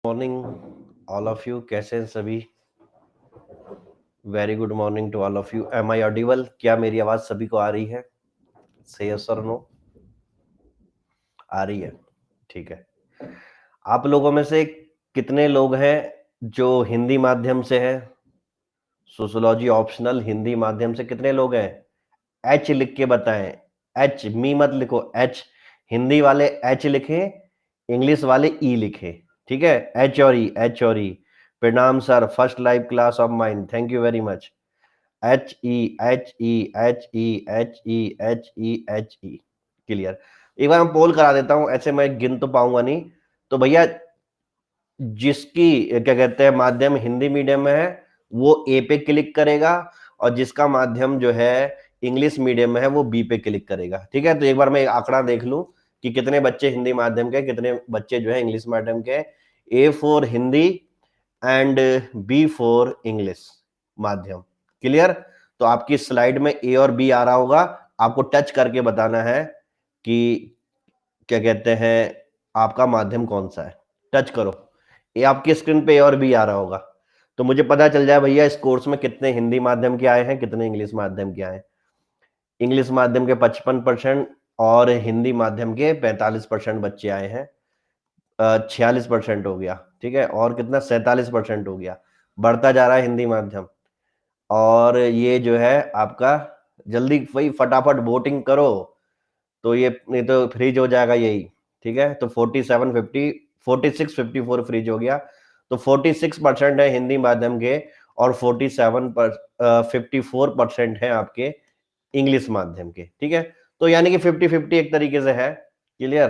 Morning all of you, कैसे हैं सभी? Very good morning to all of you. Am I audible? क्या मेरी आवाज सभी को आ रही है? से यस और नो? आ रही है, ठीक है। आप लोगों में से कितने लोग हैं जो हिंदी माध्यम से हैं? सोशियोलॉजी ऑप्शनल हिंदी माध्यम से कितने लोग हैं? एच लिख के बताएं। एच, मी मत लिखो, एच। हिंदी वाले एच लिखें, इंग्लिश वाले ई लिखें, ठीक है? एच और ई, एच और ई। प्रणाम sir, first live class of mind, thank you very much. H E, H E, H E, H E, H E, H E. Clear. एक बार मैं पोल करा देता हूं, ऐसे मैं गिन तो पाऊंगा नहीं। तो भैया, जिसकी क्या कहते हैं माध्यम हिंदी मीडियम में है वो ए पे क्लिक करेगा, और जिसका माध्यम जो है इंग्लिश मीडियम में है वो बी पे क्लिक करेगा, ठीक है? तो एक बार मैं एक आंकड़ा देख लूं कि कितने बच्चे हिंदी माध्यम के, कितने बच्चे जो है इंग्लिश माध्यम के। A for Hindi and B for English माध्यम। क्लियर? तो आपकी स्लाइड में ए और बी आ रहा होगा, आपको टच करके बताना है कि क्या कहते हैं आपका माध्यम कौन सा है। टच करो, ये आपकी स्क्रीन पे ए और बी आ रहा होगा, तो मुझे पता चल जाए भैया इस कोर्स में कितने हिंदी माध्यम के आए हैं, कितने इंग्लिश माध्यम के आए हैं। इंग्लिश माध्यम के 55% और हिंदी माध्यम के 45% बच्चे आए हैं। 46% हो गया, ठीक है? और कितना, 47% हो गया। बढ़ता जा रहा है हिंदी माध्यम। और ये जो है आपका, जल्दी वही फटाफट वोटिंग करो, तो ये नहीं तो फ्रीज हो जाएगा यही, ठीक है? तो 4750, 4654 फ्रीज हो गया। तो 46% है हिंदी माध्यम के, और 54% है आपके इंग्लिश माध्यम के, ठीक है? तो यानी कि 50-50 एक तरीके से है। क्लियर?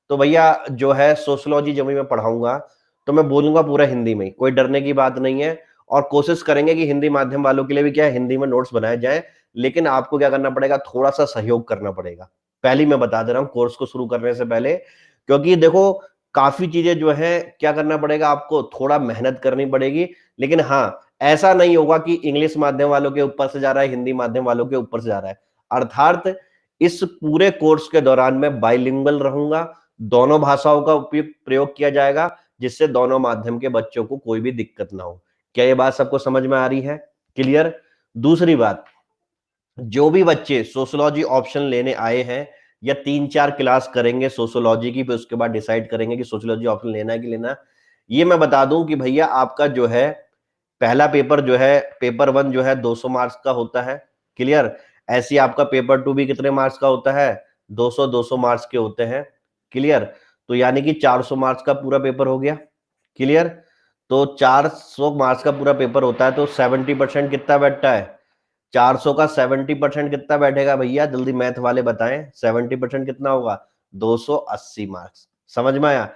तो भैया जो है सोशियोलॉजी जब भी मैं पढ़ाऊंगा तो मैं बोलूंगा पूरा हिंदी में, कोई डरने की बात नहीं है। और कोशिश करेंगे कि हिंदी माध्यम वालों के लिए भी क्या है, हिंदी में नोट्स बनाए जाए। लेकिन आपको क्या करना पड़ेगा, थोड़ा सा सहयोग करना पड़ेगा। पहले मैं बता दे रहा हूं कोर्स को शुरू करने से पहले, क्योंकि देखो काफी चीजें जो है क्या करना पड़ेगा, आपको थोड़ा मेहनत करनी पड़ेगी। लेकिन हाँ, ऐसा नहीं होगा कि इंग्लिश माध्यम वालों के ऊपर से जा रहा है, हिंदी माध्यम वालों के ऊपर से जा रहा है। अर्थात इस पूरे कोर्स के दौरान मैं बाइलिंगुअल रहूंगा, दोनों भाषाओं का उपयोग प्रयोग किया जाएगा, जिससे दोनों माध्यम के बच्चों को कोई भी दिक्कत ना हो। क्या ये बात सबको समझ में आ रही है? क्लियर? दूसरी बात, जो भी बच्चे सोशियोलॉजी ऑप्शन लेने आए हैं या 3-4 क्लास करेंगे सोशियोलॉजी की, फिर उसके बाद डिसाइड करेंगे कि सोशियोलॉजी ऑप्शन लेना है कि लेना, ये मैं बता दूं कि भैया आपका जो है पहला पेपर जो है, पेपर 1 जो है 200 मार्क्स का होता है। क्लियर? ऐसे ही आपका पेपर 2 भी कितने मार्क्स का होता है? 200-200 मार्क्स के होते हैं। क्लियर? तो यानी कि 400 मार्क्स का पूरा पेपर हो गया। क्लियर? तो 400 मार्क्स का पूरा पेपर होता है, तो 70% कितना बैठता है? 400 का 70% कितना बैठेगा भैया? जल्दी मैथ वाले बताएं, 70% कितना होगा? 280 मार्क्स। समझ में आया?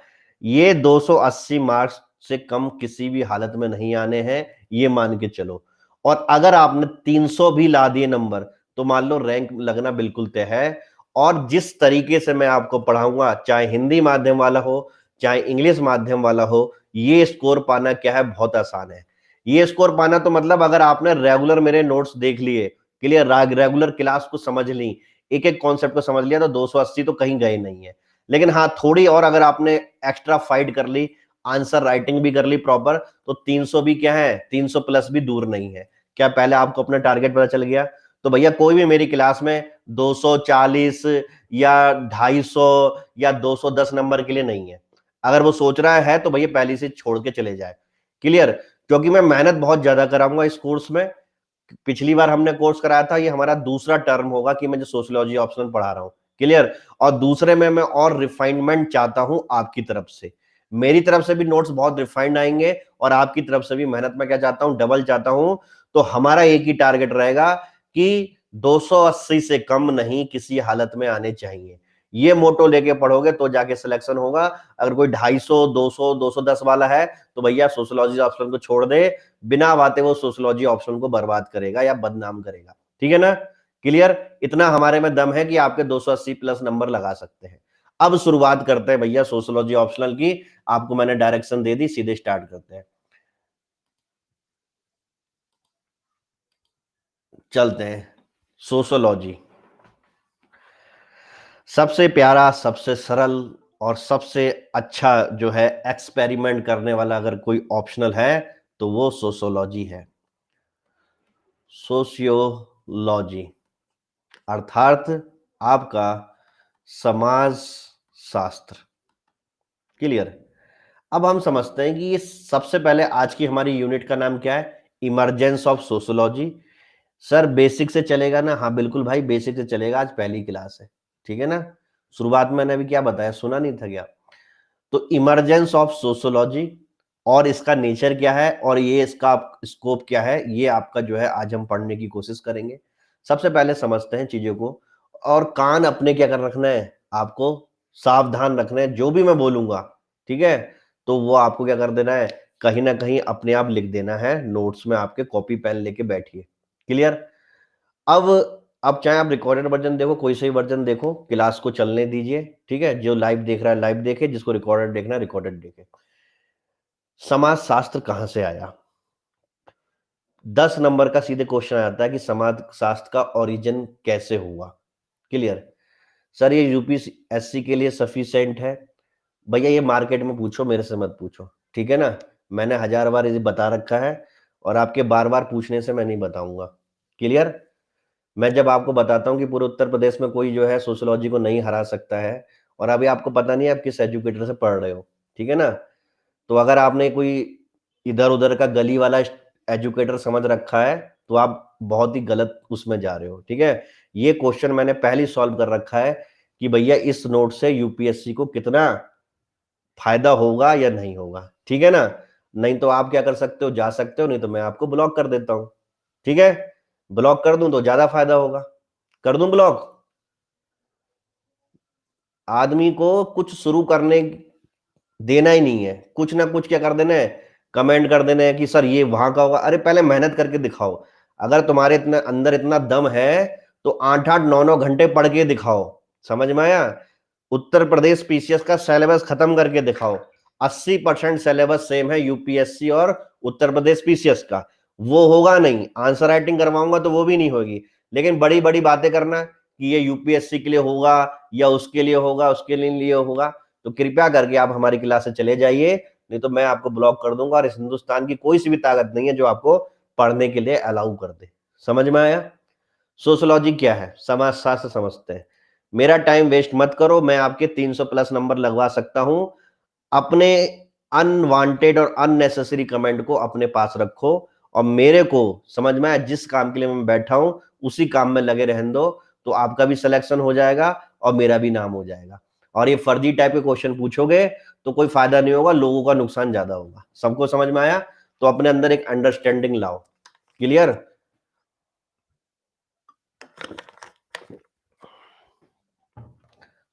ये 280 मार्क्स से कम किसी भी हालत में नहीं आने हैं, ये मान के चलो। और अगर आपने 300 भी ला दिए नंबर, तो मान लो रैंक लगना बिल्कुल तय है। और जिस तरीके से मैं आपको पढ़ाऊंगा, चाहे हिंदी माध्यम वाला हो चाहे इंग्लिश माध्यम वाला हो, ये स्कोर पाना क्या है, बहुत आसान है। ये स्कोर पाना तो मतलब अगर आपने रेगुलर मेरे नोट्स देख लिए, क्लियर, रेगुलर क्लास को समझ ली, एक एक कॉन्सेप्ट को समझ लिया, तो 280 तो कहीं गए नहीं है। लेकिन हाँ, थोड़ी और अगर आपने एक्स्ट्रा फाइट कर ली, आंसर राइटिंग भी कर ली प्रॉपर, तो 300 भी क्या है, 300 प्लस भी दूर नहीं है। क्या पहले आपको अपना टारगेट पता चल गया? तो भैया कोई भी मेरी क्लास में 240 या 250 या 210 नंबर के लिए नहीं है। अगर वो सोच रहा है तो भैया पहले से छोड़ के चले जाए। क्लियर? क्योंकि मैं मेहनत बहुत ज्यादा कराऊंगा इस कोर्स में। पिछली बार हमने कोर्स कराया था, ये हमारा दूसरा टर्म होगा कि मैं जो सोशियोलॉजी ऑप्शनल पढ़ा रहा हूं। क्लियर? और दूसरे में मैं और रिफाइनमेंट चाहता हूं आपकी तरफ से। मेरी तरफ से भी नोट्स बहुत रिफाइंड आएंगे, और आपकी तरफ से भी मेहनत में क्या चाहता हूं, डबल चाहता हूं। तो हमारा एक ही टारगेट रहेगा कि 280 से कम नहीं किसी हालत में आने चाहिए। ये मोटो लेके पढ़ोगे तो जाके सिलेक्शन होगा। अगर कोई 250, 200, 210 वाला है, तो भैया सोशियोलॉजी ऑप्शन को छोड़ दे। बिना बातें वो सोशियोलॉजी ऑप्शन को बर्बाद करेगा या बदनाम करेगा। ठीक है ना? क्लियर? इतना हमारे में दम है कि आपके 280 प्लस नंबर लगा सकते हैं। अब शुरुआत करते हैं भैया सोशियोलॉजी ऑप्शनल की। आपको मैंने डायरेक्शन दे दी, सीधे स्टार्ट करते हैं। चलते हैं। सोशियोलॉजी सबसे प्यारा, सबसे सरल और सबसे अच्छा जो है एक्सपेरिमेंट करने वाला अगर कोई ऑप्शनल है तो वो सोशियोलॉजी है। सोशियोलॉजी अर्थात आपका समाज शास्त्र। क्लियर। अब हम समझते हैं कि ये सबसे पहले आज की हमारी यूनिट का नाम क्या है, emergence of sociology. Sir basic से चलेगा ना? हाँ बिल्कुल भाई, बेसिक से चलेगा, आज पहली क्लास है, ठीक है ना। शुरुआत में मैंने अभी क्या बताया, सुना नहीं था क्या? तो इमरजेंस ऑफ सोशियोलॉजी और इसका नेचर क्या है और ये इसका स्कोप क्या है, ये आपका जो है आज हम पढ़ने की कोशिश करेंगे। सबसे पहले समझते हैं चीजों को। और कान अपने क्या कर रखना है, आपको सावधान रखना है, जो भी मैं बोलूंगा, ठीक है, तो वो आपको क्या कर देना है, कहीं ना कहीं अपने आप लिख देना है नोट्स में, आपके कॉपी पेन लेके बैठिए। क्लियर। अब अब चाहे आप रिकॉर्डेड वर्जन देखो, कोई सा ही वर्जन देखो, क्लास को चलने दीजिए, ठीक है। जो लाइव देख रहा है लाइव देखे, जिसको रिकॉर्डेड देखना है रिकॉर्डेड देखे। समाज शास्त्र कहां से आया? 10 नंबर का सीधे क्वेश्चन आता है कि समाज शास्त्र का ओरिजिन कैसे हुआ। क्लियर। सर ये यूपीएससी के लिए सफिशिएंट है? भैया ये मार्केट में पूछो, मेरे से मत पूछो, ठीक है ना। मैंने 1000 बार ये बता रखा है और आपके बार बार पूछने से मैं नहीं बताऊंगा। क्लियर। मैं जब आपको बताता हूं कि पूरे उत्तर प्रदेश में कोई जो है सोशियोलॉजी को नहीं हरा सकता है, और अभी आपको पता नहीं है आप किस एजुकेटर से पढ़ रहे हो, ठीक है ना। तो अगर आपने कोई इधर उधर का गली वाला एजुकेटर समझ रखा है तो आप बहुत ही गलत उसमें जा रहे हो, ठीक है। ये क्वेश्चन मैंने पहले सॉल्व कर रखा है कि भैया इस नोट से यूपीएससी को कितना फायदा होगा या नहीं होगा, ठीक है ना। नहीं तो आप क्या कर सकते हो, जा सकते हो, नहीं तो मैं आपको ब्लॉक कर देता हूं, ठीक है। ब्लॉक कर दूं तो ज्यादा फायदा होगा। कर दूं ब्लॉक? आदमी को कुछ शुरू करने देना ही नहीं है, कुछ ना कुछ क्या कर देना है, कमेंट कर देना है कि सर ये वहां का होगा। अरे पहले मेहनत करके दिखाओ। अगर तुम्हारे इतना अंदर इतना दम है तो 8-8 9-9 घंटे पढ़ के दिखाओ। समझ में आया? उत्तर प्रदेश पीसीएस का सिलेबस खत्म करके दिखाओ। 80% सिलेबस सेम है यूपीएससी और उत्तर प्रदेश पीसीएस का। वो होगा नहीं, आंसर राइटिंग करवाऊंगा तो वो भी नहीं होगी। लेकिन बड़ी बड़ी बातें करना कि ये यूपीएससी के लिए होगा या उसके लिए होगा, उसके लिए होगा, तो कृपया करके आप हमारी क्लास से चले जाइए, नहीं तो मैं आपको ब्लॉक कर दूंगा। और इस हिंदुस्तान की कोई सी भी ताकत नहीं है जो आपको पढ़ने के लिए अलाउ कर दे। समझ में आया? सोशियोलॉजी क्या है, समाज शास्त्र समझते हैं। मेरा टाइम वेस्ट मत करो, मैं आपके 300+ नंबर लगवा सकता हूं। अपने अनवांटेड और अननेसेसरी कमेंट को अपने पास रखो और मेरे को समझ में आया, जिस काम के लिए मैं बैठा हूं उसी काम में लगे रहने दो, तो आपका भी सिलेक्शन हो जाएगा और मेरा भी नाम हो जाएगा। और ये फर्जी टाइप के क्वेश्चन पूछोगे तो कोई फायदा नहीं होगा, लोगों का नुकसान ज्यादा होगा। सबको समझ में आया? तो अपने अंदर एक अंडरस्टैंडिंग लाओ। क्लियर।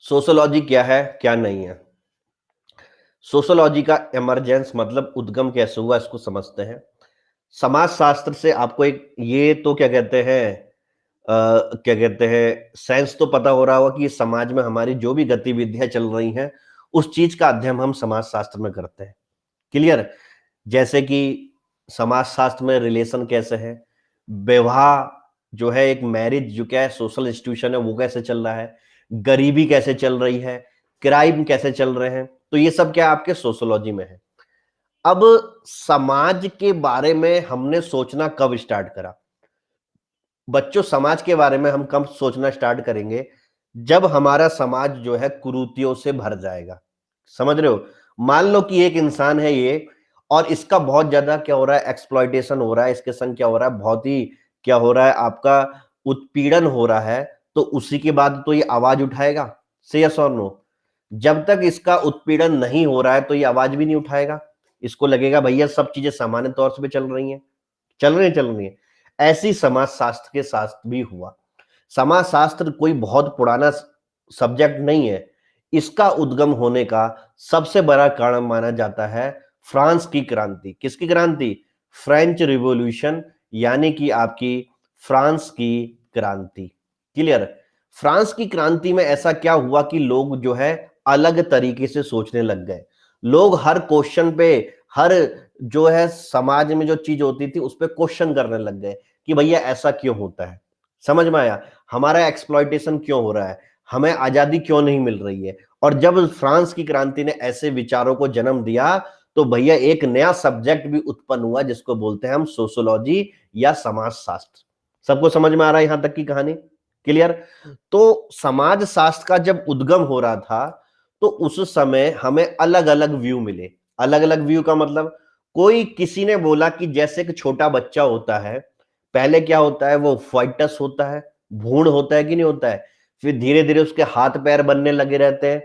सोशियोलॉजी क्या है क्या नहीं है। सोशियोलॉजी का इमरजेंस मतलब उद्गम कैसे हुआ, इसको समझते हैं। समाज शास्त्र से आपको एक ये तो क्या कहते हैं, क्या कहते हैं, सेंस तो पता हो रहा होगा कि समाज में हमारी जो भी गतिविधियां चल रही हैं उस चीज का अध्ययन हम समाज शास्त्र में करते हैं। क्लियर। जैसे कि समाज शास्त्र में रिलेशन कैसे है, विवाह जो है एक मैरिज जो क्या है सोशल इंस्टीट्यूशन है वो कैसे चल रहा है, गरीबी कैसे चल रही है, क्राइम कैसे चल रहे हैं, तो ये सब क्या आपके सोशियोलॉजी में है। अब समाज के बारे में हमने सोचना कब स्टार्ट करा? बच्चों समाज के बारे में हम कब सोचना स्टार्ट करेंगे? जब हमारा समाज जो है कुरीतियों से भर जाएगा। समझ रहे हो? मान लो कि एक इंसान है ये, और इसका बहुत ज्यादा क्या हो रहा है, एक्सप्लॉइटेशन हो रहा है, इसके संग क्या हो रहा है, बहुत ही क्या हो रहा है, आपका उत्पीड़न हो रहा है, तो उसी के बाद तो ये आवाज उठाएगा। से यस और नो? जब तक इसका उत्पीड़न नहीं हो रहा है तो ये आवाज भी नहीं उठाएगा। इसको लगेगा भैया सब चीजें सामान्य तौर से भी चल रही हैं, चल रही है। ऐसी समाज शास्त्र के साथ भी हुआ। समाज शास्त्र कोई बहुत पुराना सब्जेक्ट नहीं है। इसका उद्गम होने का सबसे बड़ा कारण माना जाता है फ्रांस की क्रांति। किसकी क्रांति? फ्रेंच रिवॉल्यूशन, यानी कि आपकी फ्रांस की क्रांति। क्लियर। फ्रांस की क्रांति में ऐसा क्या हुआ कि लोग जो है अलग तरीके से सोचने लग गए। लोग हर क्वेश्चन पे, हर जो है समाज में जो चीज होती थी उस पर क्वेश्चन करने लग गए कि भैया ऐसा क्यों होता है। समझ में आया? हमारा एक्सप्लॉइटेशन क्यों हो रहा है, हमें आजादी क्यों नहीं मिल रही है। और जब फ्रांस की क्रांति ने ऐसे विचारों को जन्म दिया तो भैया एक नया सब्जेक्ट भी उत्पन्न हुआ जिसको बोलते हैं हम सोशोलॉजी या समाजशास्त्र। सबको समझ में आ रहा है यहां तक की कहानी? क्लियर? तो समाज शास्त्र का जब उद्गम हो रहा था तो उस समय हमें अलग अलग व्यू मिले। अलग अलग व्यू का मतलब, कोई किसी ने बोला कि जैसे एक छोटा बच्चा होता है, पहले क्या होता है, वो फाइटस होता है, भ्रूण होता है कि नहीं होता है, फिर धीरे धीरे उसके हाथ पैर बनने लगे रहते हैं,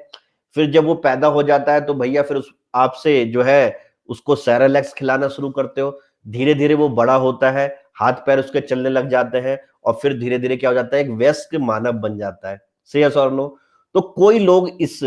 फिर जब वो पैदा हो जाता है तो भैया फिर उस आपसे जो है उसको सेरेलैक्स खिलाना शुरू करते हो, धीरे धीरे वो बड़ा होता है, हाथ पैर उसके चलने लग जाते हैं, और फिर धीरे धीरे क्या हो जाता है, एक वयस्क मानव बन जाता है। से यस और नो? तो कोई लोग इस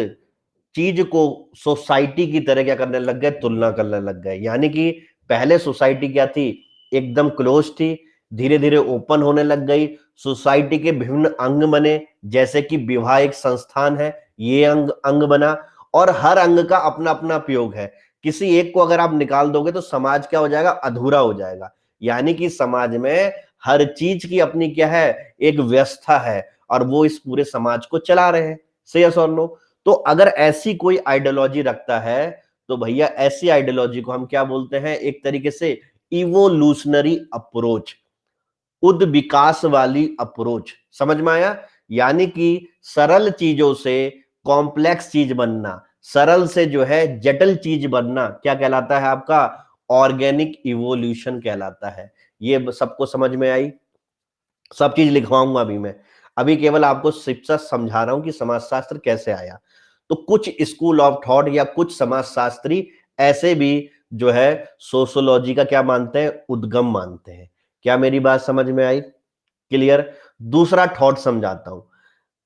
चीज को सोसाइटी की तरह क्या करने लग गए, तुलना करने लग गए। यानी कि पहले सोसाइटी क्या थी, एकदम क्लोज थी, धीरे धीरे ओपन होने लग गई। सोसाइटी के विभिन्न अंग बने, जैसे कि विवाह एक संस्थान है, ये अंग अंग बना, और हर अंग का अपना अपना उपयोग है। किसी एक को अगर आप निकाल दोगे तो समाज क्या हो जाएगा, अधूरा हो जाएगा। यानी कि समाज में हर चीज की अपनी क्या है, एक व्यवस्था है, और वो इस पूरे समाज को चला रहे हैं। से यस और नो? तो अगर ऐसी कोई आइडियोलॉजी रखता है तो भैया ऐसी आइडियोलॉजी को हम क्या बोलते हैं, एक तरीके से इवोल्यूशनरी अप्रोच, उद विकास वाली अप्रोच। समझ में आया? यानी कि सरल चीजों से कॉम्प्लेक्स चीज बनना, सरल से जो है जटिल चीज बनना क्या कहलाता है आपका, ऑर्गेनिक इवोल्यूशन कहलाता है। ये सबको समझ में आई? सब चीज लिखवाऊंगा अभी मैं, अभी केवल आपको शिक्षा समझा रहा हूं कि समाजशास्त्र कैसे आया। तो कुछ स्कूल ऑफ थॉट या कुछ समाजशास्त्री ऐसे भी जो है सोशोलॉजी का क्या मानते हैं, उद्गम मानते हैं। क्या मेरी बात समझ में आई? क्लियर? दूसरा थॉट समझाता हूं।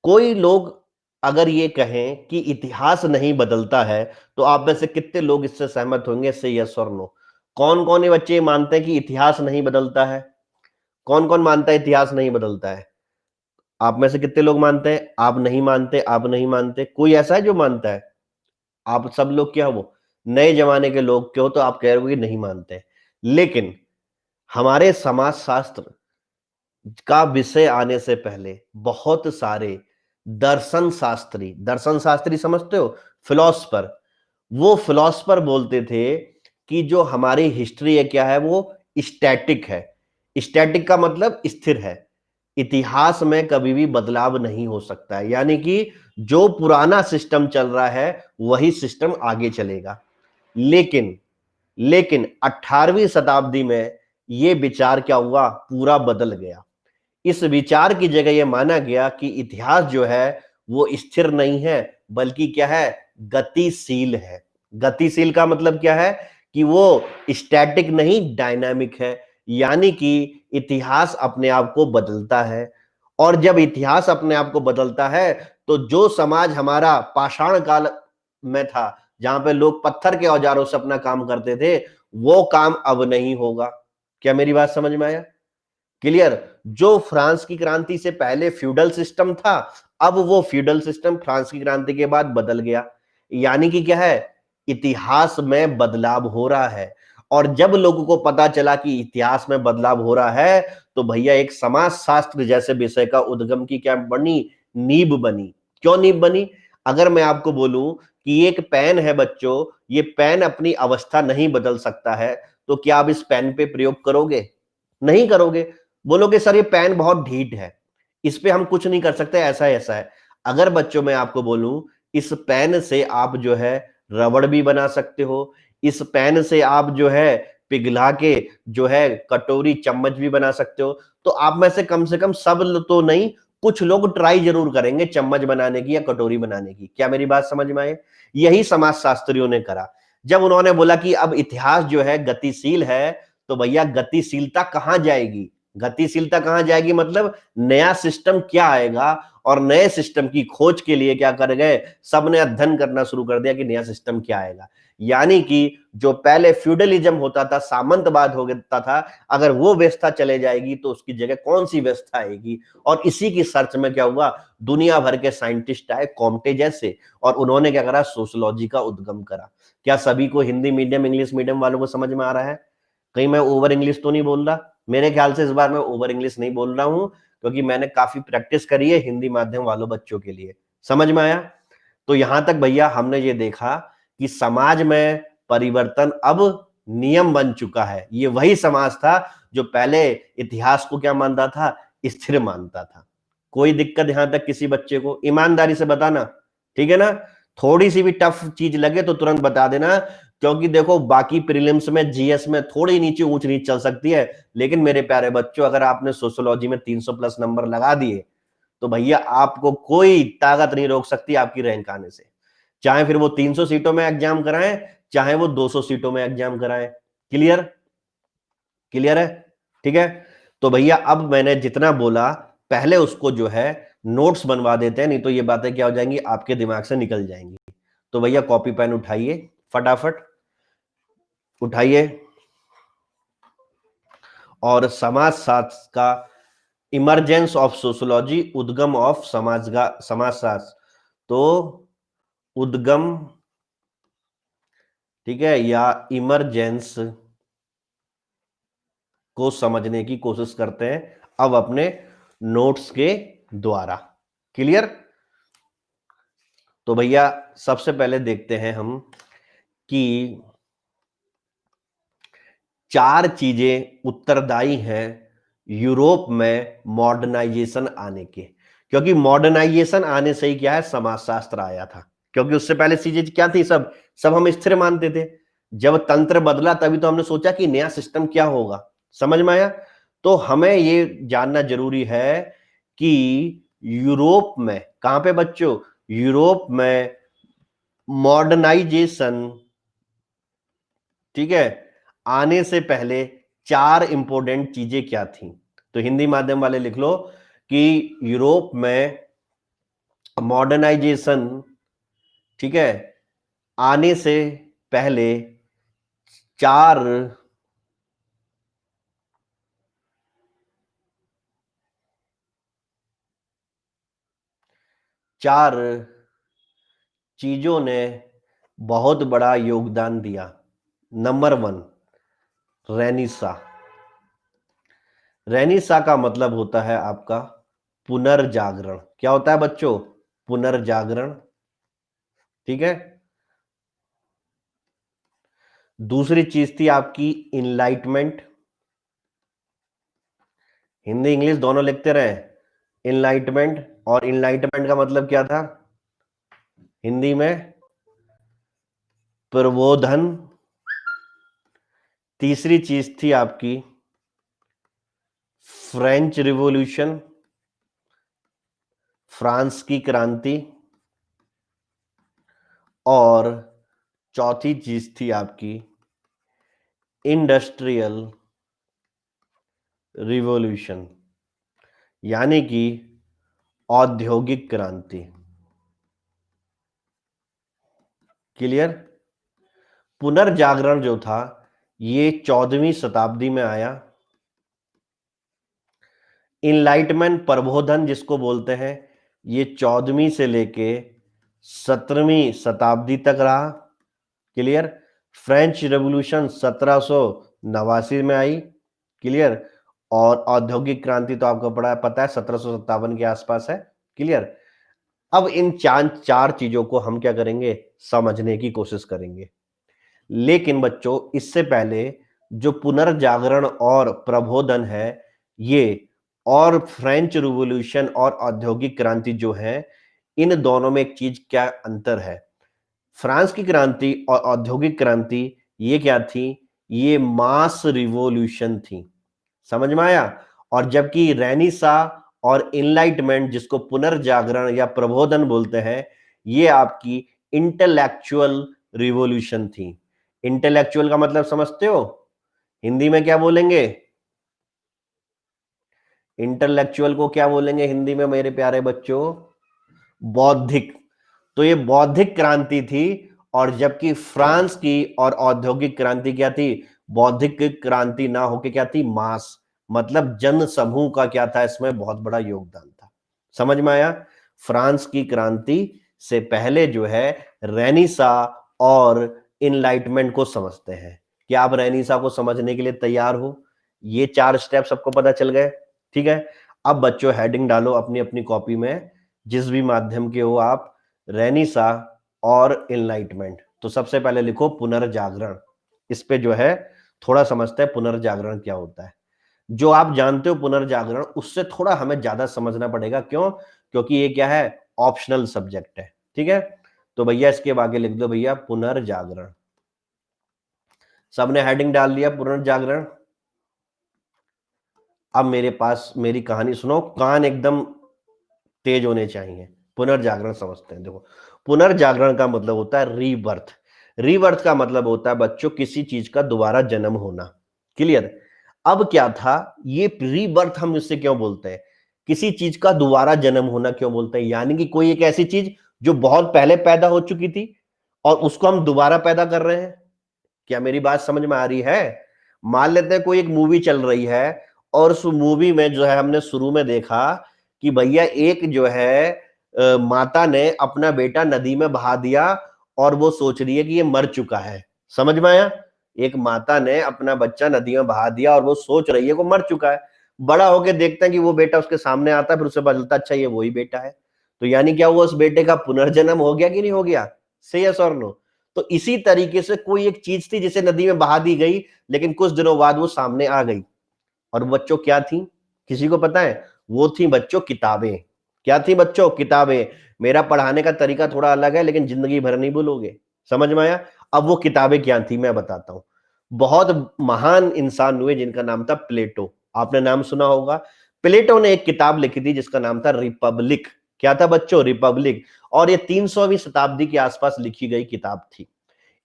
कोई लोग अगर ये कहें कि इतिहास नहीं बदलता है, तो आप में से कितने लोग इससे सहमत होंगे, से यस और नो? कौन कौन ये बच्चे मानते हैं कि इतिहास नहीं बदलता है? कौन कौन मानता है इतिहास नहीं बदलता है? आप में से कितने लोग मानते हैं? आप नहीं मानते, आप नहीं मानते, कोई ऐसा है जो मानता है? आप सब लोग क्या हो, नए जमाने के लोग क्यों, तो आप कह रहे हो कि नहीं मानते। लेकिन हमारे समाजशास्त्र का विषय आने से पहले बहुत सारे दर्शन शास्त्री समझते हो, फिलोसफर, वो फिलोसफर बोलते थे कि जो हमारी हिस्ट्री है क्या है, वो स्टैटिक है। स्टैटिक का मतलब स्थिर है, इतिहास में कभी भी बदलाव नहीं हो सकता है। यानी कि जो पुराना सिस्टम चल रहा है वही सिस्टम आगे चलेगा। लेकिन लेकिन 18वीं शताब्दी में यह विचार क्या हुआ, पूरा बदल गया। इस विचार की जगह यह माना गया कि इतिहास जो है वो स्थिर नहीं है, बल्कि क्या है, गतिशील है। गतिशील का मतलब क्या है, कि वो स्टैटिक नहीं, डायनामिक है। यानी कि इतिहास अपने आप को बदलता है, और जब इतिहास अपने आप को बदलता है तो जो समाज हमारा पाषाण काल में था, जहां पे लोग पत्थर के औजारों से अपना काम करते थे, वो काम अब नहीं होगा। क्या मेरी बात समझ में आया? क्लियर? जो फ्रांस की क्रांति से पहले फ्यूडल सिस्टम था, अब वो फ्यूडल सिस्टम फ्रांस की क्रांति के बाद बदल गया। यानी कि क्या है, इतिहास में बदलाव हो रहा है। और जब लोगों को पता चला कि इतिहास में बदलाव हो रहा है, तो भैया एक समाज शास्त्र जैसे विषय का उद्गम की क्या बनी, नींव बनी। क्यों नींव बनी? अगर मैं आपको बोलूं कि एक पेन है बच्चों, ये पेन अपनी अवस्था नहीं बदल सकता है, तो क्या आप इस पेन पे प्रयोग करोगे? नहीं करोगे। बोलोगे सर ये पेन बहुत ढीठ है, इस पे हम कुछ नहीं कर सकते, ऐसा ऐसा है। अगर बच्चों मैं आपको बोलूं, इस पेन से आप जो है रबड़ भी बना सकते हो, इस पेन से आप जो है पिघला के जो है कटोरी चम्मच भी बना सकते हो, तो आप में से कम सब तो नहीं, कुछ लोग ट्राई जरूर करेंगे चम्मच बनाने की या कटोरी बनाने की। क्या मेरी बात समझ में आए? यही समाजशास्त्रियों ने करा। जब उन्होंने बोला कि अब इतिहास जो है गतिशील है, तो भैया गतिशीलता कहां जाएगी, गतिशीलता कहां जाएगी मतलब नया सिस्टम क्या आएगा। और नए सिस्टम की खोज के लिए क्या कर गए, सबने अध्ययन करना शुरू कर दिया कि नया सिस्टम क्या आएगा। यानी कि जो पहले फ्यूडलिज्म होता था, सामंतवाद हो जाता था, अगर वो व्यवस्था चले जाएगी तो उसकी जगह कौन सी व्यवस्था आएगी। और इसी की सर्च में क्या हुआ, दुनिया भर के साइंटिस्ट आए, कॉम्टे जैसे, और उन्होंने क्या करा, सोशोलॉजी का उद्गम करा। क्या सभी को हिंदी मीडियम इंग्लिश मीडियम वालों को समझ में आ रहा है? कहीं मैं ओवर इंग्लिश तो नहीं बोल रहा? मेरे ख्याल से इस बार मैं ओवर इंग्लिश नहीं बोल रहा हूं, क्योंकि मैंने काफी प्रैक्टिस करी है हिंदी माध्यम वालों बच्चों के लिए। समझ में आया? तो यहां तक भैया हमने ये देखा कि समाज में परिवर्तन अब नियम बन चुका है। ये वही समाज था जो पहले इतिहास को क्या मानता था, स्थिर मानता था। कोई दिक्कत यहां तक किसी बच्चे को? ईमानदारी से बताना, ठीक है ना? थोड़ी सी भी टफ चीज लगे तो तुरंत बता देना, क्योंकि देखो बाकी प्रीलिम्स में जीएस में थोड़ी नीचे ऊंच नीच चल सकती है, लेकिन मेरे प्यारे बच्चों अगर आपने सोशियोलॉजी में 300 प्लस नंबर लगा दिए तो भैया आपको कोई ताकत नहीं रोक सकती आपकी रैंक आने से। चाहे फिर वो 300 सीटों में एग्जाम कराएं, चाहे वो 200 सीटों में एग्जाम कराएं। क्लियर? क्लियर है? ठीक है। तो भैया अब मैंने जितना बोला पहले उसको जो है नोट्स बनवा देते हैं, नहीं तो ये बातें क्या हो जाएंगी, आपके दिमाग से निकल जाएंगी। तो भैया कॉपी पेन उठाइए, फटाफट उठाइए, और समाजशास्त्र का इमरजेंस ऑफ सोशियोलॉजी, उद्गम ऑफ समाजशास्त्र। तो उद्गम, ठीक है, या इमरजेंस को समझने की कोशिश करते हैं अब अपने नोट्स के द्वारा। क्लियर? तो भैया सबसे पहले देखते हैं हम कि 4 चीजें उत्तरदायी हैं यूरोप में मॉडर्नाइजेशन आने के। क्योंकि मॉडर्नाइजेशन आने से ही क्या है, समाजशास्त्र आया था। क्योंकि उससे पहले चीजें क्या थी, सब सब हम स्थिर मानते थे। जब तंत्र बदला तभी तो हमने सोचा कि नया सिस्टम क्या होगा। समझ में आया? तो हमें ये जानना जरूरी है कि यूरोप में, कहां पे बच्चों, यूरोप में मॉडर्नाइजेशन, ठीक है, आने से पहले 4 इंपॉर्टेंट चीजें क्या थी। तो हिंदी माध्यम वाले लिख लो कि यूरोप में मॉडर्नाइजेशन, ठीक है, आने से पहले 4 4 चीजों ने बहुत बड़ा योगदान दिया। नंबर 1, रेनिसा। रेनिसा का मतलब होता है आपका पुनर्जागरण। क्या होता है बच्चों? पुनर्जागरण। ठीक है। दूसरी चीज थी आपकी इनलाइटमेंट। हिंदी इंग्लिश दोनों लिखते रहे, इनलाइटमेंट। और इनलाइटमेंट का मतलब क्या था हिंदी में? प्रबोधन। तीसरी चीज थी आपकी फ्रेंच रिवॉल्यूशन, फ्रांस की क्रांति। और चौथी चीज थी आपकी इंडस्ट्रियल रिवॉल्यूशन, यानी कि औद्योगिक क्रांति। क्लियर? पुनर्जागरण जो था ये 14वीं शताब्दी में आया। इनलाइटमेंट, प्रबोधन जिसको बोलते हैं, ये 14वीं से लेके 17वीं शताब्दी तक रहा। क्लियर? फ्रेंच रेवोल्यूशन 1789 में आई। क्लियर? और औद्योगिक क्रांति तो आपको पता है 1757 के आसपास है। क्लियर? अब इन चार चीजों को हम क्या करेंगे, समझने की कोशिश करेंगे। लेकिन बच्चों इससे पहले जो पुनर्जागरण और प्रबोधन है ये, और फ्रेंच रिवॉल्यूशन और औद्योगिक क्रांति जो है, इन दोनों में एक चीज क्या अंतर है। फ्रांस की क्रांति और औद्योगिक क्रांति ये क्या थी, ये मास रिवॉल्यूशन थी। समझ में आया? और जबकि रेनिसा और इनलाइटमेंट जिसको पुनर्जागरण या प्रबोधन बोलते हैं, ये आपकी इंटेलेक्चुअल रिवॉल्यूशन थी। इंटेलेक्चुअल का मतलब समझते हो? हिंदी में क्या बोलेंगे? इंटेलेक्चुअल को क्या बोलेंगे हिंदी में मेरे प्यारे बच्चों? बौद्धिक। तो ये बौद्धिक क्रांति थी। और जबकि फ्रांस की और औद्योगिक क्रांति क्या थी, बौद्धिक क्रांति ना होके क्या थी, मास, मतलब जन समूह का क्या था इसमें बहुत बड़ा योगदान था। समझ में आया? फ्रांस की क्रांति से पहले जो है रेनिसा और इनलाइटमेंट को समझते हैं। कि आप रेनिसा को समझने के लिए तैयार हो? ये 4 स्टेप सबको पता चल गए? ठीक है। अब बच्चों हेडिंग डालो अपनी अपनी कॉपी में, जिस भी माध्यम के हो आप, रेनेसा और इनलाइटमेंट। तो सबसे पहले लिखो पुनर्जागरण। इस पे जो है थोड़ा समझते हैं पुनर्जागरण क्या होता है। जो आप जानते हो पुनर्जागरण, उससे थोड़ा हमें ज्यादा समझना पड़ेगा। क्यों? क्योंकि ये क्या है, ऑप्शनल सब्जेक्ट है। ठीक है, तो भैया इसके आगे लिख दो भैया पुनर्जागरण। सबने हेडिंग डाल लिया पुनर्जागरण। अब मेरे पास मेरी कहानी सुनो, कान एकदम तेज होने चाहिए। पुनर्जागरण समझते हैं। देखो, पुनर्जागरण का मतलब होता है रीबर्थ। रीबर्थ का मतलब होता है बच्चों किसी चीज का दोबारा जन्म होना। क्लियर? अब क्या था, ये रीबर्थ हम इससे क्यों बोलते हैं, किसी चीज का दोबारा जन्म होना क्यों बोलते हैं, यानी कि कोई एक ऐसी चीज जो बहुत पहले पैदा हो चुकी थी और उसको हम दोबारा पैदा कर रहे हैं। क्या मेरी बात समझ में आ रही है? मान लेते हैं कोई एक मूवी चल रही है और उस मूवी में जो है हमने शुरू में देखा कि भैया एक जो है माता ने अपना बेटा नदी में बहा दिया और वो सोच रही है कि ये मर चुका है। समझ में आया? एक माता ने अपना बच्चा नदी में बहा दिया और वो सोच रही है वो मर चुका है। बड़ा होके देखते हैं कि वो बेटा उसके सामने आता है, फिर उसे पता चलता अच्छा ये वही बेटा है। तो यानी क्या हुआ, उस बेटे का पुनर्जन्म हो गया कि नहीं हो गया? से यस और नो? तो इसी तरीके से कोई एक चीज थी जिसे नदी में बहा दी गई, लेकिन कुछ दिनों बाद वो सामने आ गई। और बच्चों क्या थी, किसी को पता है? वो थी बच्चों किताबें। क्या थी बच्चों? किताबें। मेरा पढ़ाने का तरीका थोड़ा अलग है, लेकिन जिंदगी भर नहीं भूलोगे। समझ में आया? अब वो किताबें क्या थी मैं बताता हूं। बहुत महान इंसान हुए जिनका नाम था प्लेटो। आपने नाम सुना होगा। प्लेटो ने एक किताब लिखी थी जिसका नाम था रिपब्लिक। क्या था बच्चों? रिपब्लिक। और ये 300वीं शताब्दी के आसपास लिखी गई किताब थी।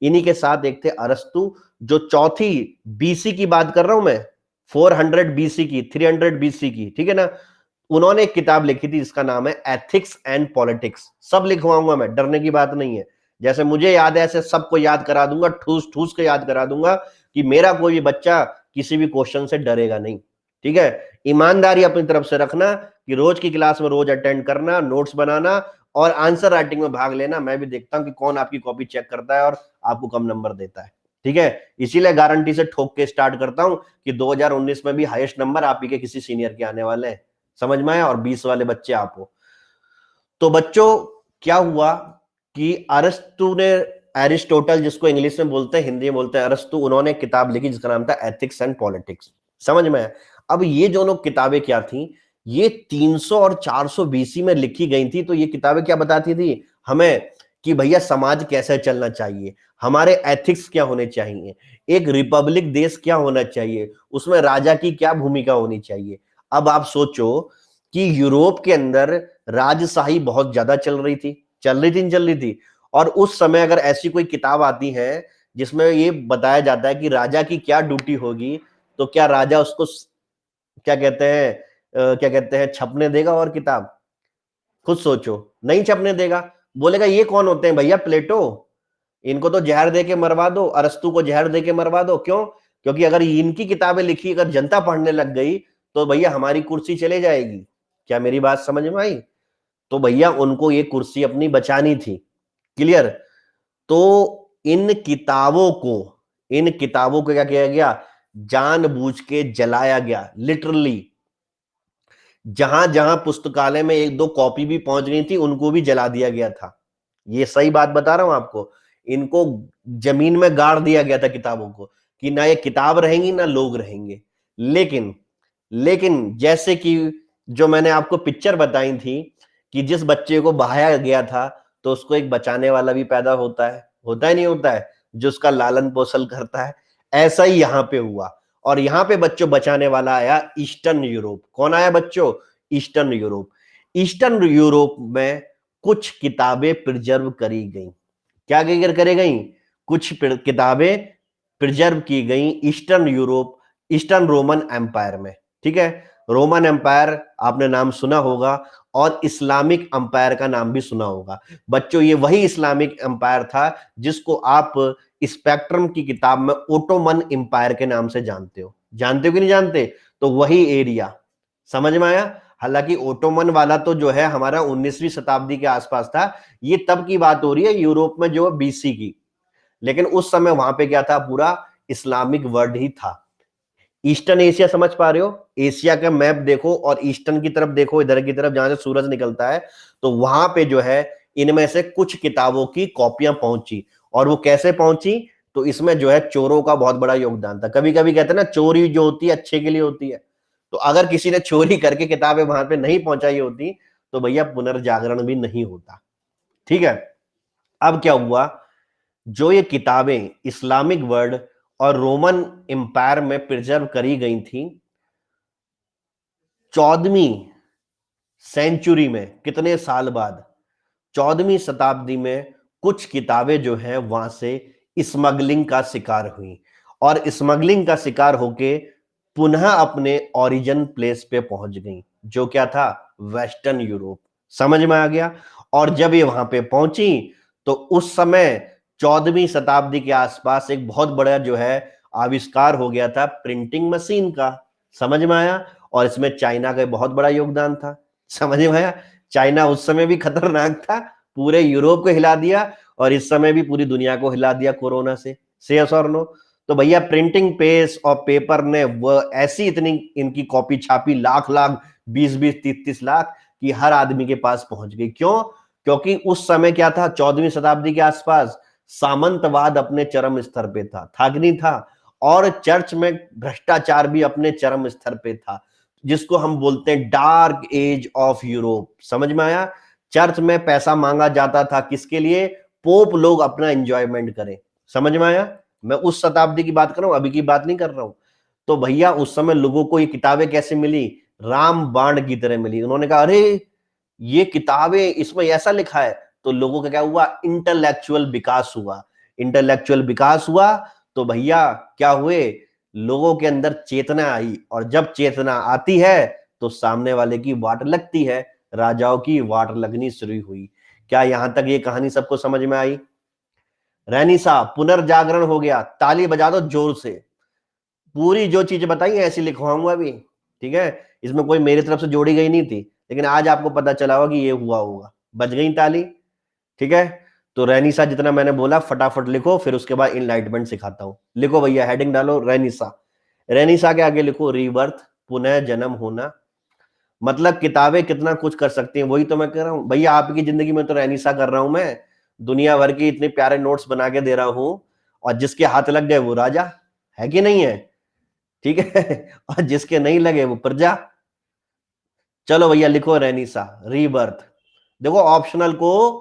इन्हीं के साथ एक थे अरस्तु, जो चौथी बीसी की बात कर रहा हूं मैं, 400 बीसी की, 300 बीसी की, ठीक है ना। उन्होंने एक किताब लिखी थी जिसका नाम है एथिक्स एंड पॉलिटिक्स। सब लिखवाऊंगा मैं, डरने की बात नहीं है। जैसे मुझे याद है ऐसे सबको याद करा दूंगा, ठूस ठूस के याद करा दूंगा, कि मेरा कोई भी बच्चा किसी भी क्वेश्चन से डरेगा नहीं। ठीक है? ईमानदारी अपनी तरफ से रखना कि रोज की क्लास में रोज अटेंड करना, नोट्स बनाना और आंसर राइटिंग में भाग लेना। मैं भी देखता हूं कि कौन आपकी कॉपी चेक करता है और आपको कम नंबर देता है। ठीक है? इसीलिए गारंटी से ठोक के स्टार्ट करता हूं कि 2019 में भी हाईएस्ट नंबर आप ही के किसी सीनियर के आने वाले हैं। समझ में आया? और 20 वाले बच्चे आप हो। तो बच्चों क्या हुआ कि अरस्तु ने, एरिस्टोटल जिसको इंग्लिश में बोलते हैं, हिंदी में बोलते हैं अरस्तु, उन्होंने एक किताब लिखी जिसका नाम था एथिक्स एंड पॉलिटिक्स। समझ में आया? अब ये दोनों किताबें क्या थी, ये 300 और 400 बीसी में लिखी गई थी। तो ये किताबें क्या बताती थी हमें कि भैया समाज कैसे चलना चाहिए, हमारे एथिक्स क्या होने चाहिए, एक रिपब्लिक देश क्या होना चाहिए, उसमें राजा की क्या भूमिका होनी चाहिए। अब आप सोचो कि यूरोप के अंदर राजशाही बहुत ज्यादा चल रही थी, चल रही थी नहीं चल रही थी। और उस समय अगर ऐसी कोई किताब आती है जिसमें ये बताया जाता है कि राजा की क्या ड्यूटी होगी, तो क्या राजा उसको क्या कहते हैं, क्या कहते हैं, छपने देगा? और किताब खुद सोचो, नहीं छपने देगा। बोलेगा ये कौन होते हैं भैया? प्लेटो। इनको तो जहर दे के मरवा दो, अरस्तु को जहर दे के मरवा दो। क्यों? क्योंकि अगर इनकी किताबें लिखी अगर जनता पढ़ने लग गई तो भैया हमारी कुर्सी चले जाएगी। क्या मेरी बात समझ में आई? तो भैया उनको ये कुर्सी अपनी बचानी थी। क्लियर? तो इन किताबों को क्या किया गया, जानबूझ के जलाया गया। लिटरली जहां जहां पुस्तकालय में एक दो कॉपी भी पहुंच गई थी उनको भी जला दिया गया था। ये सही बात बता रहा हूं आपको। इनको जमीन में गाड़ दिया गया था किताबों को, कि ना ये किताब रहेंगी ना लोग रहेंगे। लेकिन लेकिन जैसे कि जो मैंने आपको पिक्चर बताई थी कि जिस बच्चे को बहाया गया था तो उसको एक बचाने वाला भी पैदा होता है नहीं होता है, जो उसका लालन पोषण करता है। ऐसा ही यहां पे हुआ। और यहां पे बच्चों बचाने वाला आया ईस्टर्न यूरोप। कौन आया बच्चों? Eastern Europe. ईस्टर्न यूरोप में कुछ किताबें प्रिजर्व करी गई। क्या करे गई? कुछ किताबें प्रिजर्व की गई Eastern Europe, Eastern Roman Empire में। ठीक है? रोमन एम्पायर आपने नाम सुना होगा, और इस्लामिक एम्पायर का नाम भी सुना होगा। बच्चों ये वही इस्लामिक एम्पायर था जिसको आप स्पेक्ट्रम की किताब में ओटोमन एम्पायर के नाम से जानते हो कि नहीं जानते? तो वही एरिया। समझ में आया? हालांकि ओटोमन वाला तो जो है हमारा 19वीं शताब्दी के आसपास था। ये तब की बात हो रही है यूरोप में जो बीसी की। लेकिन उस समय वहां पे क्या था, पूरा इस्लामिक वर्ल्ड ही था। ईस्टर्न एशिया समझ पा रहे हो? एशिया का मैप देखो और ईस्टर्न की तरफ देखो, इधर की तरफ जहां से सूरज निकलता है, तो वहां पे जो है इनमें से कुछ किताबों की कॉपियां पहुंची। और वो कैसे पहुंची? तो इसमें जो है चोरों का बहुत बड़ा योगदान था। कभी कभी कहते हैं ना, चोरी जो होती है अच्छे के लिए होती है। तो अगर किसी ने चोरी करके किताबें वहां पे नहीं पहुंचाई होती, तो भैया पुनर्जागरण भी नहीं होता। ठीक है। अब क्या हुआ, जो ये किताबें इस्लामिक वर्ल्ड और रोमन एम्पायर में प्रिजर्व करी गई थी, 14वीं सेंचुरी में, कितने साल बाद, 14वीं शताब्दी में कुछ किताबें जो है वहां से स्मगलिंग का शिकार हुई, और स्मगलिंग का शिकार होके पुनः अपने ओरिजिन प्लेस पे पहुंच गई, जो क्या था, वेस्टर्न यूरोप। समझ में आ गया? और जब ये वहां पे पहुंची, तो उस समय 14वीं शताब्दी के आसपास एक बहुत बड़ा जो है आविष्कार हो गया था प्रिंटिंग मशीन का। समझ में आया? और इसमें चाइना का बहुत बड़ा योगदान था। समझ में आया? चाइना उस समय भी खतरनाक था, पूरे यूरोप को हिला दिया, और इस समय भी पूरी दुनिया को हिला दिया कोरोना से। यस और नो? तो भैया प्रिंटिंग प्रेस और पेपर ने वो ऐसी इतनी इनकी कॉपी छापी, लाख लाख, 20-20, 30-30 लाख, कि हर आदमी के पास पहुंच गई। क्यों? क्योंकि उस समय क्या था, 14वीं शताब्दी के आसपास सामंतवाद अपने चरम स्तर पे था कि नहीं था? और चर्च में भ्रष्टाचार भी अपने चरम स्तर पे था, जिसको हम बोलते हैं डार्क एज ऑफ यूरोप। समझ में आया? चर्च में पैसा मांगा जाता था, किसके लिए? पोप लोग अपना एंजॉयमेंट करें। समझ में आया? मैं उस शताब्दी की बात कर रहा हूं, अभी की बात नहीं कर रहा हूं। तो भैया उस समय लोगों को ये किताबें कैसे मिली? राम बाण की तरह मिली। उन्होंने कहा, अरे ये किताबें, इसमें ऐसा लिखा है। तो लोगों का क्या हुआ, इंटेलेक्चुअल विकास हुआ। इंटेलेक्चुअल विकास हुआ, तो भैया क्या हुए, लोगों के अंदर चेतना आई, और जब चेतना आती है तो सामने वाले की वाट लगती है, राजाओं की वाट लगनी शुरू हुई। क्या यहां तक ये कहानी सबको समझ में आई? रैनी साहब, पुनर्जागरण हो गया, ताली बजा दो जोर से। पूरी जो चीजें बताई ऐसी लिखवाऊंगा अभी। ठीक है? इसमें कोई मेरी तरफ से जोड़ी गई नहीं थी, लेकिन आज आपको पता चला होगा कि ये हुआ होगा। बज गई ताली। ठीक है? तो रैनीसा जितना मैंने बोला फटाफट लिखो, फिर उसके बाद इनलाइटमेंट सिखाता हूं। लिखो भैया, हेडिंग डालो रैनीसा। रैनीसा के आगे लिखो रीबर्थ, पुनः जन्म होना। मतलब किताबें कितना कुछ कर सकती हैं, वही तो मैं कह रहा हूं भैया। आपकी जिंदगी में तो रैनीसा कर रहा हूं मैं, दुनिया भर के इतने प्यारे नोट्स बना के दे रहा हूं, और जिसके हाथ लग गए वो राजा है कि नहीं है? ठीक है? और जिसके नहीं लगे वो प्रजा। चलो भैया लिखो रैनीसा रीबर्थ। देखो ऑप्शनल को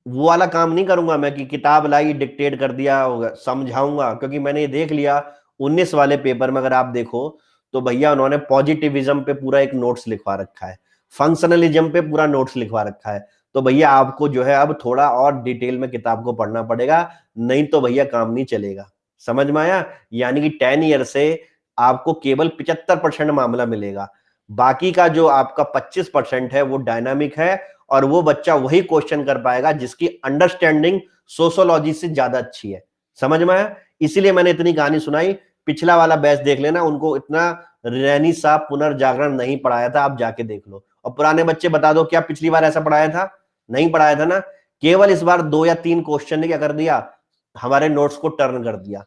वो वाला काम नहीं करूंगा मैं कि किताब लाई डिक्टेट कर दिया होगा, समझाऊंगा, क्योंकि मैंने ये देख लिया 19 वाले पेपर में, अगर आप देखो तो भैया उन्होंने पॉजिटिविज्म पे पूरा एक नोट्स लिखवा रखा है, फंक्शनलिज्म पे पूरा नोट्स लिखवा रखा है। तो भैया आपको जो है अब थोड़ा और डिटेल में किताब को पढ़ना पड़ेगा, नहीं तो भैया काम नहीं चलेगा। समझ में आया? यानी कि 10 ईयर से आपको केवल 75% मामला मिलेगा, बाकी का जो आपका 25% है वो डायनामिक है, और वो बच्चा वही क्वेश्चन कर पाएगा जिसकी अंडरस्टैंडिंग सोशोलॉजी से ज्यादा अच्छी है। समझ में आया? इसीलिए मैंने इतनी कहानी सुनाई। पिछला वाला बैच देख लेना, उनको इतना रैनी साहब पुनर्जागरण नहीं पढ़ाया था, आप जाके देख लो। और पुराने बच्चे बता दो, क्या पिछली बार ऐसा पढ़ाया था? नहीं पढ़ाया था ना। केवल इस बार 2 या 3 क्वेश्चन ने क्या कर दिया, हमारे नोट्स को टर्न कर दिया।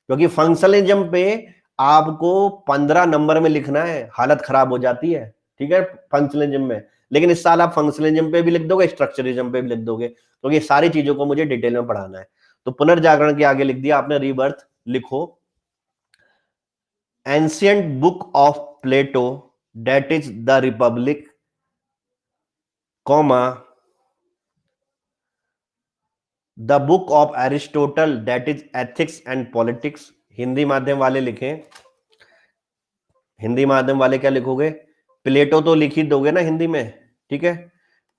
क्योंकि फंक्शनलिज्म पे आपको 15 नंबर में लिखना है, हालत खराब हो जाती है। ठीक है? फंक्शनलिज्म में। लेकिन इस साल आप फंक्शनलिज्म पे भी लिख दोगे, स्ट्रक्चरिज्म पे भी लिख दोगे, क्योंकि तो सारी चीजों को मुझे डिटेल में पढ़ाना है। तो पुनर्जागरण के आगे लिख दिया आपने रीबर्थ। लिखो ancient book of Plato that is the Republic, comma the book of Aristotle that is ethics and politics. Hindi माध्यम वाले लिखें। हिंदी माध्यम वाले क्या लिखोगे? प्लेटो तो लिख ही दोगे ना हिंदी में? ठीक है?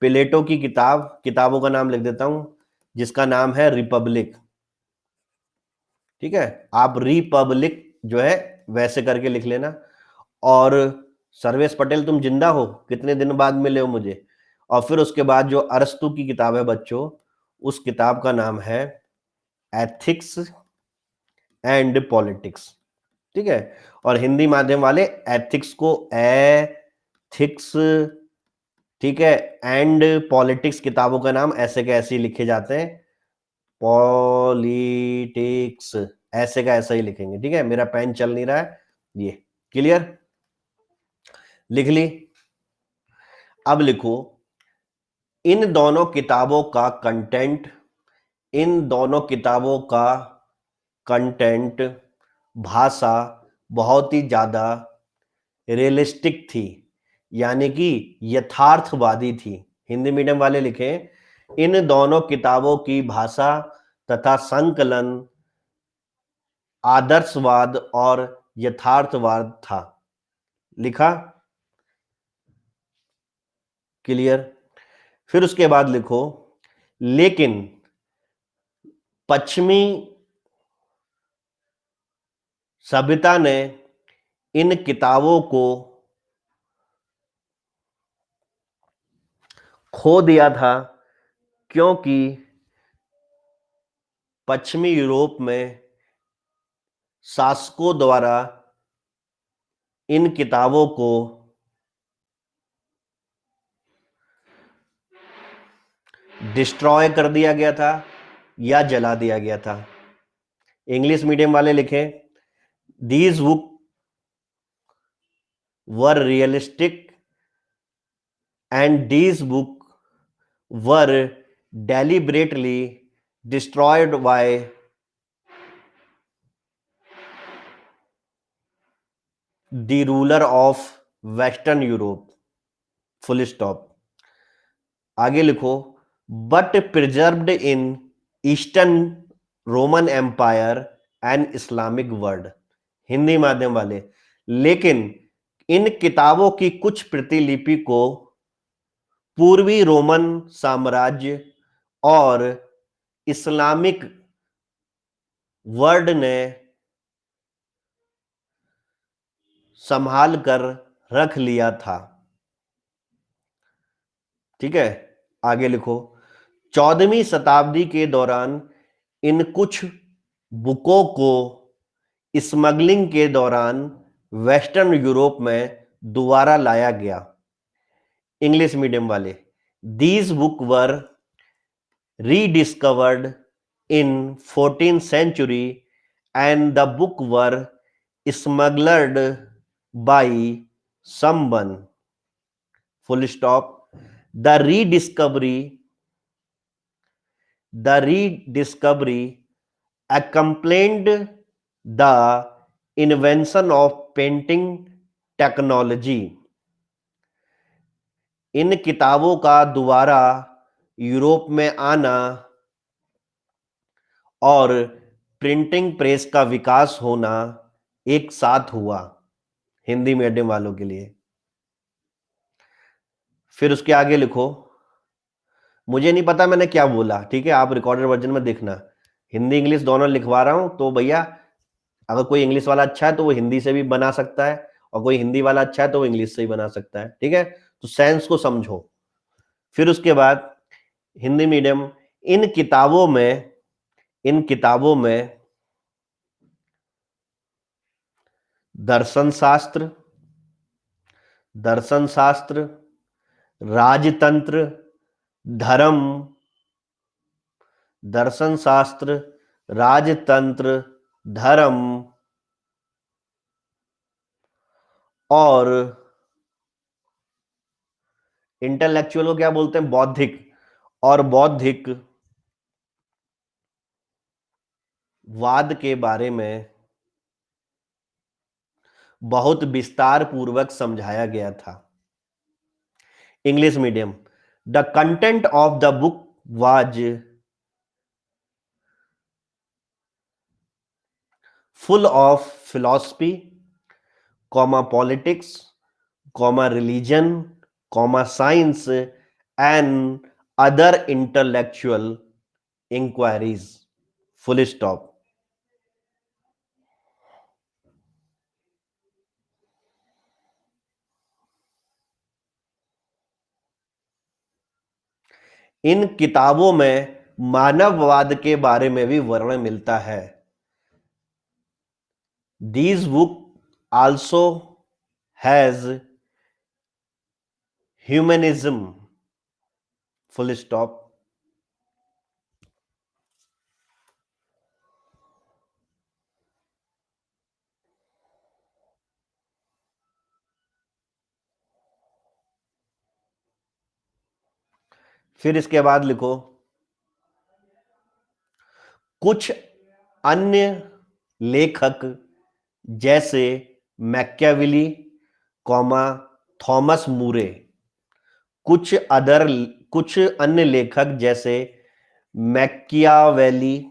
प्लेटो की किताबों का नाम लिख देता हूं, जिसका नाम है रिपब्लिक। ठीक है? आप रिपब्लिक जो है वैसे करके लिख लेना। और सर्वेश पटेल, तुम जिंदा हो? कितने दिन बाद मिले हो मुझे? और फिर उसके बाद जो अरस्तु की किताब है बच्चों, उस किताब का नाम है एथिक्स एंड पॉलिटिक्स। ठीक है? और हिंदी माध्यम वाले एथिक्स को एथिक्स, ठीक है, एंड पॉलिटिक्स, किताबों का नाम ऐसे के ऐसे ही लिखे जाते हैं, पॉलिटिक्स ऐसे का ऐसा ही लिखेंगे। ठीक है? मेरा पेन चल नहीं रहा है, ये क्लियर, लिख ली। अब लिखो इन दोनों किताबों का कंटेंट, इन दोनों किताबों का कंटेंट, भाषा बहुत ही ज्यादा रियलिस्टिक थी, यानी कि यथार्थवादी थी। हिंदी मीडियम वाले लिखें इन दोनों किताबों की भाषा तथा संकलन आदर्शवाद और यथार्थवाद था। लिखा, क्लियर। फिर उसके बाद लिखो लेकिन पश्चिमी सभ्यता ने इन किताबों को खो दिया था, क्योंकि पश्चिमी यूरोप में शासकों द्वारा इन किताबों को डिस्ट्रॉय कर दिया गया था या जला दिया गया था। इंग्लिश मीडियम वाले लिखें these book were realistic and these book were deliberately destroyed by the ruler of Western Europe, full stop. आगे लिखो but preserved in Eastern Roman Empire and Islamic world. Hindi माध्यम वाले, लेकिन इन किताबों की कुछ प्रतिलिपि को पूर्वी रोमन साम्राज्य और इस्लामिक वर्ल्ड ने संभाल कर रख लिया था। ठीक है, आगे लिखो 14वीं शताब्दी के दौरान इन कुछ बुकों को स्मगलिंग के दौरान वेस्टर्न यूरोप में दोबारा लाया गया। इंग्लिश मीडियम वाले these book were rediscovered in 14th century and the book were smuggled by someone, full stop. The rediscovery accompanied the invention of painting technology. इन किताबों का दोबारा यूरोप में आना और प्रिंटिंग प्रेस का विकास होना एक साथ हुआ, हिंदी मीडियम वालों के लिए। फिर उसके आगे लिखो मुझे नहीं पता मैंने क्या बोला, ठीक है, आप रिकॉर्डेड वर्जन में देखना। हिंदी इंग्लिश दोनों लिखवा रहा हूं, तो भैया अगर कोई इंग्लिश वाला अच्छा है तो वो हिंदी से भी बना सकता है, और कोई हिंदी वाला अच्छा है तो वो इंग्लिश से ही बना सकता है। ठीक है, तो सेंस को समझो। फिर उसके बाद हिंदी मीडियम इन किताबों में दर्शन शास्त्र, राजतंत्र, धर्म, दर्शन शास्त्र, राजतंत्र, धर्म और इंटेलेक्चुअल को क्या बोलते हैं, बौद्धिक, और बौद्धिक वाद के बारे में बहुत विस्तार पूर्वक समझाया गया था। English medium the content of the book was full of philosophy, politics, religion, science, and other intellectual inquiries. Full stop. इन किताबों में मानववाद के बारे में भी वर्णन मिलता है। These book also has humanism. Full stop. फिर इसके बाद लिखो कुछ अन्य लेखक जैसे मैकियावेली, कॉमा थॉमस मूरे। कुछ अदर कुछ अन्य लेखक जैसे मैकियावेली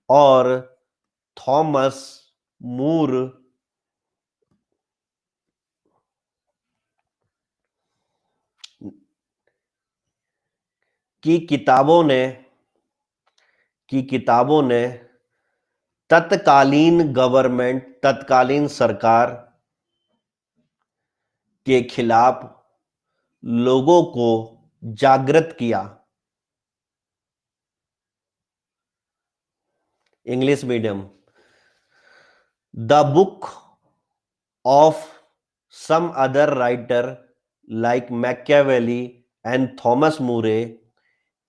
और थॉमस मूर की किताबों ने तत्कालीन सरकार के खिलाफ लोगों को जागृत किया। English medium. The book of some other writer like Machiavelli and Thomas More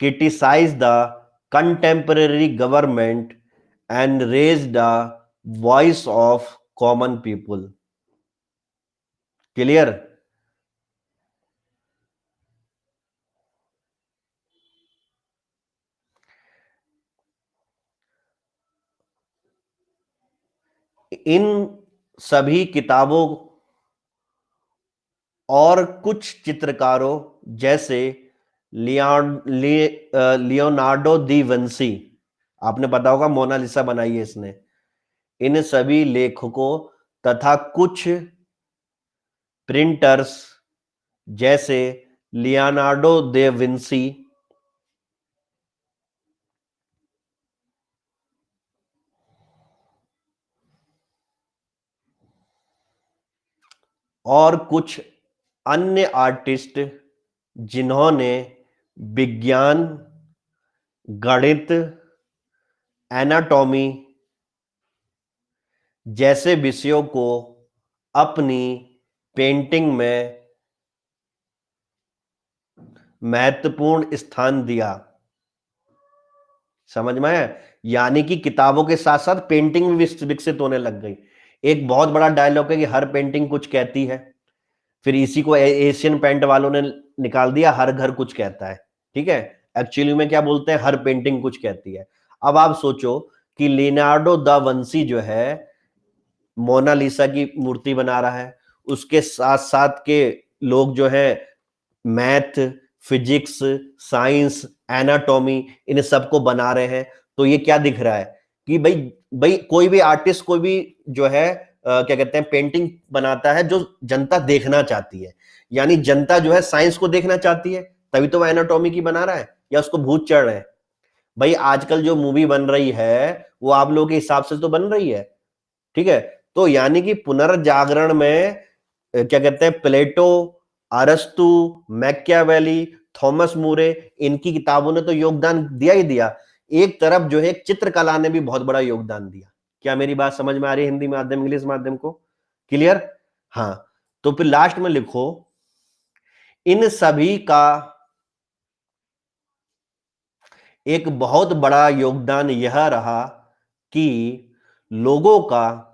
criticized the contemporary government and raised the voice of common people. Clear? इन सभी किताबों और कुछ चित्रकारों जैसे लियोनार्डो दी विंसी, आपने पता होगा मोनालिसा बनाई है इसने, इन सभी लेखकों तथा कुछ प्रिंटर्स जैसे लियोनार्डो दे विंसी और कुछ अन्य आर्टिस्ट जिन्होंने विज्ञान, गणित, एनाटॉमी जैसे विषयों को अपनी पेंटिंग में महत्वपूर्ण स्थान दिया। समझ में आया? यानी कि किताबों के साथ साथ पेंटिंग भी विकसित होने लग गई। एक बहुत बड़ा डायलॉग है कि हर पेंटिंग कुछ कहती है, फिर इसी को एशियन पेंट वालों ने निकाल दिया, हर घर कुछ कहता है। ठीक है, एक्चुअली में क्या बोलते हैं, हर पेंटिंग कुछ कहती है। अब आप सोचो कि लियोनार्डो दा विंसी जो है मोनालिसा की मूर्ति बना रहा है, उसके साथ साथ के लोग जो है मैथ, फिजिक्स, साइंस, एनाटॉमी इन सबको बना रहे हैं। तो ये क्या दिख रहा है कि भाई भाई कोई भी आर्टिस्ट, कोई भी जो है क्या कहते हैं पेंटिंग बनाता है जो जनता देखना चाहती है। यानी जनता जो है साइंस को देखना चाहती है, तभी तो वो एनाटॉमी की बना रहा है या उसको भूत चढ़ रहे हैं। भाई आजकल जो मूवी बन रही है वो आप लोगों के हिसाब से तो बन रही है। ठीक है, तो यानी कि पुनर्जागरण में क्या कहते हैं प्लेटो, अरस्तु, मैकियावेली, थॉमस मूरे, इनकी किताबों ने तो योगदान दिया ही दिया। एक तरफ जो है चित्रकला ने भी बहुत बड़ा योगदान दिया। क्या मेरी बात समझ में आ रही है? हिंदी माध्यम, इंग्लिश माध्यम को क्लियर? हाँ, तो फिर लास्ट में लिखो इन सभी का एक बहुत बड़ा योगदान यह रहा कि लोगों का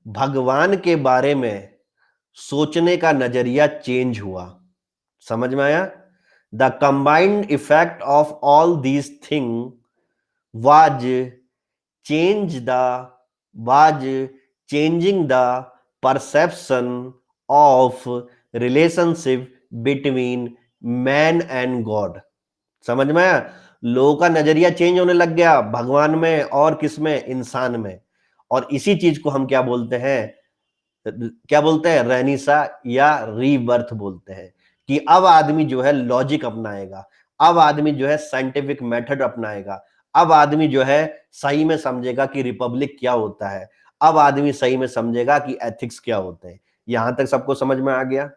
भगवान के बारे में सोचने का नजरिया चेंज हुआ। समझ में आया? The combined effect of all these thing was change the was changing the perception of relationship between man and God. समझ में आया? लोगों का नजरिया चेंज होने लग गया भगवान में और किसमें, इंसान में। और इसी चीज को हम क्या बोलते हैं, रेनिसा या रीबर्थ बोलते हैं। कि अब आदमी जो है लॉजिक अपनाएगा, अब आदमी जो है साइंटिफिक मेथड अपनाएगा, अब आदमी जो है सही में समझेगा कि रिपब्लिक क्या होता है, अब आदमी सही में समझेगा कि एथिक्स क्या होते हैं। यहां तक सबको समझ में आ गया?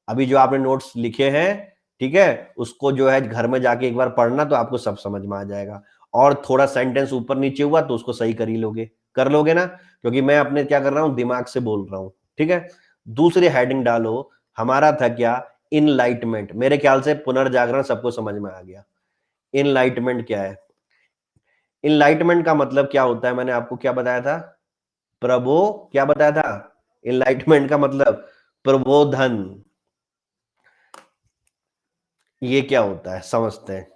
अभी जो आपने नोट्स लिखे हैं, ठीक है, उसको जो है घर में जाके एक बार पढ़ना तो आपको सब समझ में आ जाएगा। और थोड़ा सेंटेंस ऊपर नीचे हुआ तो उसको सही कर ही लोगे, कर लोगे ना, क्योंकि मैं अपने क्या कर रहा हूं, दिमाग से बोल रहा हूं। ठीक है, दूसरी हेडिंग डालो, हमारा था क्या, इनलाइटमेंट। मेरे ख्याल से पुनर्जागरण सबको समझ में आ गया। इनलाइटमेंट क्या है? इनलाइटमेंट का मतलब क्या होता है, मैंने आपको क्या बताया था, प्रबो क्या बताया था, इनलाइटमेंट का मतलब प्रबोधन। ये क्या होता है समझते हैं।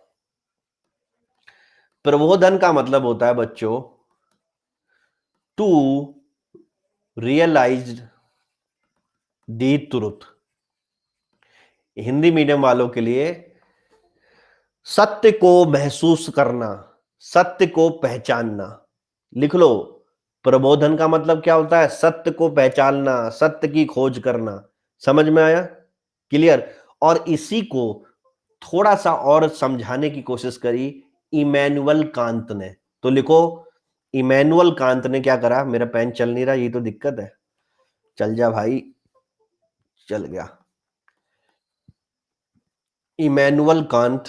प्रबोधन का मतलब होता है बच्चों to realise the truth. Hindi medium वालों के लिए सत्य को महसूस करना, सत्य को पहचानना। लिख लो, प्रबोधन का मतलब क्या होता है? सत्य को पहचानना, सत्य की खोज करना। समझ में आया? क्लियर? और इसी को थोड़ा सा और समझाने की कोशिश करी इमैनुअल कांत ने। तो लिखो, इमैनुअल कांत ने क्या करा? मेरा पेन चल नहीं रहा, ये तो दिक्कत है। चल जा भाई, चल गया। इमैनुअल कांत,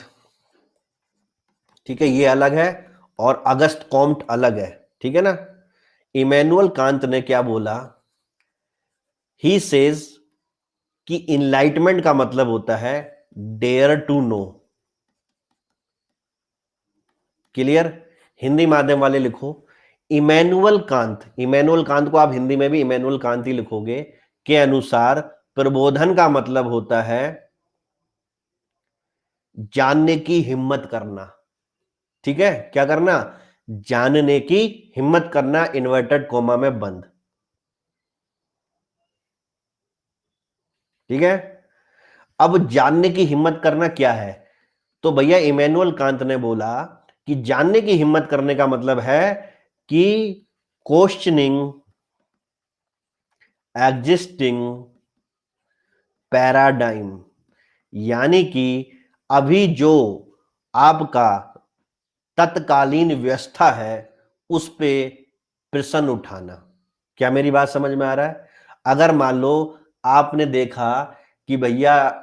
ठीक है, ये अलग है और अगस्त कॉम्ट अलग है, ठीक है ना। इमैनुअल कांत ने क्या बोला? ही सेज कि इनलाइटमेंट का मतलब होता है dare to know. Clear? Hindi माध्यम वाले लिखो, इमैनुअल कांत, इमैनुअल कांत को आप हिंदी में भी इमैनुअल कांत ही लिखोगे, के अनुसार प्रबोधन का मतलब होता है जानने की हिम्मत करना। ठीक है, क्या करना? जानने की हिम्मत करना, इन्वर्टेड कोमा में बंद। ठीक है, अब जानने की हिम्मत करना क्या है? तो भैया इमैनुअल कांत ने बोला कि जानने की हिम्मत करने का मतलब है कि क्वेश्चनिंग एग्जिस्टिंग पैराडाइम, यानी कि अभी जो आपका तत्कालीन व्यवस्था है उस पे प्रश्न उठाना। क्या मेरी बात समझ में आ रहा है? अगर मान लो आपने देखा कि भैया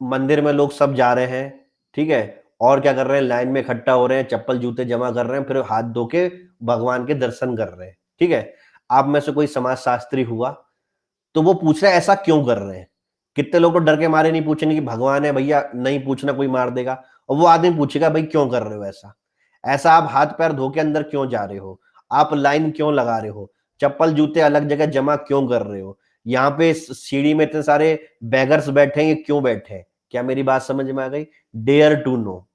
मंदिर में लोग सब जा रहे हैं, ठीक है, और क्या कर रहे हैं? लाइन में इकट्ठा हो रहे हैं, चप्पल जूते जमा कर रहे हैं, फिर हाथ धो के भगवान के दर्शन कर रहे हैं, ठीक है। आप में से कोई समाज शास्त्री हुआ तो वो पूछ रहा है ऐसा क्यों कर रहे हैं? कितने लोग तो डर के मारे नहीं पूछेंगे कि भगवान है भैया, नहीं पूछना कोई मार देगा। और वो आदमी पूछेगा भाई क्यों कर रहे हो ऐसा? ऐसा आप हाथ पैर धो के अंदर क्यों जा रहे हो? आप लाइन क्यों लगा रहे हो? चप्पल जूते अलग जगह जमा क्यों कर रहे हो? यहाँ पे सीढ़ी में इतने सारे बैगर्स बैठे हैं, ये क्यों बैठे हैं? क्या मेरी बात समझ में आ गई? डेयर टू नो,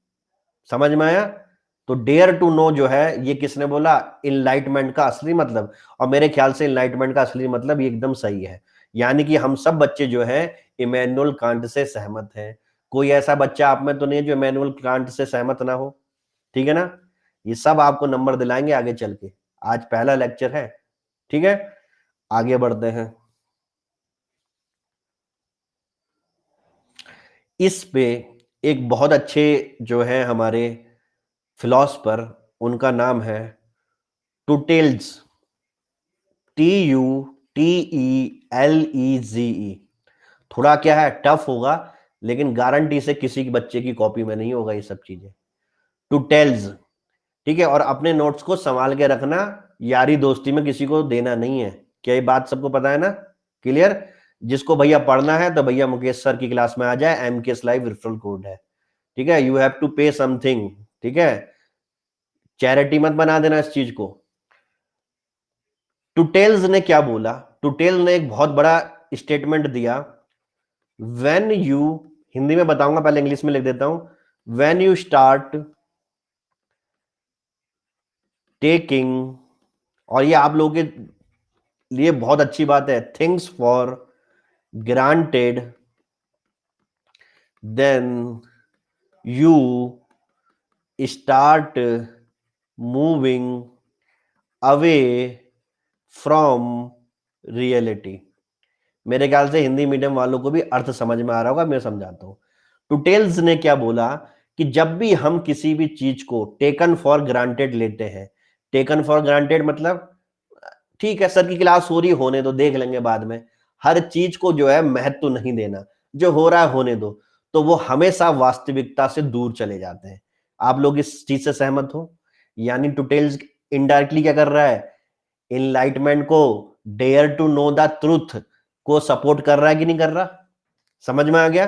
समझ में आया? तो डेयर टू नो जो है ये किसने बोला? इनलाइटमेंट का असली मतलब। और मेरे ख्याल से इनलाइटमेंट का असली मतलब ये एकदम सही है। यानी कि हम सब बच्चे जो हैं इमैनुअल कांट से सहमत हैं। कोई ऐसा बच्चा आप में तो नहीं है जो इमैनुअल कांट से सहमत ना हो, ठीक है ना। ये सब आपको नंबर दिलाएंगे आगे चल के। आज पहला लेक्चर है, ठीक है, आगे बढ़ते हैं। इस पे एक बहुत अच्छे जो है हमारे फिलोसफर, उनका नाम है टुटेल्स, TUTELEZE। थोड़ा क्या है, टफ होगा, लेकिन गारंटी से किसी बच्चे की कॉपी में नहीं होगा ये सब चीजें। टुटेल्स, ठीक है, और अपने नोट्स को संभाल के रखना, यारी दोस्ती में किसी को देना नहीं है। क्या ये बात सबको पता है ना? क्लियर? जिसको भैया पढ़ना है तो भैया मुकेश सर की क्लास में आ जाए, MKS लाइव रेफरल कोड है, ठीक है। यू हैव टू पे समथिंग, ठीक है, चैरिटी मत बना देना इस चीज को। टुटेल्स ने क्या बोला? टुटेल ने एक बहुत बड़ा स्टेटमेंट दिया। व्हेन यू, हिंदी में बताऊंगा, पहले इंग्लिश में लिख देता हूं। व्हेन यू स्टार्ट टेकिंग, और ये आप लोगों के लिए बहुत अच्छी बात है, things for granted, then you start moving away from reality. मेरे ख्याल से हिंदी मीडियम वालों को भी अर्थ समझ में आ रहा होगा, मैं समझाता हूं। टुटेल्स ने क्या बोला कि जब भी हम किसी भी चीज को टेकन फॉर ग्रांटेड लेते हैं, टेकन फॉर ग्रांटेड मतलब ठीक है सर की क्लास हो रही, होने दो, देख लेंगे बाद में। हर चीज को जो है महत्व नहीं देना, जो हो रहा है होने दो, तो वो हमेशा वास्तविकता से दूर चले जाते हैं। आप लोग इस चीज से सहमत हो? यानी टुटेल्स इनडायरेक्टली क्या कर रहा है? इनलाइटमेंट को, dare to know the truth को सपोर्ट कर रहा है कि नहीं कर रहा? समझ में आ गया?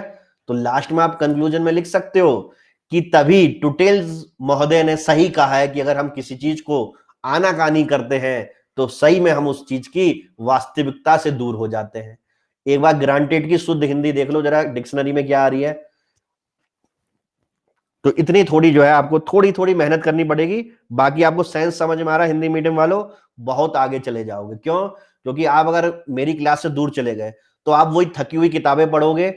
तो लास्ट में आप कंक्लूजन में लिख सकते हो कि तभी टुटेल्स महोदय ने सही कहा है कि अगर हम किसी चीज को आनाकानी करते हैं तो सही में हम उस चीज की वास्तविकता से दूर हो जाते हैं। एक बार ग्रांटेड की शुद्ध हिंदी देख लो जरा, डिक्शनरी में क्या आ रही है। तो इतनी थोड़ी जो है आपको थोड़ी थोड़ी मेहनत करनी पड़ेगी। बाकी आपको साइंस समझ में आ रहा है, हिंदी मीडियम वालों बहुत आगे चले जाओगे। क्यों? क्योंकि आप अगर मेरी क्लास से दूर चले गए तो आप वही थकी हुई किताबें पढ़ोगे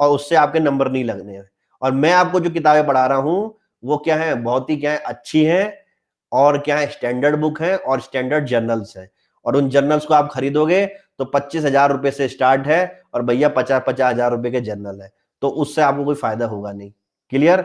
और उससे आपके नंबर नहीं लगने हैं। और मैं आपको जो किताबें पढ़ा रहा हूं वो क्या है, बहुत ही क्या है, अच्छी है, और क्या है, स्टैंडर्ड बुक है और स्टैंडर्ड जर्नल्स है। और उन जर्नल्स को आप खरीदोगे तो 25,000 रुपए से स्टार्ट है, और भैया 50,000 रुपए के जर्नल है, तो उससे आपको कोई फायदा होगा नहीं। क्लियर?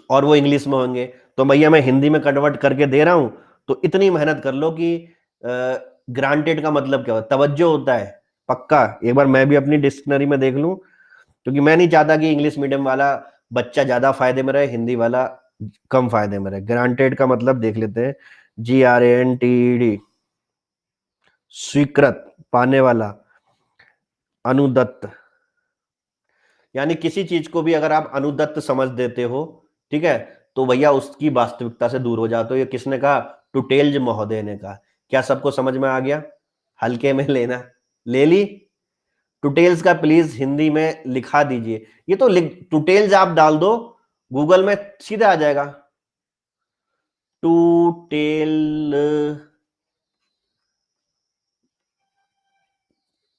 और वो इंग्लिश में होंगे। तो भैया मैं हिंदी में कन्वर्ट करके दे रहा हूं, तो इतनी मेहनत कर लो कि ग्रांटेड का मतलब क्या होता है, तवज्जो होता है। पक्का एक बार मैं भी अपनी डिक्शनरी में देख लूं, क्योंकि मैं नहीं चाहता कि इंग्लिश मीडियम वाला बच्चा ज्यादा फायदे में रहे, हिंदी वाला कम फायदे में रहे। ग्रांटेड का मतलब देख लेते हैं, GRANTED, स्वीकृत, पाने वाला, अनुदत्त। यानी किसी चीज को भी अगर आप अनुदत्त समझ देते हो, ठीक है, तो भैया उसकी वास्तविकता से दूर हो जाते हो। ये किसने कहा? टुटेल्ज महोदय ने कहा। क्या सबको समझ में आ गया? हल्के में लेना, ले ली? टुटेल्स का प्लीज हिंदी में लिखा दीजिए। ये तो टुटेल्स आप डाल दो गूगल में, सीधा आ जाएगा, टूटेल।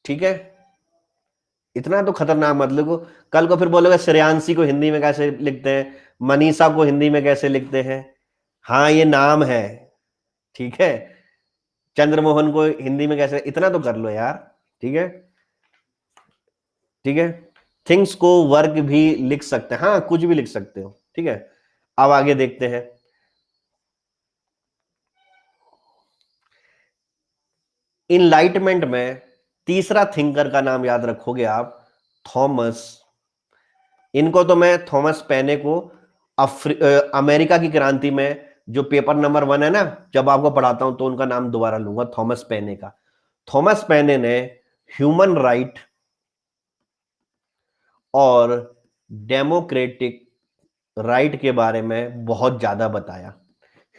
ठीक है, इतना तो खतरनाक मत लिखो। कल को फिर बोलोगे श्रेयांशी को हिंदी में कैसे लिखते हैं, मनीषा को हिंदी में कैसे लिखते हैं। हाँ ये नाम है, ठीक है। चंद्रमोहन को हिंदी में कैसे, इतना तो कर लो यार। ठीक है, ठीक है। थिंग्स को वर्क भी लिख सकते हैं, हाँ कुछ भी लिख सकते हो, ठीक है। अब आगे देखते हैं। इनलाइटमेंट में तीसरा थिंकर का नाम याद रखोगे आप, थॉमस। इनको तो मैं थॉमस पेने को अमेरिका की क्रांति में जो पेपर नंबर 1 है ना, जब आपको पढ़ाता हूं तो उनका नाम दोबारा लूंगा, थॉमस पेने का। थॉमस पेने ने ह्यूमन राइट और डेमोक्रेटिक राइट के बारे में बहुत ज्यादा बताया।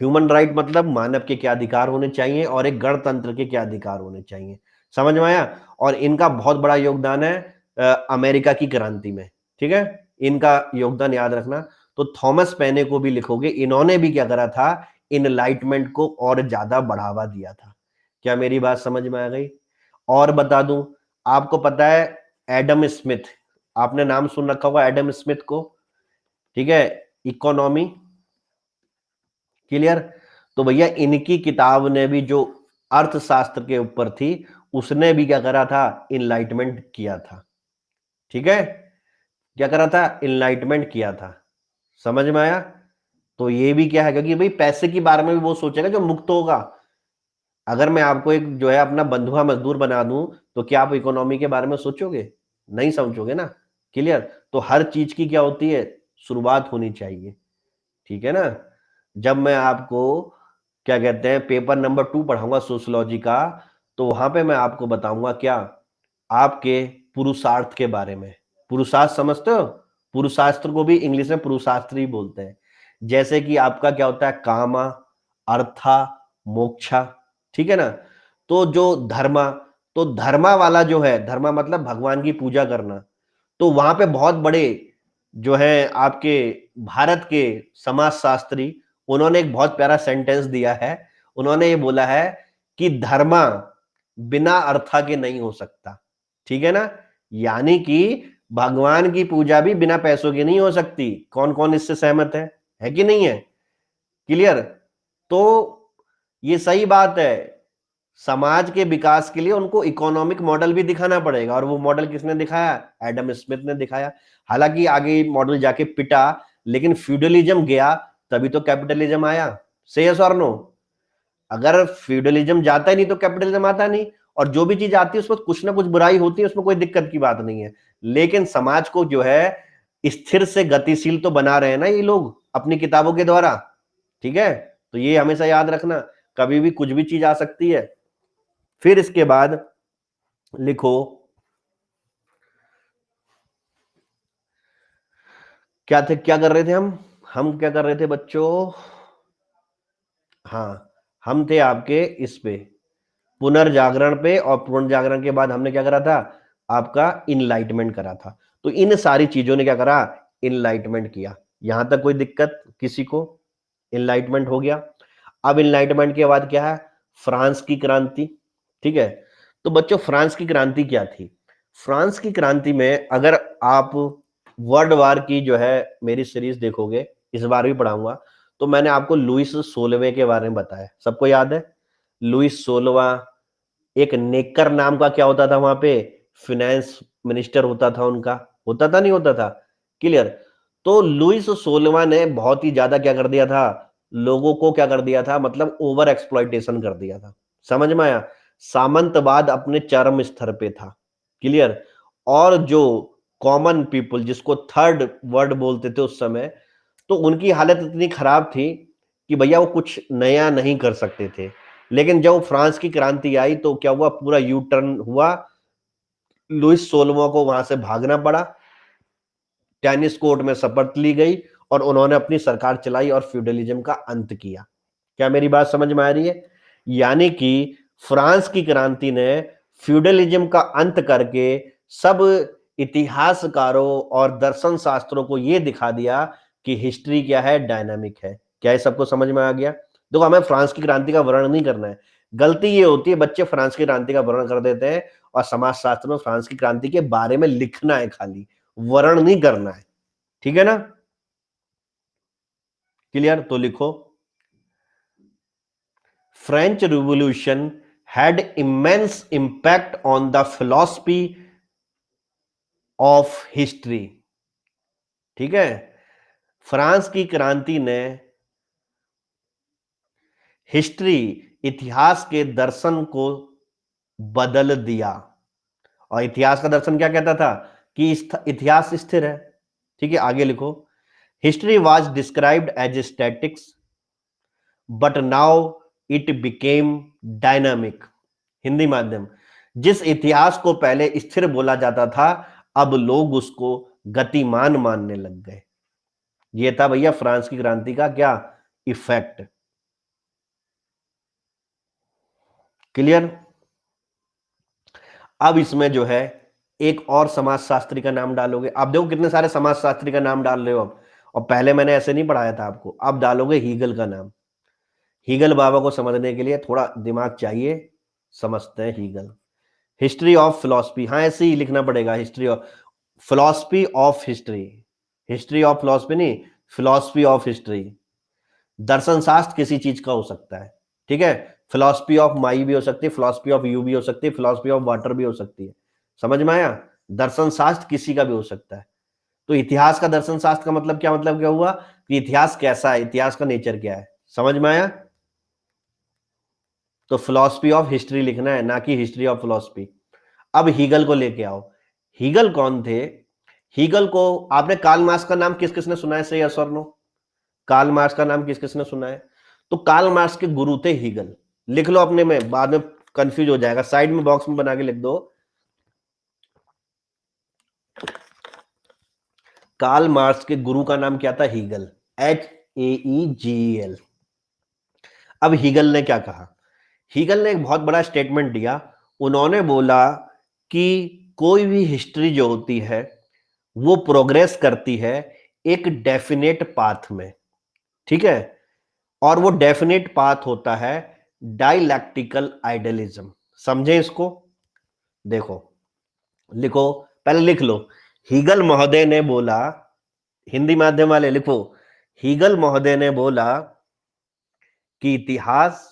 ह्यूमन राइट मतलब मानव के क्या अधिकार होने चाहिए, और एक गणतंत्र के क्या अधिकार होने चाहिए। समझ में आया? और इनका बहुत बड़ा योगदान है अमेरिका की क्रांति में, ठीक है। इनका योगदान याद रखना। तो थॉमस पेने को भी लिखोगे, इन्होंने भी क्या करा था, इनलाइटमेंट को और ज्यादा बढ़ावा दिया था। क्या मेरी बात समझ में आ गई? और बता दूं, आपको पता है एडम स्मिथ, आपने नाम सुन रखा होगा एडम स्मिथ को, ठीक है, इकोनॉमी। क्लियर? तो भैया इनकी किताब ने भी जो अर्थशास्त्र के ऊपर थी, उसने भी क्या करा था, इनलाइटमेंट किया था। ठीक है, क्या करा था, इनलाइटमेंट किया था। समझ में आया? तो ये भी क्या है, क्योंकि भाई पैसे के बारे में भी वो सोचेगा जो मुक्त होगा। अगर मैं आपको एक जो है अपना बंधुआ मजदूर बना दूं, तो क्या आप इकोनॉमी के बारे में सोचोगे? नहीं समझोगे ना। क्लियर? तो हर चीज की क्या होती है, शुरुआत होनी चाहिए। ठीक है ना। जब मैं आपको क्या कहते हैं पेपर नंबर 2 पढ़ाऊंगा सोशियोलॉजी का, तो वहां पे मैं आपको बताऊंगा क्या, आपके पुरुषार्थ के बारे में। पुरुषार्थ समझते हो? पुरुषास्त्र को भी इंग्लिश में पुरुषास्त्र ही बोलते हैं। जैसे कि आपका क्या होता है, कामा, अर्था, मोक्षा। ठीक है ना। तो जो धर्मा, तो धर्मा वाला जो है, धर्मा मतलब भगवान की पूजा करना। तो वहां पे बहुत बड़े जो है आपके भारत के समाजशास्त्री, उन्होंने एक बहुत प्यारा सेंटेंस दिया है। उन्होंने ये बोला है कि धर्मा बिना अर्था के नहीं हो सकता। ठीक है ना। यानी कि भगवान की पूजा भी बिना पैसों की नहीं हो सकती। कौन कौन इससे सहमत है कि नहीं है? क्लियर? तो ये सही बात है। समाज के विकास के लिए उनको इकोनॉमिक मॉडल भी दिखाना पड़ेगा, और वो मॉडल किसने दिखाया, एडम स्मिथ ने दिखाया। हालांकि आगे मॉडल जाके पिटा, लेकिन फ्यूडलिज्म गया तभी तो कैपिटलिज्म आया। से यस और नो? अगर फ्यूडलिज्म जाता ही नहीं तो कैपिटलिज्म आता नहीं। और जो भी चीज आती है उसमें कुछ ना कुछ बुराई होती है, उसमें कोई दिक्कत की बात नहीं है। लेकिन समाज को जो है स्थिर से गतिशील तो बना रहे हैं ना ये लोग अपनी किताबों के द्वारा। ठीक है, तो ये हमेशा याद रखना, कभी भी कुछ भी चीज आ सकती है। फिर इसके बाद लिखो, क्या थे, क्या कर रहे थे हम क्या कर रहे थे बच्चों? हाँ, हम थे आपके इस पे पुनर्जागरण पे, और पुनर्जागरण के बाद हमने क्या करा था, आपका इनलाइटमेंट करा था। तो इन सारी चीजों ने क्या करा, इनलाइटमेंट किया। यहां तक कोई दिक्कत किसी को? इनलाइटमेंट हो गया। अब इनलाइटमेंट के बाद क्या है? फ्रांस की क्रांति। ठीक है, तो बच्चों फ्रांस की क्रांति क्या थी? फ्रांस की क्रांति में अगर आप वर्ल्ड वार की जो है मेरी सीरीज देखोगे, इस बार भी पढ़ाऊंगा, तो मैंने आपको लुइस 16वें के बारे में बताया। सबको याद है लुइस 16वां? एक नेकर नाम का क्या होता था वहां पे? फिनेंस मिनिस्टर होता था उनका। होता था नहीं होता था? क्लियर। तो लुइस 16वां ने बहुत ही ज्यादा क्या कर दिया था? लोगों को क्या कर दिया था? मतलब ओवर एक्सप्लॉइटेशन कर दिया था। समझ में आया? सामंतवाद अपने चरम स्तर पे था। क्लियर। और जो कॉमन पीपल जिसको थर्ड वर्ल्ड बोलते थे उस समय, तो उनकी हालत इतनी खराब थी कि भैया वो कुछ नया नहीं कर सकते थे। लेकिन जब फ्रांस की क्रांति आई तो क्या हुआ? पूरा यू टर्न हुआ। लुइस 16वां को वहां से भागना पड़ा, टेनिस कोर्ट में शपथ ली गई और उन्होंने अपनी सरकार चलाई और फ्यूडलिज्म का अंत किया। क्या मेरी बात समझ में आ रही है? यानी कि फ्रांस की क्रांति ने फ्यूडलिज्म का अंत करके सब इतिहासकारों और दर्शन शास्त्रों को यह दिखा दिया कि हिस्ट्री क्या है? डायनामिक है। क्या ये सबको समझ में आ गया? देखो, हमें फ्रांस की क्रांति का वर्णन नहीं करना है। गलती ये होती है बच्चे फ्रांस की क्रांति का वर्णन कर देते हैं और समाजशास्त्र में फ्रांस की क्रांति के बारे में लिखना है, खाली वर्णन नहीं करना है। ठीक है ना? क्लियर? तो लिखो, French revolution had immense impact on the philosophy of history। ठीक है, फ्रांस की क्रांति ने हिस्ट्री, इतिहास के दर्शन को बदल दिया। और इतिहास का दर्शन क्या कहता था? कि इतिहास स्थिर है। ठीक है, आगे लिखो, history was described as statics but now it became dynamic. Hindi माध्यम, जिस इतिहास को पहले स्थिर बोला जाता था अब लोग उसको गतिमान मानने लग गए। यह था भैया फ्रांस की क्रांति का क्या इफेक्ट। क्लियर? अब इसमें जो है एक और समाजशास्त्री का नाम डालोगे। आप देखो कितने सारे समाजशास्त्री का नाम डाल रहे हो अब। और पहले मैंने ऐसे नहीं पढ़ाया था आपको। अब डालोगे हीगल का नाम। हीगल बाबा को समझने के लिए थोड़ा दिमाग चाहिए। समझते हैं हीगल। हिस्ट्री ऑफ फिलॉसफी, हाँ ऐसे ही लिखना पड़ेगा, history of philosophy of history. History of philosophy नहीं, फिलॉसफी ऑफ हिस्ट्री। दर्शन शास्त्र किसी चीज का हो सकता है। ठीक है, फिलॉसफी ऑफ माई भी हो सकती है, फिलॉसफी ऑफ यू भी हो सकती है, फिलॉसफी ऑफ वाटर भी हो सकती है। समझ में आया? दर्शन शास्त्र किसी का भी हो सकता है। तो इतिहास का दर्शन शास्त्र का मतलब क्या हुआ? कि इतिहास कैसा है, इतिहास का नेचर क्या है। समझ में आया? तो फिलॉसफी ऑफ हिस्ट्री लिखना है, ना कि हिस्ट्री ऑफ फिलॉसफी। अब हीगल को लेके आओ। हीगल कौन थे? हीगल को आपने कार्ल मार्क्स का नाम किस किसने सुना है? से यस और नो? कार्ल मार्क्स का नाम किस किसने सुना है? तो कार्ल मार्क्स के गुरु थे हीगल। लिख लो अपने में, बाद में कंफ्यूज हो जाएगा। साइड में बॉक्स में बना के लिख दो, कार्ल मार्क्स के गुरु का नाम क्या था? हीगल। HAEGEL। अब हीगल ने क्या कहा? हीगल ने एक बहुत बड़ा स्टेटमेंट दिया। उन्होंने बोला कि कोई भी हिस्ट्री जो होती है वो प्रोग्रेस करती है एक डेफिनेट पाथ में। ठीक है, और वो डेफिनेट पाथ होता है डायलैक्टिकल आइडियलिज्म। समझे इसको? देखो, लिखो, पहले लिख लो। हीगल महोदय ने बोला, हिंदी माध्यम वाले लिखो, हीगल महोदय ने बोला कि इतिहास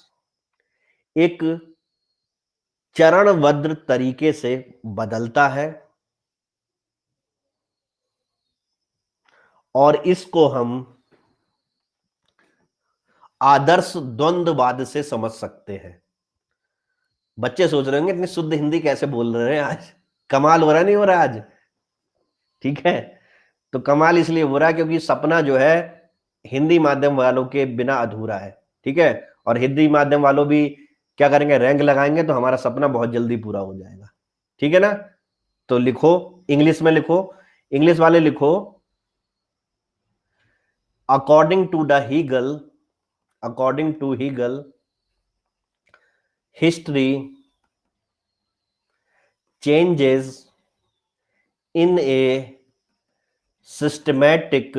एक चरणबद्ध तरीके से बदलता है और इसको हम आदर्श द्वंद्ववाद से समझ सकते हैं। बच्चे सोच रहे होंगे इतनी शुद्ध हिंदी कैसे बोल रहे हैं आज। कमाल हो रहा नहीं हो रहा आज? ठीक है, तो कमाल इसलिए हो रहा है क्योंकि सपना जो है हिंदी माध्यम वालों के बिना अधूरा है। ठीक है, और हिंदी माध्यम वालों भी क्या करेंगे? रैंक लगाएंगे तो हमारा सपना बहुत जल्दी पूरा हो जाएगा। ठीक है ना? तो लिखो, इंग्लिश में लिखो, इंग्लिश वाले लिखो, according to the Hegel, according to Hegel, history changes in a systematic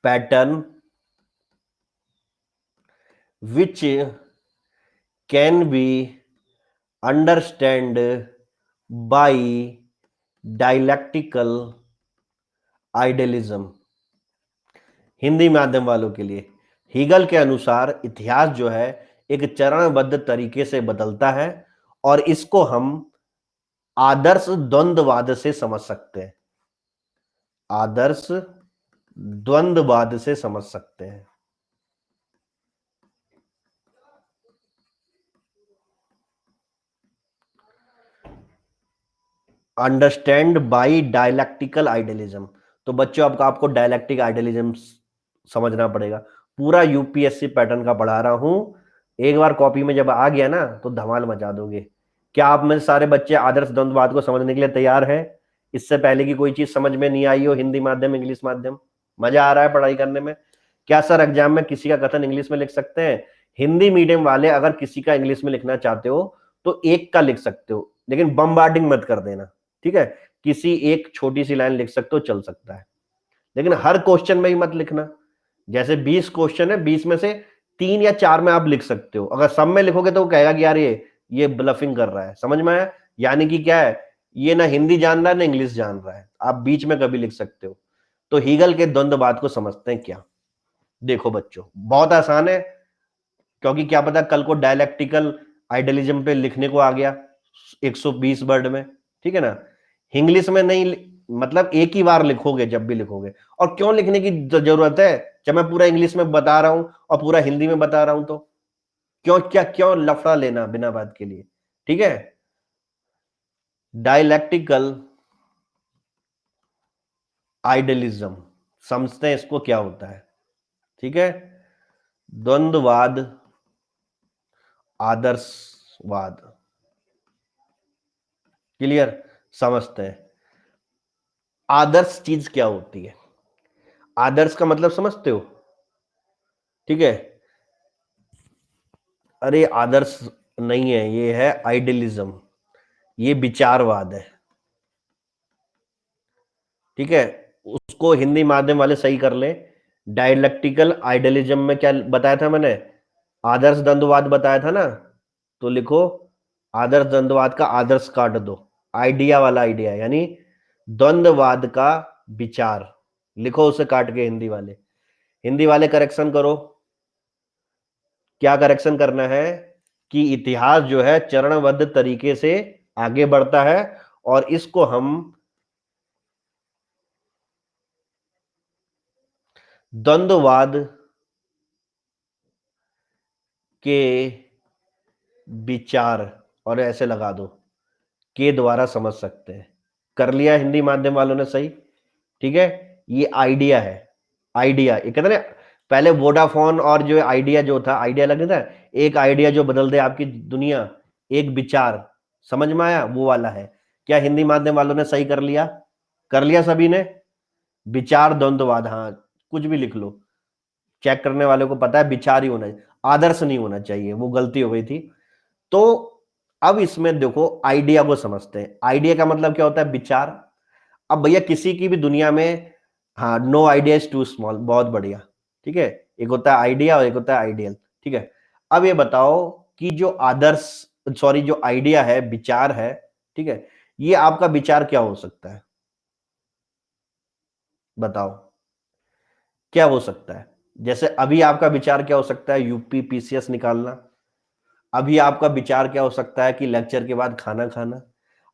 pattern which can be understood by dialectical idealism। Hindi माध्यम वालों के लिए हीगल के अनुसार इतिहास जो है एक चरणबद्ध तरीके से बदलता है और इसको हम आदर्श द्वंद्ववाद से समझ सकते हैं। आदर्श द्वंद्ववाद से समझ सकते हैं। Understand by dialectical idealism. तो बच्चों आपको डायलैक्टिक आइडियलिज्म समझना पड़ेगा। पूरा यूपीएससी पैटर्न का पढ़ा रहा हूं, एक बार कॉपी में जब आ गया ना तो धमाल मचा दोगे। क्या आप में सारे बच्चे आदर्श द्वंद्ववाद को समझने के लिए तैयार हैं? इससे पहले की कोई चीज समझ में नहीं आई हो, हिंदी माध्यम इंग्लिश माध्यम, मजा आ रहा है पढ़ाई करने में? क्या सर एग्जाम में किसी का कथन इंग्लिश में लिख सकते हैं? हिंदी मीडियम वाले अगर किसी का इंग्लिश में लिखना चाहते हो तो एक का लिख सकते हो, लेकिन बम्बार्डिंग मत कर देना, ठीक है? किसी एक छोटी सी लाइन लिख सकते हो, चल सकता है, लेकिन हर क्वेश्चन में ही मत लिखना। जैसे 20 क्वेश्चन है, 20 में से 3 या 4 में आप लिख सकते हो। अगर सब में लिखोगे तो वो कहेगा कि यार ये ब्लफिंग कर रहा है। समझ में आया? यानी कि क्या है, ये ना हिंदी जान रहा है ना इंग्लिश जान रहा है। आप बीच में कभी लिख सकते हो। तो हीगल के द्वंद्ववाद को समझते हैं क्या? देखो बच्चों, बहुत आसान है, क्योंकि क्या पता कल को डायलैक्टिकल आइडियलिज्म पे लिखने को आ गया 120 वर्ड में, ठीक है ना? इंग्लिश में नहीं, मतलब एक ही बार लिखोगे जब भी लिखोगे। और क्यों लिखने की जरूरत है जब मैं पूरा इंग्लिश में बता रहा हूं और पूरा हिंदी में बता रहा हूं? तो क्यों लफड़ा लेना बिना बात के लिए, ठीक है? डायलैक्टिकल आइडियलिज्म समझते हैं इसको क्या होता है, ठीक है? द्वंद्ववाद, आदर्शवाद, क्लियर? समझते हैं आदर्श चीज क्या होती है। आदर्श का मतलब समझते हो, ठीक है? अरे आदर्श नहीं है, ये है आइडियलिज्म, ये विचारवाद है, ठीक है? उसको हिंदी माध्यम वाले सही कर ले। डायलैक्टिकल आइडियलिज्म में क्या बताया था मैंने? आदर्श द्वंद्ववाद बताया था ना। तो लिखो आदर्श द्वंद्ववाद का आदर्श काट दो, आइडिया वाला आइडिया, यानी द्वंद्ववाद का विचार लिखो, उसे काट के हिंदी वाले। हिंदी वाले करेक्शन करो। क्या करेक्शन करना है कि इतिहास जो है चरणबद्ध तरीके से आगे बढ़ता है और इसको हम द्वंद्ववाद के विचार, और ऐसे लगा दो, के द्वारा समझ सकते हैं। कर लिया हिंदी माध्यम वालों ने सही, ठीक है? ये आइडिया है, आइडिया एक कहते हैं ना, पहले वोडाफोन और जो आइडिया जो था, आइडिया लग रहा था, एक आइडिया जो बदल दे आपकी दुनिया, एक विचार, समझ में आया? वो वाला है। क्या हिंदी माध्यम वालों ने सही कर लिया? कर लिया सभी ने? विचार द्वंद्ववाद, हाँ कुछ भी लिख लो, चेक करने वाले को पता है विचार ही होना चाहिए, आदर्श नहीं होना चाहिए, वो गलती हो गई थी। तो अब इसमें देखो आइडिया को समझते हैं। आइडिया का मतलब क्या होता है? विचार। अब भैया किसी की भी दुनिया में, हाँ, no idea is too small, बहुत बढ़िया, ठीक है? एक होता है आइडिया और एक होता है आइडियल, ठीक है? अब ये बताओ कि जो आदर्श, सॉरी, जो आइडिया है, विचार है, ठीक है, ये आपका विचार क्या हो सकता है? बताओ क्या हो सकता है? जैसे अभी आपका विचार क्या हो सकता है? यूपी पीसीएस निकालना। अभी आपका विचार क्या हो सकता है? कि लेक्चर के बाद खाना खाना।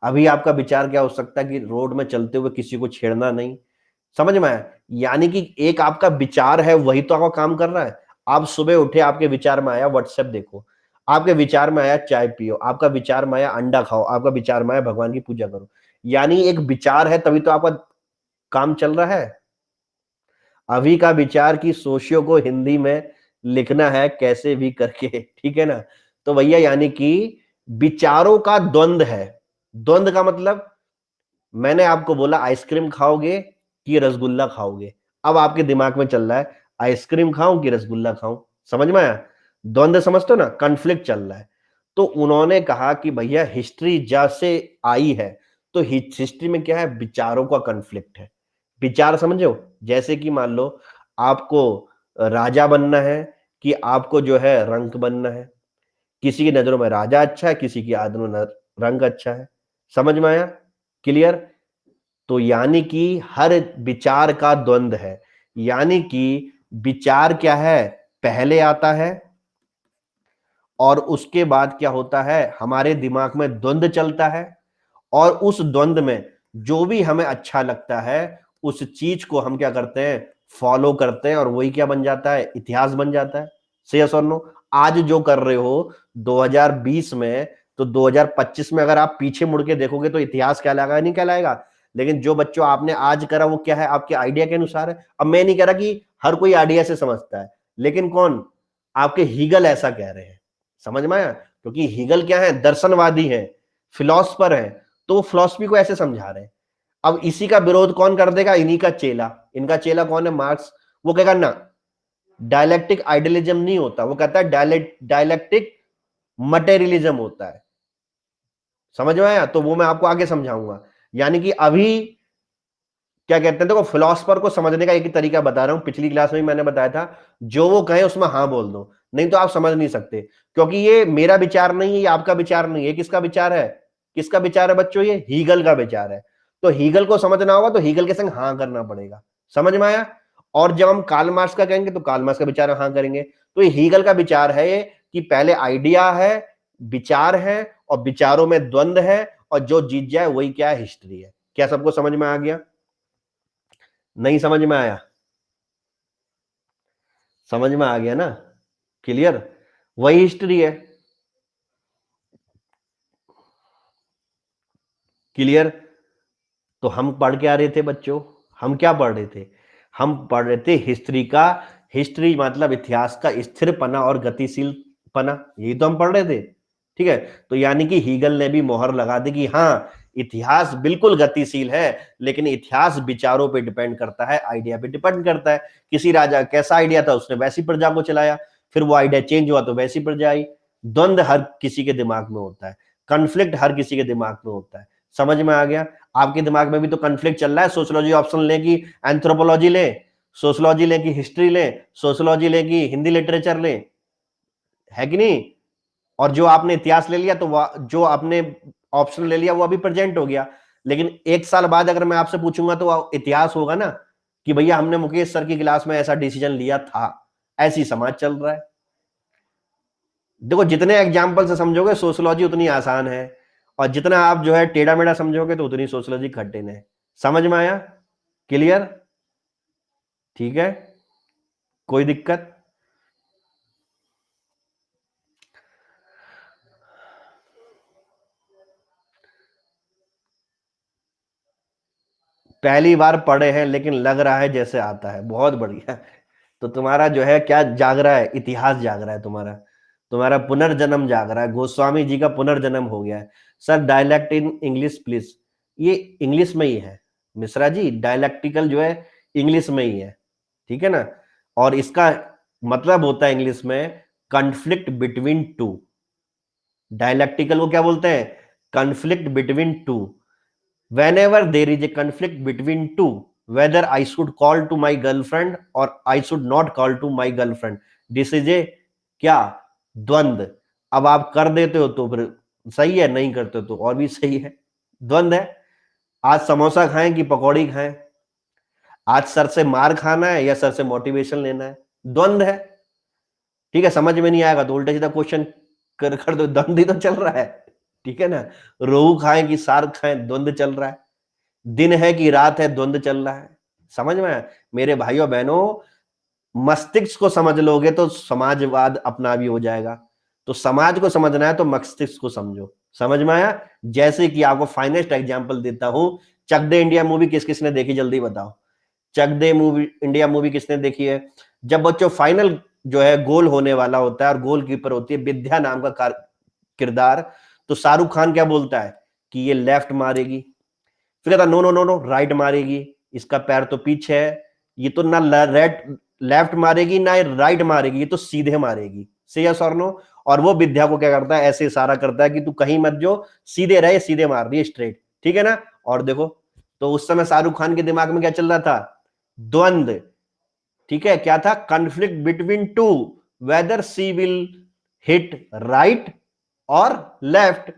अभी आपका विचार क्या हो सकता है? कि रोड में चलते हुए किसी को छेड़ना नहीं। समझ में आया? यानी कि एक आपका विचार है, वही तो आपका काम कर रहा है। आप सुबह उठे, आपके विचार में आया व्हाट्सएप देखो, आपके विचार में आया चाय पियो, आपका विचार में आया अंडा खाओ, आपका विचार में आया भगवान की पूजा करो। यानी एक विचार है, तभी तो आपका काम चल रहा है। अभी का विचार की सोशियो को हिंदी में लिखना है कैसे भी करके, ठीक है ना? तो भैया यानी कि विचारों का द्वंद है। द्वंद का मतलब, मैंने आपको बोला आइसक्रीम खाओगे कि रसगुल्ला खाओगे, अब आपके दिमाग में चल रहा है आइसक्रीम खाऊं कि रसगुल्ला खाऊं। समझ में आया? द्वंद समझते हो ना, कॉन्फ्लिक्ट चल रहा है। तो उन्होंने कहा कि भैया हिस्ट्री जैसे आई है तो हिस्ट्री में क्या है, विचारों का कन्फ्लिक्ट है। विचार समझो, जैसे कि मान लो आपको राजा बनना है कि आपको जो है रंक बनना है। किसी की नजरों में राजा अच्छा है, किसी की नजरों में रंग अच्छा है। समझ में आया? क्लियर? तो यानी कि हर विचार का द्वंद है। यानी कि विचार क्या है, पहले आता है और उसके बाद क्या होता है, हमारे दिमाग में द्वंद चलता है और उस द्वंद में जो भी हमें अच्छा लगता है उस चीज को हम क्या करते हैं, फॉलो करते हैं और वही क्या बन जाता है, इतिहास बन जाता है। सही है नो? आज जो कर रहे हो 2020 में, तो 2025 में अगर आप पीछे मुड़ के देखोगे तो इतिहास कहलाएगा नहीं कहलाएगा। लेकिन जो बच्चों आपने आज करा वो क्या है, आपके आइडिया के अनुसार है। अब मैं नहीं कह रहा कि हर कोई आइडिया से समझता है, लेकिन कौन, आपके हीगल ऐसा कह रहे हैं। समझ में आया? क्योंकि हीगल क्या है, दर्शनवादी है, फिलोसफर है, तो वो फिलोसफी को ऐसे समझा रहे हैं। अब इसी का विरोध कौन कर देगा, इन्हीं का चेला। इनका चेला कौन है, मार्क्स। वो कहेगा ना, डायलेक्टिक आइडियलिज्म नहीं होता, वो कहता है डायलेक्टिक मटेरियलिज्म होता है। समझ में आया? तो वो मैं आपको आगे समझाऊंगा। यानी कि अभी क्या कहते हैं, देखो फिलोसफर को समझने का एक ही तरीका बता रहा हूं, पिछली क्लास में भी मैंने बताया था, जो वो कहे उसमें हाँ बोल दो, नहीं तो आप समझ नहीं सकते। क्योंकि ये मेरा विचार नहीं है, ये आपका विचार नहीं है, किसका विचार है, किसका विचार है बच्चों, ये हीगल का विचार है। तो हीगल को समझना होगा तो हीगल के संग हाँ करना पड़ेगा। समझ में आया? और जब हम कार्ल मार्क्स का कहेंगे तो कार्ल मार्क्स का विचार हाँ करेंगे। तो ये हीगल का विचार है ये, कि पहले आइडिया है, विचार है, और विचारों में द्वंद है, और जो जीत जाए वही क्या है, हिस्ट्री है। क्या सबको समझ में आ गया? नहीं समझ में आया? समझ में आ गया ना? क्लियर? वही हिस्ट्री है। क्लियर? तो हम पढ़ के आ रहे थे बच्चों, हम क्या पढ़ रहे थे, हम पढ़ रहे थे हिस्ट्री का। हिस्ट्री मतलब इतिहास का स्थिरपना और गतिशीलपना, यही तो हम पढ़ रहे थे। ठीक है? तो यानी कि हीगल ने भी मोहर लगा दी कि हाँ, इतिहास बिल्कुल गतिशील है, लेकिन इतिहास विचारों पे डिपेंड करता है, आइडिया पे डिपेंड करता है। किसी राजा कैसा आइडिया था, उसने वैसी प्रजा को चलाया, फिर वो आइडिया चेंज हुआ तो वैसी प्रजा आई। द्वंद हर किसी के दिमाग में होता है, कन्फ्लिक्ट हर किसी के दिमाग में होता है। समझ में आ गया? आपके दिमाग में भी तो कन्फ्लिक्ट चल रहा है, सोशियोलॉजी ऑप्शन ले कि एंथ्रोपोलॉजी ले, सोशियोलॉजी ले कि हिस्ट्री ले, सोशियोलॉजी ले कि हिंदी लिटरेचर ले, है कि नहीं? और जो आपने इतिहास ले लिया तो जो आपने ऑप्शन ले लिया वो अभी प्रेजेंट हो गया। लेकिन एक साल बाद अगर मैं आपसे पूछूंगा तो इतिहास होगा ना, कि भैया हमने मुकेश सर की क्लास में ऐसा डिसीजन लिया था, ऐसी समाज चल रहा है। देखो, जितने एग्जाम्पल से समझोगे सोशियोलॉजी उतनी आसान है, और जितना आप जो है टेढ़ा मेढ़ा समझोगे तो उतनी सोशियोलॉजी कठिन है। समझ में आया? क्लियर? ठीक है, कोई दिक्कत? पहली बार पढ़े हैं लेकिन लग रहा है जैसे आता है, बहुत बढ़िया। तो तुम्हारा जो है क्या जाग रहा है, इतिहास जाग रहा है तुम्हारा, तुम्हारा पुनर्जन्म जाग रहा है, गोस्वामी जी का पुनर्जन्म हो गया है। Sir dialect in English please, ये इंग्लिश में ही है मिश्रा जी, डायलेक्टिकल जो है इंग्लिश में ही है, ठीक है ना? और इसका मतलब होता है इंग्लिश में कॉन्फ्लिक्ट बिटवीन टू। डायलेक्टिकल को क्या बोलते हैं, conflict between to. whenever there is a conflict between two, whether I should call to my girlfriend or I should not call to my girlfriend, this is a क्या, द्वंद। अब आप कर देते हो तो फिर सही है, नहीं करते हो तो और भी सही है, द्वंद है। आज समोसा खाएं कि पकौड़ी खाएं, आज सर से मार खाना है या सर से मोटिवेशन लेना है, द्वंद है। ठीक है? समझ में नहीं आएगा तो उल्टा सीधा क्वेश्चन कर दो, द्वंद ही तो चल रहा है। ठीक है ना? रोहू खाएं कि सार्क खाएं, द्वंद चल रहा है। दिन है कि रात है, द्वंद चल रहा है। समझ में आया? मेरे भाइयों बहनों, मस्तिष्क को समझ लोगे तो समाजवाद अपना भी हो जाएगा। तो समाज को समझना है तो मस्तिष्क को समझो। समझ में आया? जैसे कि आपको फाइनेस्ट एग्जांपल देता हूं, चक दे इंडिया मूवी किस किसने देखी, जल्दी बताओ। चक दे मूवी इंडिया मूवी किसने देखी है? जब बच्चों फाइनल जो है गोल होने वाला होता है और गोल कीपर होती है विद्या नाम का किरदार, तो शाहरुख खान क्या बोलता है कि ये लेफ्ट मारेगी, फिर कहता no no no no right मारेगी, इसका पैर तो पीछे है, ये तो ना लेफ्ट मारेगी ना राइट मारेगी, ये तो सीधे मारेगी। से यस और नो? और वो विद्या को क्या करता है, ऐसे इशारा करता है कि तू कहीं मत जो, सीधे रहे, सीधे मार रही है, स्ट्रेट। ठीक है ना। और देखो, तो उस समय शाहरुख खान के दिमाग में क्या चल रहा था, द्वंद्व, ठीक है, क्या था, conflict between two, whether she will hit right और left.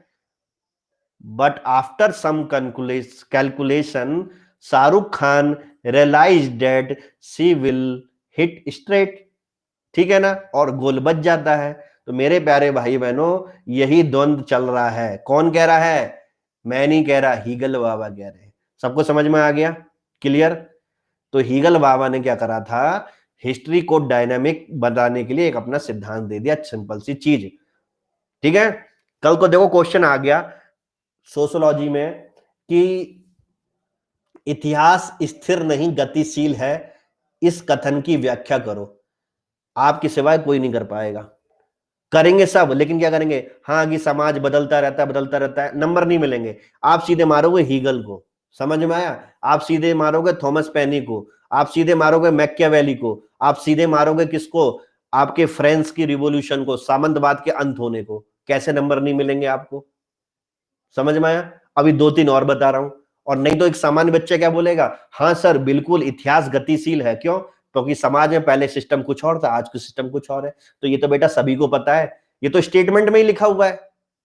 But after some calculation Shahrukh Khan realise that she will hit straight, ठीक है ना, और गोल बच जाता है। तो मेरे प्यारे भाई बहनों, यही द्वंद्व चल रहा है। कौन कह रहा है, मैं नहीं कह रहा, हीगल बाबा कह रहे हैं। सबको समझ में आ गया, क्लियर। तो हीगल बाबा ने क्या करा था, हिस्ट्री को डायनामिक बनाने के लिए एक अपना सिद्धांत दे दिया, सिंपल सी चीज, ठीक है। कल को देखो क्वेश्चन आ गया सोशियोलॉजी में कि इतिहास स्थिर नहीं गतिशील है, इस कथन की व्याख्या करो। आपके सिवाय कोई नहीं कर पाएगा, करेंगे सब, लेकिन क्या करेंगे, हाँ कि समाज बदलता रहता है, बदलता रहता है, नंबर नहीं मिलेंगे। आप सीधे मारोगे हीगल को, समझ में आया, आप सीधे मारोगे थॉमस पेनी को, आप सीधे मारोगे मैकियावेली को, आप सीधे मारोगे किसको, आपके फ्रांस की रिवॉल्यूशन को, सामंतवाद के अंत होने को। कैसे नंबर नहीं मिलेंगे आपको, समझ में आया। अभी दो तीन और बता रहा हूं, और नहीं तो एक सामान्य बच्चा क्या बोलेगा, हाँ सर बिल्कुल इतिहास गतिशील है, क्यों, क्योंकि समाज में पहले सिस्टम कुछ और था, आज का सिस्टम कुछ और है। तो ये तो बेटा सभी को पता है, ये तो स्टेटमेंट में ही लिखा हुआ है।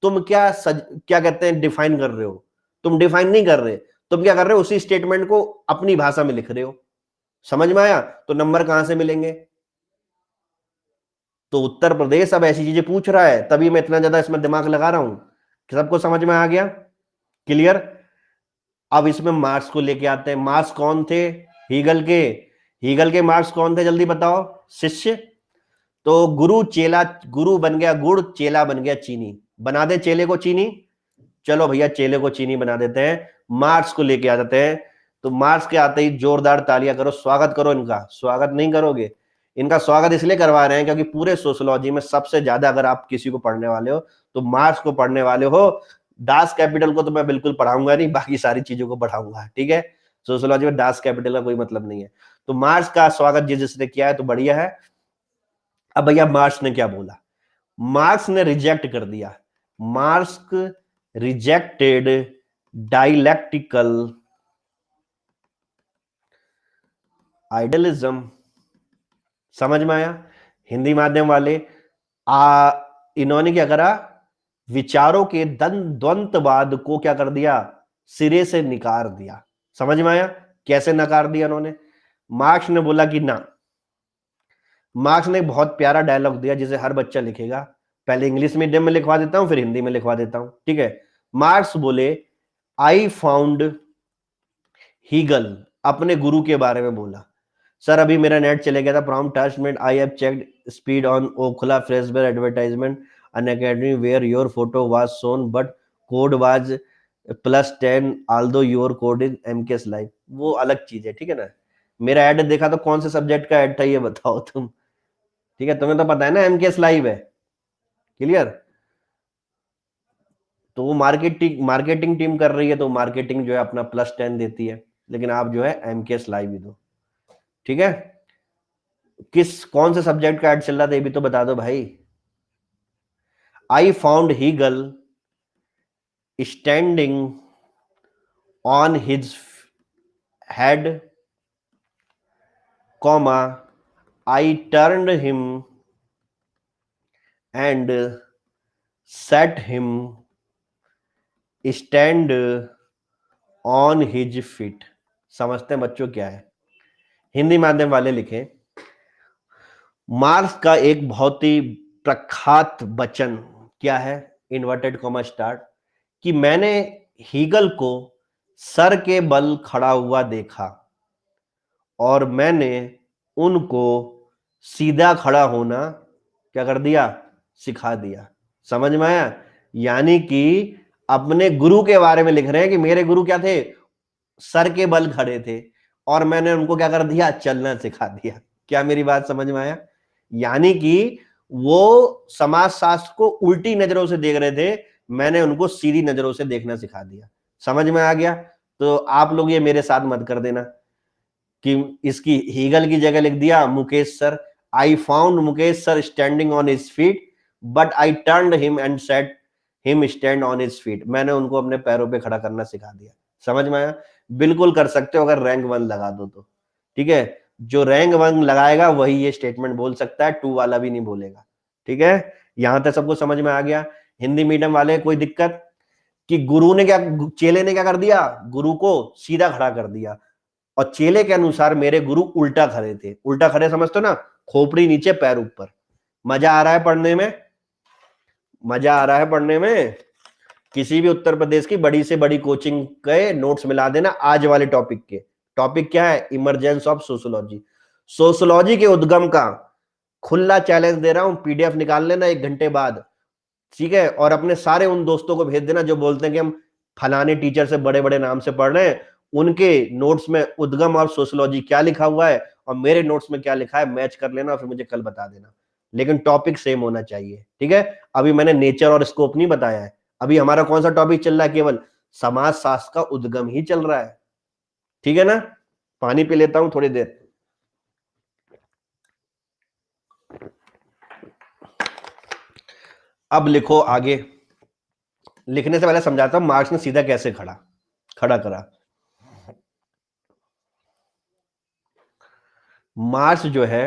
तुम क्या कहते हैं, डिफाइन कर रहे हो, तुम डिफाइन नहीं कर रहे, तुम क्या कर रहे हो, उसी स्टेटमेंट को अपनी भाषा में लिख रहे हो। समझ में आया। तो नंबर कहां से मिलेंगे। तो उत्तर प्रदेश अब ऐसी चीजें पूछ रहा है, तभी मैं इतना ज्यादा इसमें दिमाग लगा रहा हूं कि सबको समझ में आ गया, क्लियर। अब इसमें मार्क्स को लेके आते हैं। मार्क्स कौन थे, हीगल के, हीगल के मार्क्स कौन थे, जल्दी बताओ, शिष्य। तो गुरु चेला, गुरु बन गया गुड़, चेला बन गया चीनी, बना दे चेले को चीनी। चलो भैया चेले को चीनी बना देते हैं, मार्क्स को लेके आ जाते हैं। तो मार्क्स के आते ही जोरदार तालियां करो, स्वागत करो इनका। स्वागत नहीं करोगे, इनका स्वागत इसलिए करवा रहे हैं क्योंकि पूरे सोशियोलॉजी में सबसे ज्यादा अगर आप किसी को पढ़ने वाले हो तो मार्क्स को पढ़ने वाले हो। दास कैपिटल को तो मैं बिल्कुल पढ़ाऊंगा नहीं, बाकी सारी चीजों को पढ़ाऊंगा, ठीक है। सोशियोलॉजी में दास कैपिटल का कोई मतलब नहीं है। तो मार्क्स का स्वागत जिसने किया है तो बढ़िया है। अब भैया मार्क्स ने क्या बोला, मार्क्स ने रिजेक्ट कर दिया, मार्क्स रिजेक्टेड डायलैक्टिकल आइडियलिज्म। समझ में आया। हिंदी माध्यम वाले इन्होंने क्या करा, विचारों के द्वंद्ववाद को क्या कर दिया, सिरे से निकार दिया। समझ में आया, कैसे नकार दिया उन्होंने। मार्क्स ने बोला कि ना, मार्क्स ने बहुत प्यारा डायलॉग दिया जिसे हर बच्चा लिखेगा, पहले इंग्लिश मीडियम में लिखवा देता हूं फिर हिंदी में लिखवा देता हूं, ठीक है। मार्क्स बोले, आई फाउंड हीगल, अपने गुरु के बारे में बोला। सर अभी मेरा नेट चले गया था, prompt attachment, I have checked speed on Okhla freshware advertisement on academy where your photo was shown but code was +10 although your code is MKS live. वो अलग चीज है, ठीक है ना। मेरा ऐड देखा तो कौन से सब्जेक्ट का ऐड था ये बताओ तुम, ठीक है, तुम्हें तो पता है ना एमकेएस लाइव है, क्लियर। तो वो मार्केटिंग टीम कर रही है, तो मार्केटिंग जो है अपना +10 देती है, लेकिन आप जो है एमकेएस लाइव ही दो, ठीक है। किस कौन से सब्जेक्ट का ऐड चल रहा था ये भी तो बता दो भाई। I found Hegel standing on his head, comma, I turned him and set him stand on his feet. समझते हैं बच्चों क्या है। हिंदी माध्यम वाले लिखें, मार्क्स का एक बहुत ही प्रख्यात वचन क्या है, इन्वर्टेड कॉमा स्टार्ट, कि मैंने हीगल को सर के बल खड़ा हुआ देखा और मैंने उनको सीधा खड़ा होना क्या कर दिया, सिखा दिया। समझ में आया। यानी कि अपने गुरु के बारे में लिख रहे हैं कि मेरे गुरु क्या थे, सर के बल खड़े थे और मैंने उनको क्या कर दिया, चलना सिखा दिया। क्या मेरी बात समझ में आया। यानी कि वो समाज शास्त्र को उल्टी नजरों से देख रहे थे, मैंने उनको सीधी नजरों से देखना सिखा दिया। समझ में आ गया। तो आप लोग ये मेरे साथ मत कर देना कि इसकी हीगल की जगह लिख दिया Mukesh sir, I found Mukesh sir standing on his feet but I turned him and said him stand on his feet, मैंने उनको अपने पैरों पे खड़ा करना सिखा दिया। समझ में आया? बिल्कुल कर सकते हो अगर रैंक 1 लगा दो तो। ठीक है, जो रैंक 1 लगाएगा वही ये स्टेटमेंट बोल सकता है, 2 वाला भी नहीं बोलेगा। ठीक है, यहां तक सबको समझ में आ गया? हिंदी मीडियम वाले कोई दिक्कत? कि गुरु ने क्या, चेले ने क्या कर दिया, गुरु को सीधा खड़ा कर दिया, और चेले के अनुसार मेरे गुरु उल्टा खड़े थे। उल्टा खड़े समझते हो ना, खोपड़ी नीचे पैर ऊपर। मजा आ रहा है पढ़ने में? मजा आ रहा है पढ़ने में? किसी भी उत्तर प्रदेश की बड़ी से बड़ी कोचिंग के नोट्स मिला देना आज वाले टॉपिक के। टॉपिक क्या है? Emergence of sociology. सोशोलॉजी के उद्गम का खुला चैलेंज दे रहा हूं, पीडीएफ निकाल लेना 1 घंटे बाद। ठीक है, और अपने सारे उन दोस्तों को भेज देना जो बोलते हैं कि हम फलाने टीचर से बड़े बड़े नाम से पढ़ रहे हैं, उनके नोट्स में उद्गम ऑफ सोशोलॉजी क्या लिखा हुआ है और मेरे नोट्स में क्या लिखा है, मैच कर लेना और फिर मुझे कल बता देना। लेकिन टॉपिक सेम होना चाहिए। ठीक है, अभी मैंने नेचर और स्कोप नहीं बताया है। अभी हमारा कौन सा टॉपिक चल रहा है? केवल समाज शास्त्र का उद्गम ही चल रहा है। ठीक है ना? पानी पी लेता हूं थोड़ी देर। अब लिखो आगे। लिखने से पहले समझाता हूं मार्क्स ने सीधा कैसे खड़ा करा। मार्क्स जो है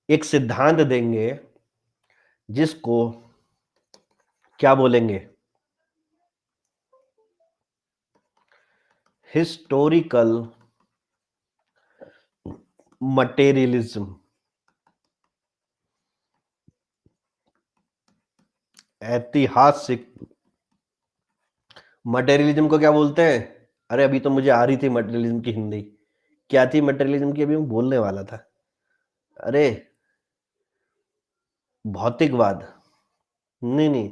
एक सिद्धांत देंगे जिसको क्या बोलेंगे? Historical materialism. ऐतिहासिक मटेरियलिज्म को क्या बोलते हैं? अरे अभी तो मुझे आ रही थी मटेरियलिज्म की हिंदी। क्या थी मटेरियलिज्म की? अभी मैं बोलने वाला था। अरे भौतिकवाद। नहीं नहीं,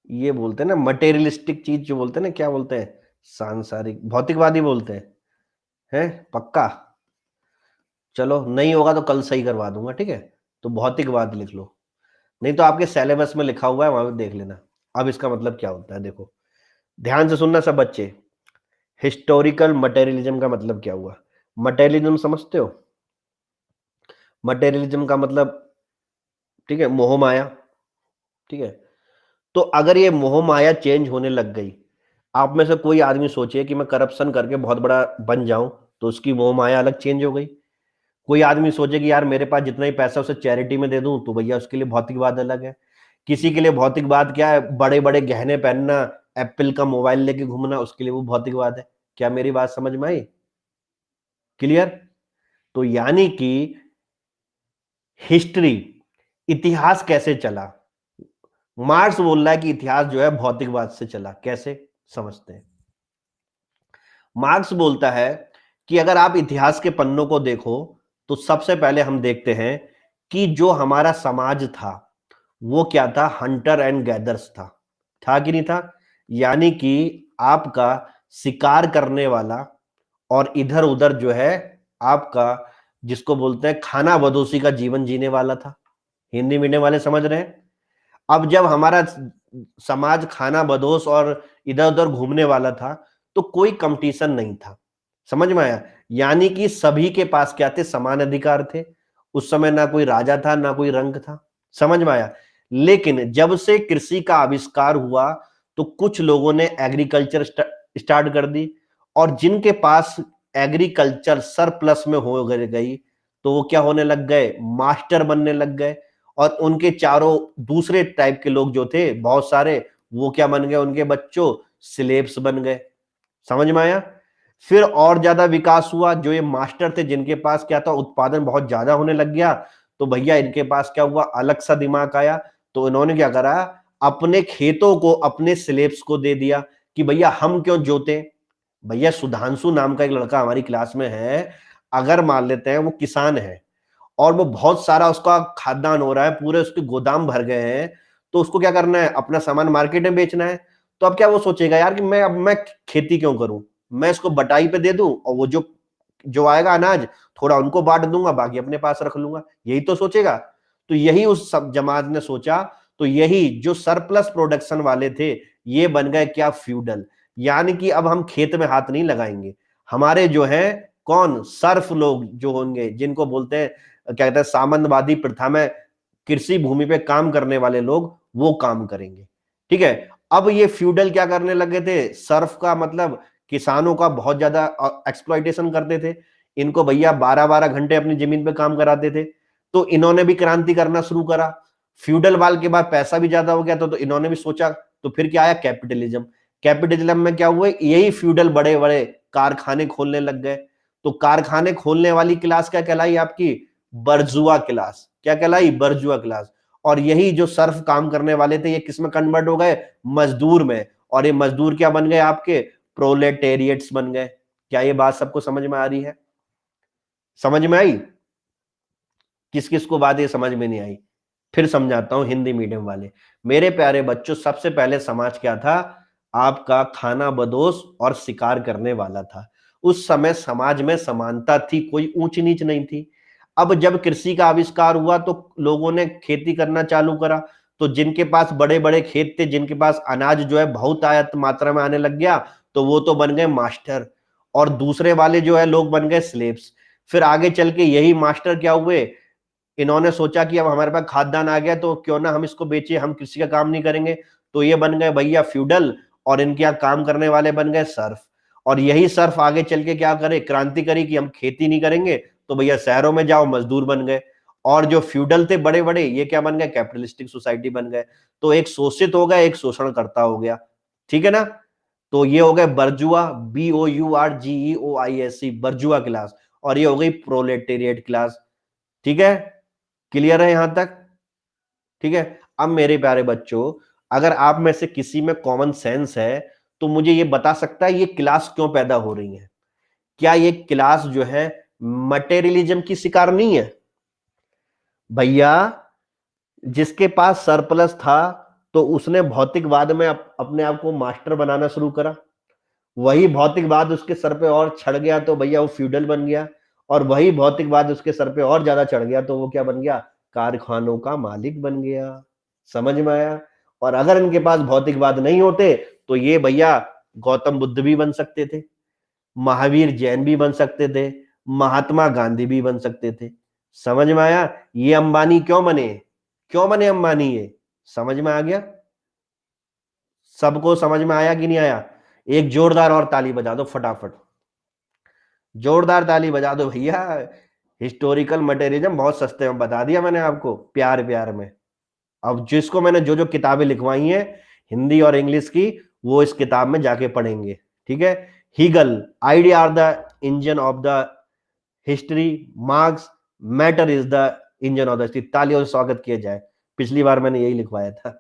ये बोलते हैं ना मटेरियलिस्टिक चीज, जो बोलते हैं ना, क्या बोलते हैं? सांसारिक, भौतिकवादी बोलते हैं पक्का? चलो नहीं होगा तो कल सही करवा दूंगा। ठीक है, तो भौतिकवाद लिख लो, नहीं तो आपके सिलेबस में लिखा हुआ है, वहां पे देख लेना। अब इसका मतलब क्या होता है देखो, ध्यान से सुनना सब बच्चे। हिस्टोरिकल मटेरियलिज्म का मतलब क्या हुआ? मटेरियलिज्म समझते हो? मटेरियलिज्म का मतलब, ठीक है, मोह माया। ठीक है, तो अगर ये मोह माया चेंज होने लग गई, आप में से कोई आदमी सोचे कि मैं करप्शन करके बहुत बड़ा बन जाऊं, तो उसकी मोह माया अलग चेंज हो गई। कोई आदमी सोचे कि यार मेरे पास जितना ही पैसा उसे चैरिटी में दे दूं, तो भैया उसके लिए भौतिकवाद अलग है। किसी के लिए भौतिकवाद क्या है? बड़े बड़े गहने पहनना, एप्पल का मोबाइल लेके घूमना, उसके लिए वो भौतिकवाद है। क्या मेरी बात समझ में आई? क्लियर? तो यानी कि हिस्ट्री, इतिहास कैसे चला? मार्क्स बोल रहा है कि इतिहास जो है भौतिकवाद से चला। कैसे समझते हैं? मार्क्स बोलता है कि अगर आप इतिहास के पन्नों को देखो, तो सबसे पहले हम देखते हैं कि जो हमारा समाज था वो क्या था? हंटर एंड गैदर्स था कि नहीं था? यानी कि आपका शिकार करने वाला और इधर उधर जो है आपका, जिसको बोलते हैं खाना बदोशी का जीवन जीने वाला था। हिंदी मीडियम वाले समझ रहे हैं? अब जब हमारा समाज खाना बदोश और इधर उधर घूमने वाला था, तो कोई कंपटीशन नहीं था। समझ में आया? यानी कि सभी के पास क्या थे? समान अधिकार थे। उस समय ना कोई राजा था ना कोई रंक था। समझ में आया? लेकिन जब से कृषि का आविष्कार हुआ, तो कुछ लोगों ने एग्रीकल्चर स्टार्ट कर दी, और जिनके पास एग्रीकल्चर सरप्लस में हो गई, तो वो क्या होने लग गए? मास्टर बनने लग गए। और उनके चारों दूसरे टाइप के लोग जो थे बहुत सारे, वो क्या बन गए? उनके बच्चों स्लेव्स बन गए। समझ में आया? फिर और ज्यादा विकास हुआ। जो ये मास्टर थे जिनके पास क्या था? उत्पादन बहुत ज्यादा होने लग गया, तो भैया इनके पास क्या हुआ? अलग सा दिमाग आया। तो इन्होंने क्या करा? अपने खेतों को अपने स्लेव्स को दे दिया कि भैया हम क्यों जोते। भैया सुधांशु नाम का एक लड़का हमारी क्लास में है, अगर मान लेते हैं वो किसान है और वो बहुत सारा उसका खाद्यान्न हो रहा है, पूरे उसके गोदाम भर गए हैं, तो उसको क्या करना है? अपना सामान मार्केट में बेचना है। तो अब क्या वो सोचेगा यार कि मैं खेती क्यों करूं, मैं इसको बटाई पे दे दूं और वो जो जो आएगा अनाज थोड़ा उनको बांट दूंगा, बाकी अपने पास रख लूंगा। यही तो सोचेगा। तो यही उस सब जमात ने सोचा। तो यही जो सरप्लस प्रोडक्शन वाले थे, ये बन गए क्या? फ्यूडल। यानी कि अब हम खेत में हाथ नहीं लगाएंगे। हमारे जो है कौन? सर्फ लोग जो होंगे, जिनको बोलते हैं, क्या कहते हैं, सामंतवादी प्रथा में कृषि भूमि पे काम करने वाले लोग, वो काम करेंगे। ठीक है। अब ये फ्यूडल क्या करने लगे थे, सर्फ का मतलब किसानों का बहुत ज्यादा एक्सप्लॉइटेशन करते थे। इनको भैया 12-12 घंटे अपनी जमीन पे काम कराते थे। तो इन्होंने भी क्रांति करना शुरू करा। फ्यूडल वाल के बाद पैसा भी ज्यादा हो गया तो इन्होंने भी सोचा, तो फिर क्या आया, कैपिटलिज्म। कैपिटलिज्म में क्या हुए, यही फ्यूडल बड़े बड़े कारखाने खोलने लग गए। तो कारखाने खोलने वाली क्लास क्या कहलाई आपकी, बर्जुआ क्लास। क्या कहलाई, बर्जुआ क्लास। और यही जो सर्फ काम करने वाले थे ये किस में कन्वर्ट हो गए, मजदूर में। और ये मजदूर क्या बन गए आपके, प्रोलेटेरिएट्स बन गए। क्या ये बात सबको समझ में आ रही है, समझ में आई? किस किस को बात ये समझ में नहीं आई, फिर समझाता हूं हिंदी मीडियम वाले। मेरे प्यारे बच्चों, सबसे पहले समाज क्या था, आपका खाना बदोश और शिकार करने वाला था। उस समय समाज में समानता थी, कोई ऊंच नीच नहीं थी। अब जब कृषि का आविष्कार हुआ तो लोगों ने खेती करना चालू करा। तो जिनके पास बड़े बड़े खेत थे, जिनके पास अनाज जो है बहुत आयत मात्रा में आने लग गया, तो वो तो बन गए मास्टर। और दूसरे वाले जो है लोग बन गए स्लेव्स। फिर आगे चल के यही मास्टर क्या हुए, इन्होंने सोचा कि अब हमारे पास खाद्यान्न आ गया तो क्यों ना हम इसको बेचे, हम किसी का काम नहीं करेंगे। तो ये बन गए भैया फ्यूडल, और इनके यहाँ काम करने वाले बन गए सर्फ। और यही सर्फ आगे चल के क्या करे, क्रांति करी कि हम खेती नहीं करेंगे, तो भैया शहरों में जाओ, मजदूर बन गए। और जो फ्यूडल थे बड़े बड़े, ये क्या बन गए, कैपिटलिस्टिक सोसाइटी बन गए। तो एक शोषित हो गया, एक शोषण करता हो गया। ठीक है ना। तो ये हो गए बर्जुआ, BOURGEOISE, बर्जुआ क्लास। और ये हो गई प्रोलेटेरिएट क्लास। ठीक है, क्लियर है यहां तक? ठीक है। अब मेरे प्यारे बच्चों, अगर आप में से किसी में कॉमन सेंस है तो मुझे ये बता सकता है ये क्लास क्यों पैदा हो रही है। क्या ये क्लास जो है मटेरियलिज्म की शिकार नहीं है भैया? जिसके पास सरप्लस था तो उसने भौतिकवाद में अपने आप को मास्टर बनाना शुरू करा। वही भौतिकवाद उसके सर पे और चढ़ गया तो भैया वो फ्यूडल बन गया। और वही भौतिकवाद उसके सर पे और ज्यादा चढ़ गया तो वो क्या बन गया, कारखानों का मालिक बन गया। समझ में आया? और अगर इनके पास भौतिकवाद नहीं होते तो ये भैया गौतम बुद्ध भी बन सकते थे, महावीर जैन भी बन सकते थे, महात्मा गांधी भी बन सकते थे। समझ में आया? ये अंबानी क्यों बने, क्यों बने अंबानी ये, समझ में आ गया? सबको समझ में आया कि नहीं आया? एक जोरदार और ताली बजा दो फटाफट, जोरदार ताली बजा दो भैया। हिस्टोरिकल मटेरियलिज्म बहुत सस्ते में बता दिया मैंने आपको, प्यार प्यार में। अब जिसको मैंने जो जो किताबें लिखवाई हैं हिंदी और इंग्लिश की, वो इस किताब में जाके पढ़ेंगे। ठीक है। Hegel, idea are the engine of the history, Marx, matter is the engine of the history. तालियों से स्वागत किया जाए, पिछली बार मैंने यही लिखवाया था।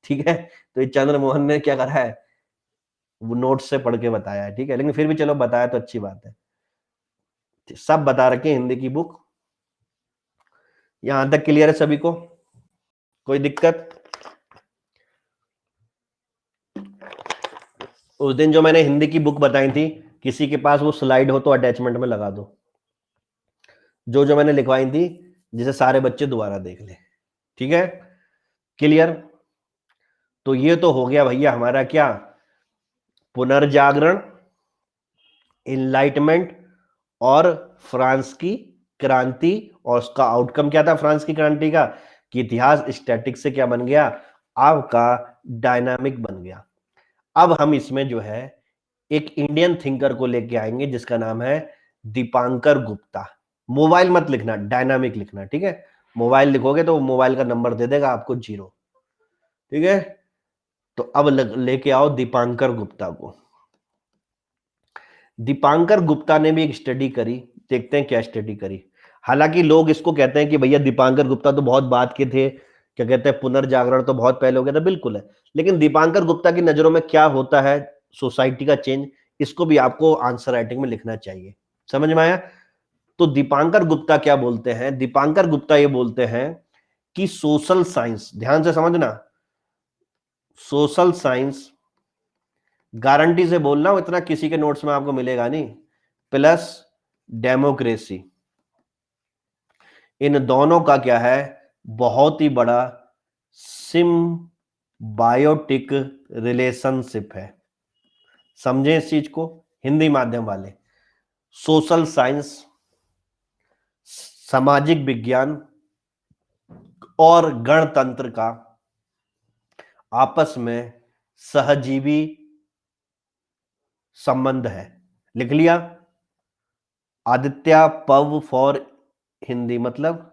ठीक है। तो ये चंद्र मोहन ने क्या करा है, वो नोट से पढ़ के बताया है। ठीक है, लेकिन फिर भी चलो बताया तो अच्छी बात है। सब बता रखे हिंदी की बुक, यहां तक क्लियर है सभी को, कोई दिक्कत? उस दिन जो मैंने हिंदी की बुक बताई थी, किसी के पास वो स्लाइड हो तो अटैचमेंट में लगा दो, जो जो मैंने लिखवाई थी, जिसे सारे बच्चे दोबारा देख ले। ठीक है, क्लियर? तो ये तो हो गया भैया हमारा क्या, पुनर्जागरण, इनलाइटमेंट और फ्रांस की क्रांति। और उसका आउटकम क्या था फ्रांस की क्रांति का, कि इतिहास स्टैटिक से क्या बन गया, आपका डायनामिक बन गया। अब हम इसमें जो है एक इंडियन थिंकर को लेके आएंगे जिसका नाम है दीपांकर गुप्ता। मोबाइल मत लिखना, डायनामिक लिखना। ठीक है, मोबाइल लिखोगे तो मोबाइल का नंबर दे देगा आपको 0। ठीक है। तो अब लेके आओ दीपांकर गुप्ता को। दीपांकर गुप्ता ने भी एक स्टडी करी, देखते हैं क्या स्टडी करी। हालांकि लोग इसको कहते हैं कि भैया दीपांकर गुप्ता तो बहुत बाद के थे, क्या कहते हैं पुनर्जागरण तो बहुत पहले हो गया था, बिल्कुल है। लेकिन दीपांकर गुप्ता की नजरों में क्या होता है सोसाइटी का चेंज, इसको भी आपको आंसर राइटिंग में लिखना चाहिए। समझ में आया? तो दीपांकर गुप्ता क्या बोलते हैं, दीपांकर गुप्ता ये बोलते हैं कि सोशल साइंस, ध्यान से समझना, सोशल साइंस, गारंटी से बोल रहा हूं, इतना किसी के नोट्स में आपको मिलेगा नहीं, प्लस डेमोक्रेसी, इन दोनों का क्या है, बहुत ही बड़ा सिम्बायोटिक रिलेशनशिप है। समझे इस चीज को हिंदी माध्यम वाले, सोशल साइंस, सामाजिक विज्ञान और गणतंत्र का आपस में सहजीवी संबंध है। लिख लिया? आदित्य पव फॉर हिंदी मतलब,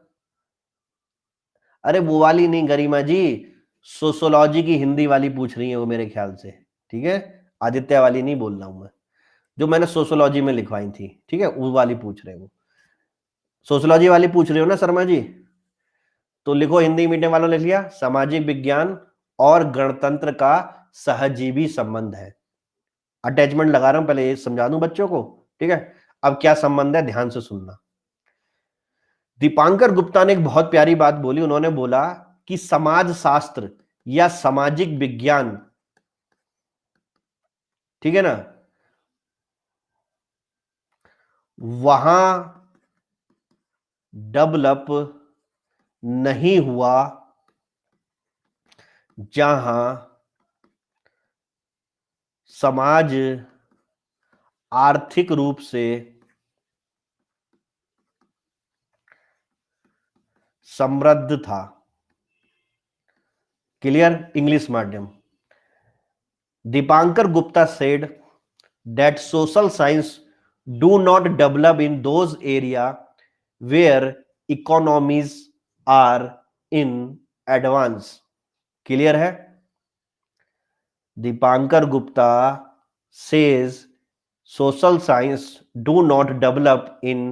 अरे वो वाली नहीं गरिमा जी, सोशोलॉजी की हिंदी वाली पूछ रही है वो मेरे ख्याल से। ठीक है, आदित्य वाली नहीं बोल रहा हूं मैं, जो मैंने सोशोलॉजी में लिखवाई थी। ठीक है, वो वाली पूछ रहे हो, सोशोलॉजी वाली पूछ रहे हो ना शर्मा जी? तो लिखो, हिंदी मीडियम वालों ने लिख लिया, सामाजिक विज्ञान और गणतंत्र का सहजीवी संबंध है। अटैचमेंट लगा रहा हूं, पहले ये समझा दूं बच्चों को। ठीक है, अब क्या संबंध है ध्यान से सुनना। दीपांकर गुप्ता ने एक बहुत प्यारी बात बोली, उन्होंने बोला कि समाज शास्त्र या सामाजिक विज्ञान, ठीक है ना, वहां डेवलप नहीं हुआ जहां समाज आर्थिक रूप से समृद्ध था। क्लियर? इंग्लिश माध्यम। Dipankar Gupta said that social science do not develop in those area where economies are in advance। Clear है? Dipankar Gupta says social science do not develop in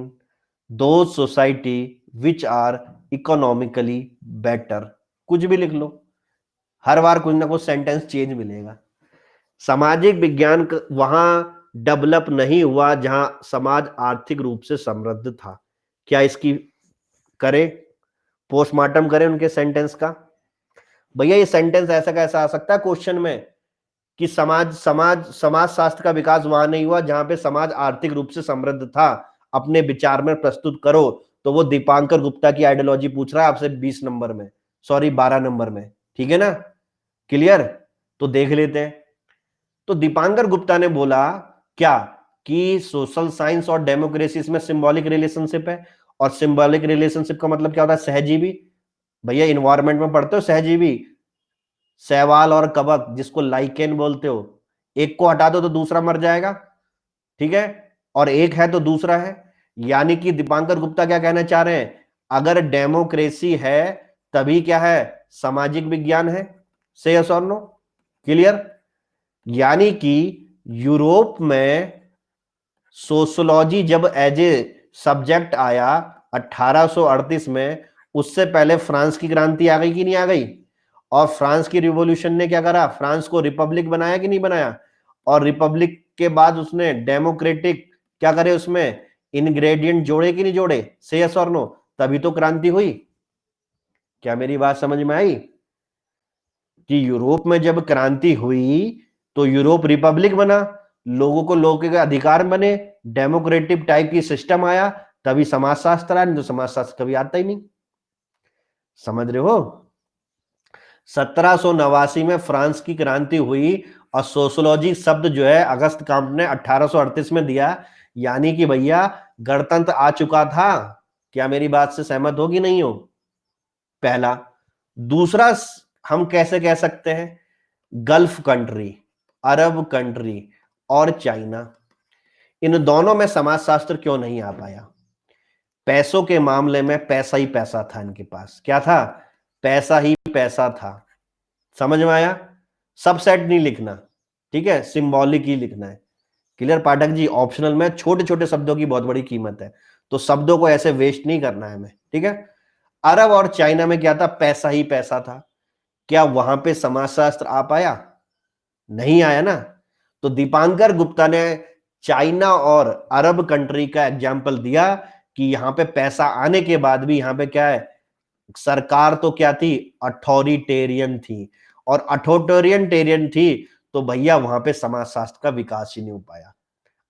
those society which are economically better। कुछ भी लिख लो, हर बार कुछ ना कुछ sentence change मिलेगा। सामाजिक विज्ञान वहां डेवलप नहीं हुआ जहां समाज आर्थिक रूप से समृद्ध था। क्या इसकी करें, पोस्टमार्टम करें उनके सेंटेंस का? भैया ये सेंटेंस ऐसा कैसा आ सकता है क्वेश्चन में कि समाज समाज समाज शास्त्र का विकास वहां नहीं हुआ जहां पे समाज आर्थिक रूप से समृद्ध था। अपने विचार में प्रस्तुत करो। तो वो दीपांकर गुप्ता की आइडियोलॉजी पूछ रहा है आपसे 20 नंबर में, सॉरी 12 नंबर में। ठीक है ना? क्लियर? तो देख लेते हैं। तो दीपांकर गुप्ता ने बोला क्या कि सोशल साइंस और डेमोक्रेसी में सिंबॉलिक रिलेशनशिप है। और सिंबॉलिक रिलेशनशिप का मतलब क्या होता है? सहजीवी। भैया इन्वायरमेंट में पढ़ते हो सहजीवी, शैवाल और कवक, जिसको लाइकेन बोलते हो। एक को हटा दो तो दूसरा मर जाएगा, ठीक है, और एक है तो दूसरा है। यानी कि दीपांकर गुप्ता क्या कहना चाह रहे हैं? अगर डेमोक्रेसी है तभी क्या है? सामाजिक विज्ञान है। से यस और नो? क्लियर? यानी कि यूरोप में सोशोलॉजी जब एज ए सब्जेक्ट आया 1838 में, उससे पहले फ्रांस की क्रांति आ गई कि नहीं आ गई? और फ्रांस की रिवॉल्यूशन ने क्या करा? फ्रांस को रिपब्लिक बनाया कि नहीं बनाया? और रिपब्लिक के बाद उसने डेमोक्रेटिक क्या करे, उसमें इंग्रेडिएंट जोड़े कि नहीं जोड़े? से यस और नो? तभी तो क्रांति हुई। क्या मेरी बात समझ में आई? कि यूरोप में जब क्रांति हुई तो यूरोप रिपब्लिक बना, लोगों को लोगों के अधिकार बने, डेमोक्रेटिक टाइप की सिस्टम आया, तभी समाजशास्त्र आया, नहीं तो समाजशास्त्र कभी आता ही नहीं। समझ रहे हो? 1789 में फ्रांस की क्रांति हुई और सोशोलॉजी शब्द जो है अगस्त काम्ट ने 1838 में दिया। यानी कि भैया गणतंत्र आ चुका था। क्या मेरी बात से सहमत हो कि नहीं हो? पहला। दूसरा, हम कैसे कह सकते हैं? गल्फ कंट्री, अरब कंट्री और चाइना, इन दोनों में समाजशास्त्र क्यों नहीं आ पाया? पैसों के मामले में पैसा ही पैसा था इनके पास। क्या था? पैसा ही पैसा था। समझ में आया? सब सेट नहीं लिखना, ठीक है, सिंबॉलिक ही लिखना है। क्लियर पाठक जी? ऑप्शनल में छोटे छोटे शब्दों की बहुत बड़ी कीमत है, तो शब्दों को ऐसे वेस्ट नहीं करना है हमें। ठीक है? अरब और चाइना में क्या था? पैसा ही पैसा था। क्या वहां पे समाजशास्त्र आ पाया? नहीं आया ना। तो दीपांकर गुप्ता ने चाइना और अरब कंट्री का एग्जाम्पल दिया कि यहां पे पैसा आने के बाद भी यहां पे क्या है? सरकार तो क्या थी? अथॉरिटेरियन थी। और अथॉरिटेरियन थी तो भैया वहां पे समाजशास्त्र का विकास ही नहीं हो पाया।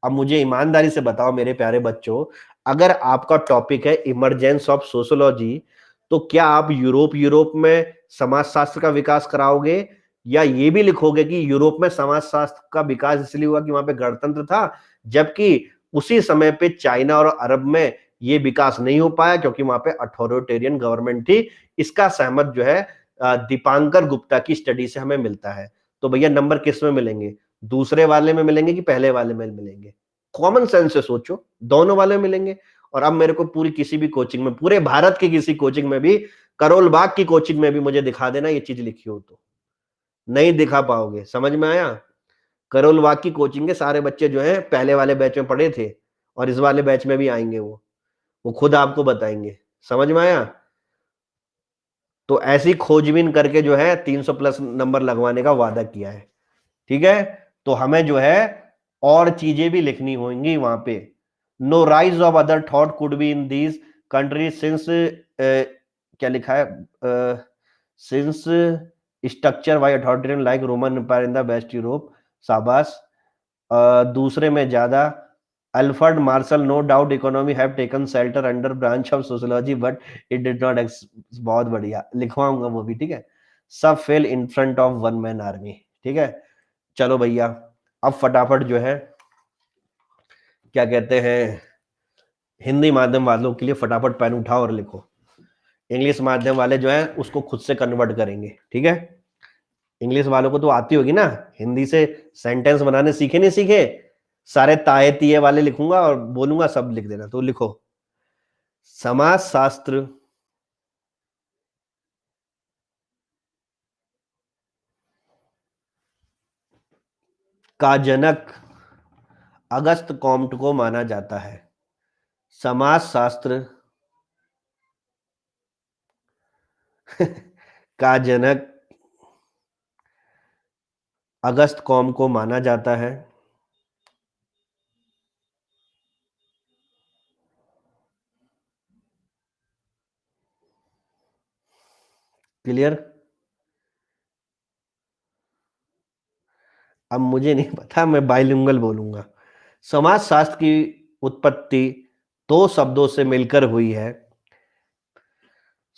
अब मुझे ईमानदारी से बताओ मेरे प्यारे बच्चों, अगर आपका टॉपिक है इमरजेंस ऑफ सोशोलॉजी, तो क्या आप यूरोप यूरोप में समाजशास्त्र का विकास कराओगे, या ये भी लिखोगे कि यूरोप में समाजशास्त्र का विकास इसलिए हुआ कि वहां पे गणतंत्र था, जबकि उसी समय पे चाइना और अरब में ये विकास नहीं हो पाया क्योंकि वहां पे अथॉरिटेरियन गवर्नमेंट थी? इसका सहमत जो है दीपांकर गुप्ता की स्टडी से हमें मिलता है। तो भैया नंबर किस में मिलेंगे, दूसरे वाले में मिलेंगे कि पहले वाले में मिलेंगे? कॉमन सेंस से सोचो, दोनों वाले मिलेंगे। और अब मेरे को पूरी किसी भी कोचिंग में, पूरे भारत की किसी कोचिंग में भी, करोल बाग की कोचिंग में भी मुझे दिखा देना ये चीज लिखी हो तो। नहीं दिखा पाओगे, समझ में आया? करोल बाग की कोचिंग के सारे बच्चे जो है पहले वाले बैच में पढ़े थे और इस वाले बैच में भी आएंगे, वो खुद आपको बताएंगे। समझ में आया? तो ऐसी खोजबीन करके जो है 300 प्लस नंबर लगवाने का वादा किया है। ठीक है, तो हमें जो है और चीजें भी लिखनी होंगी वहां पे। No rise of other thought could be in these countries since, क्या लिखा है, since structure by authoritarian like Roman Empire in the West Europe. शाबाश। दूसरे में ज्यादा, Alfred Marshall no doubt economy have taken shelter under branch of sociology but it did not. बहुत बढ़िया लिखवाऊंगा वो भी, ठीक है। सब fail in front of one man army. ठीक है, चलो भैया अब फटाफट जो है क्या कहते हैं, हिंदी माध्यम वालों के लिए फटाफट पेन उठाओ और लिखो। इंग्लिश माध्यम वाले जो है उसको खुद से कन्वर्ट करेंगे। ठीक है, इंग्लिश वालों को तो आती होगी ना, हिंदी से सेंटेंस बनाने सीखे नहीं सीखे? सारे ताए तिये वाले लिखूंगा और बोलूंगा, सब लिख देना। तो लिखो, समाज शास्त्र का जनक अगस्त कॉम्ट को माना जाता है। समाज शास्त्र का जनक अगस्त कॉम को माना जाता है। क्लियर? अब मुझे नहीं पता, मैं बाइलिंगुअल बोलूंगा। समाज शास्त्र की उत्पत्ति दो शब्दों से मिलकर हुई है।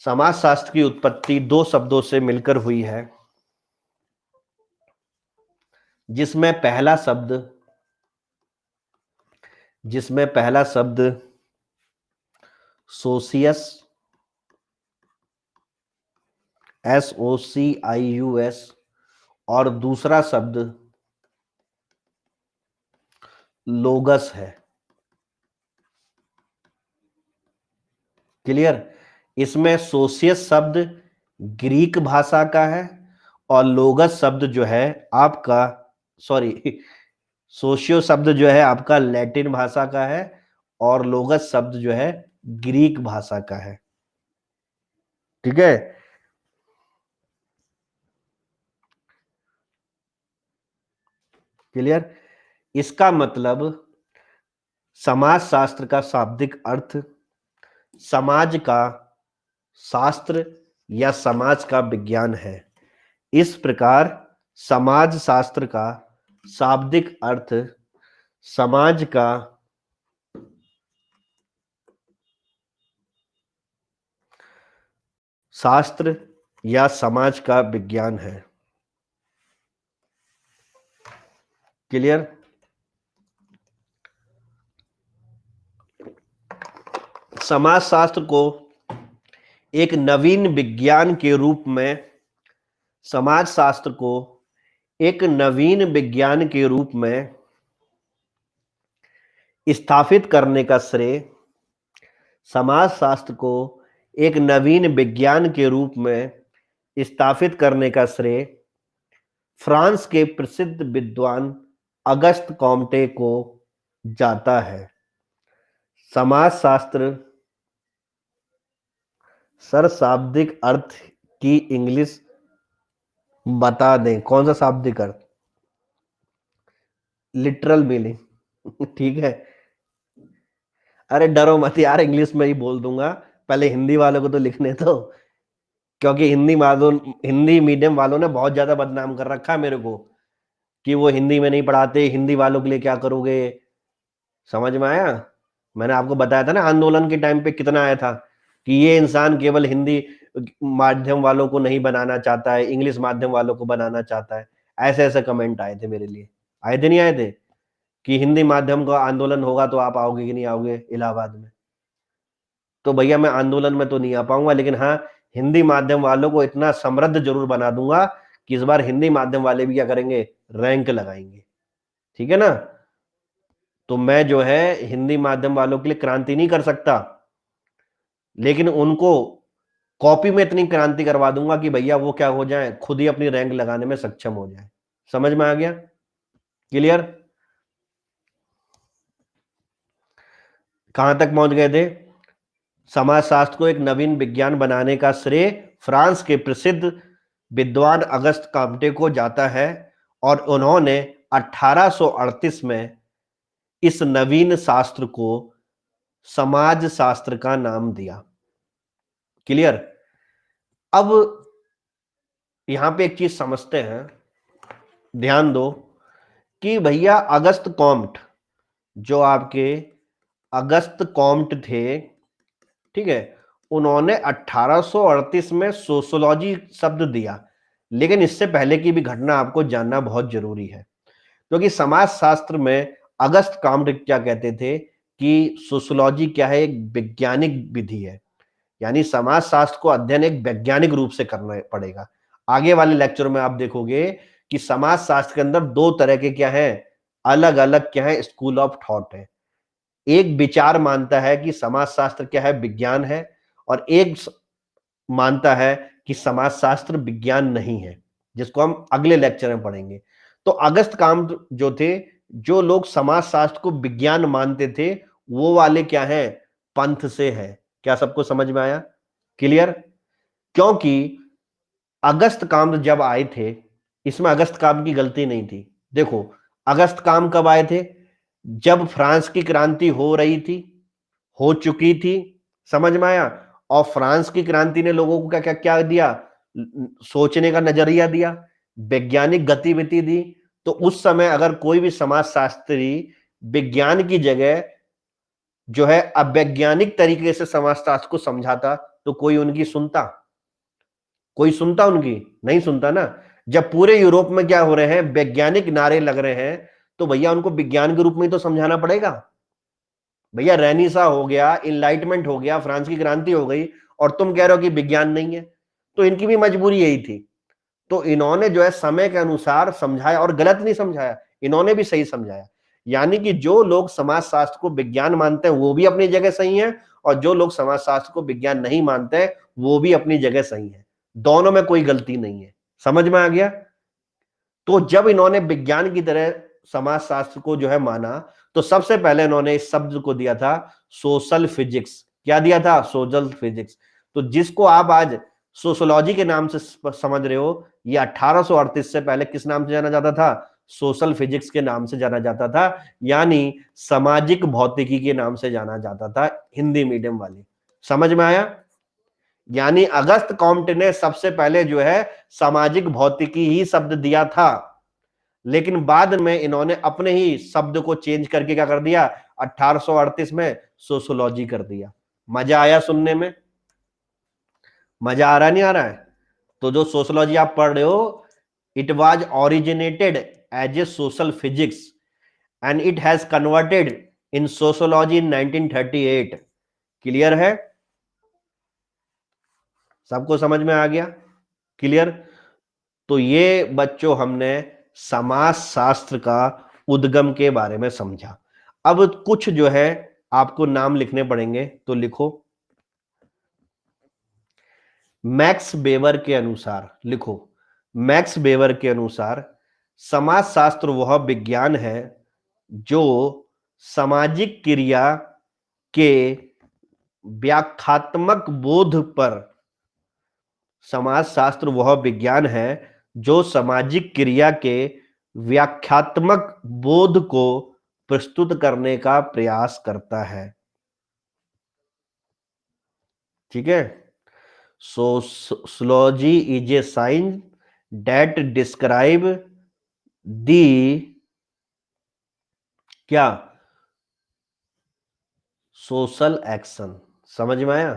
समाज शास्त्र की उत्पत्ति दो शब्दों से मिलकर हुई है, जिसमें पहला शब्द सोशियस, SOCIUS, और दूसरा शब्द लोगस है। क्लियर? इसमें सोशियस शब्द ग्रीक भाषा का है और लोगस शब्द जो है आपका, सॉरी, सोशियो शब्द जो है आपका लैटिन भाषा का है और लोगस शब्द जो है ग्रीक भाषा का है। ठीक है, क्लियर? इसका मतलब समाज शास्त्र का शाब्दिक अर्थ समाज का शास्त्र या समाज का विज्ञान है। इस प्रकार समाज शास्त्र का शाब्दिक अर्थ समाज का शास्त्र या समाज का विज्ञान है। क्लियर? समाज शास्त्र को एक नवीन विज्ञान के रूप में, समाज शास्त्र को एक नवीन विज्ञान के रूप में स्थापित करने का श्रेय, समाज शास्त्र को एक नवीन विज्ञान के रूप में स्थापित करने का श्रेय फ्रांस के प्रसिद्ध विद्वान अगस्त कॉम्टे को जाता है। समाज शास्त्र, सर शाब्दिक अर्थ की इंग्लिश बता दें। कौन सा शाब्दिक अर्थ? Literal meaning. ठीक है, अरे डरो मत यार, इंग्लिश में ही बोल दूंगा, पहले हिंदी वालों को तो लिखने दो। क्योंकि हिंदी मीडियम वालों ने बहुत ज्यादा बदनाम कर रखा है मेरे को कि वो हिंदी में नहीं पढ़ाते, हिंदी वालों के लिए क्या करोगे। समझ में आया? मैंने आपको बताया था ना आंदोलन के टाइम पे कितना आया था कि ये इंसान केवल हिंदी माध्यम वालों को नहीं बनाना चाहता है, इंग्लिश माध्यम वालों को बनाना चाहता है। ऐसे ऐसे कमेंट आए थे मेरे लिए, आए थे नहीं आए थे, कि हिंदी माध्यम का आंदोलन होगा तो आप आओगे कि नहीं आओगे इलाहाबाद में? तो भैया मैं आंदोलन में तो नहीं आ पाऊंगा, लेकिन हाँ हिंदी माध्यम वालों को इतना समृद्ध जरूर बना दूंगा कि इस बार हिंदी माध्यम वाले भी क्या करेंगे, रैंक लगाएंगे। ठीक है ना। तो मैं जो है हिंदी माध्यम वालों के लिए क्रांति नहीं कर सकता, लेकिन उनको कॉपी में इतनी क्रांति करवा दूंगा कि भैया वो क्या हो जाए, खुद ही अपनी रैंक लगाने में सक्षम हो जाए। समझ में आ गया? क्लियर? कहां तक पहुंच गए थे? समाजशास्त्र को एक नवीन विज्ञान बनाने का श्रेय फ्रांस के प्रसिद्ध विद्वान अगस्त काम्टे को जाता है और उन्होंने 1838 में इस नवीन शास्त्र को समाज शास्त्र का नाम दिया। क्लियर? अब यहां पे एक चीज समझते हैं, ध्यान दो कि भैया अगस्त कॉम्ट, जो आपके अगस्त कॉम्ट थे, ठीक है, उन्होंने 1838 में सोशियोलॉजी शब्द दिया, लेकिन इससे पहले की भी घटना आपको जानना बहुत जरूरी है, क्योंकि समाजशास्त्र में अगस्त कॉम्ट क्या कहते थे कि सोशियोलॉजी क्या है, एक वैज्ञानिक विधि है, यानी समाजशास्त्र को अध्ययन एक वैज्ञानिक रूप से करना पड़ेगा। आगे वाले लेक्चर में आप देखोगे कि समाजशास्त्र के अंदर दो तरह के क्या है, अलग अलग क्या है, स्कूल ऑफ थॉट है। एक विचार मानता है कि समाजशास्त्र क्या है, विज्ञान है, और एक मानता है कि समाजशास्त्र विज्ञान नहीं है, जिसको हम अगले लेक्चर में पढ़ेंगे। तो अगस्त काम्ट जो थे, जो लोग समाजशास्त्र को विज्ञान मानते थे, वो वाले क्या है, पंथ से है। क्या सबको समझ में आया? क्लियर? क्योंकि अगस्त काम्ट जब आए थे, इसमें अगस्त काम्ट की गलती नहीं थी। देखो, अगस्त काम्ट कब आए थे? जब फ्रांस की क्रांति हो रही थी, हो चुकी थी। समझ में आया? और फ्रांस की क्रांति ने लोगों को क्या क्या क्या दिया, सोचने का नजरिया दिया, वैज्ञानिक गतिविधि दी। तो उस समय अगर कोई भी समाजशास्त्री विज्ञान की जगह जो है अवैज्ञानिक तरीके से समाजशास्त्र को समझाता, तो कोई उनकी सुनता? कोई सुनता उनकी? नहीं सुनता ना। जब पूरे यूरोप में क्या हो रहे हैं, वैज्ञानिक नारे लग रहे हैं, तो भैया उनको विज्ञान के रूप में ही तो समझाना पड़ेगा। भैया रेनेसां हो गया, इनलाइटमेंट हो गया, फ्रांस की क्रांति हो गई, और तुम कह रहे हो कि विज्ञान नहीं है। तो इनकी भी मजबूरी यही थी। तो इन्होंने जो है समय के अनुसार समझाया, और गलत नहीं समझाया, इन्होंने भी सही समझाया। यानी कि जो लोग समाजशास्त्र को विज्ञान मानते हैं वो भी अपनी जगह सही है, और जो लोग समाजशास्त्र को विज्ञान नहीं मानते हैं वो भी अपनी जगह सही है। दोनों में कोई गलती नहीं है। समझ में आ गया? तो जब इन्होंने विज्ञान की तरह समाजशास्त्र को जो है माना, तो सबसे पहले इन्होंने इस शब्द को दिया था सोशल फिजिक्स। क्या दिया था? Social physics. तो जिसको आप आज सोशोलॉजी के नाम से समझ रहे हो, ये 1838 से पहले किस नाम से जाना जाता था? सोशल फिजिक्स के नाम से जाना जाता था, यानी सामाजिक भौतिकी के नाम से जाना जाता था, हिंदी मीडियम वाली। समझ में आया? यानी अगस्त कॉम्टे ने सबसे पहले जो है सामाजिक भौतिकी ही शब्द दिया था, लेकिन बाद में इन्होंने अपने ही शब्द को चेंज करके क्या कर दिया, 1838 में सोशोलॉजी कर दिया। मजा आया सुनने में? मजा आ रहा नहीं आ रहा है? तो जो सोशोलॉजी आप पढ़ रहे हो, it was originated as a social physics and it has converted in sociology in 1938। Clear है? सबको समझ में आ गया? क्लियर? तो ये बच्चों हमने समाज शास्त्र का उद्गम के बारे में समझा। अब कुछ जो है आपको नाम लिखने पड़ेंगे, तो लिखो। मैक्स वेबर के अनुसार, लिखो, मैक्स वेबर के अनुसार समाजशास्त्र वह विज्ञान है जो सामाजिक क्रिया के व्याख्यात्मक बोध पर, समाजशास्त्र वह विज्ञान है जो सामाजिक क्रिया के व्याख्यात्मक बोध को प्रस्तुत करने का प्रयास करता है। ठीक है? Sociology is a science that describe the, क्या, सोशल एक्शन। समझ में आया?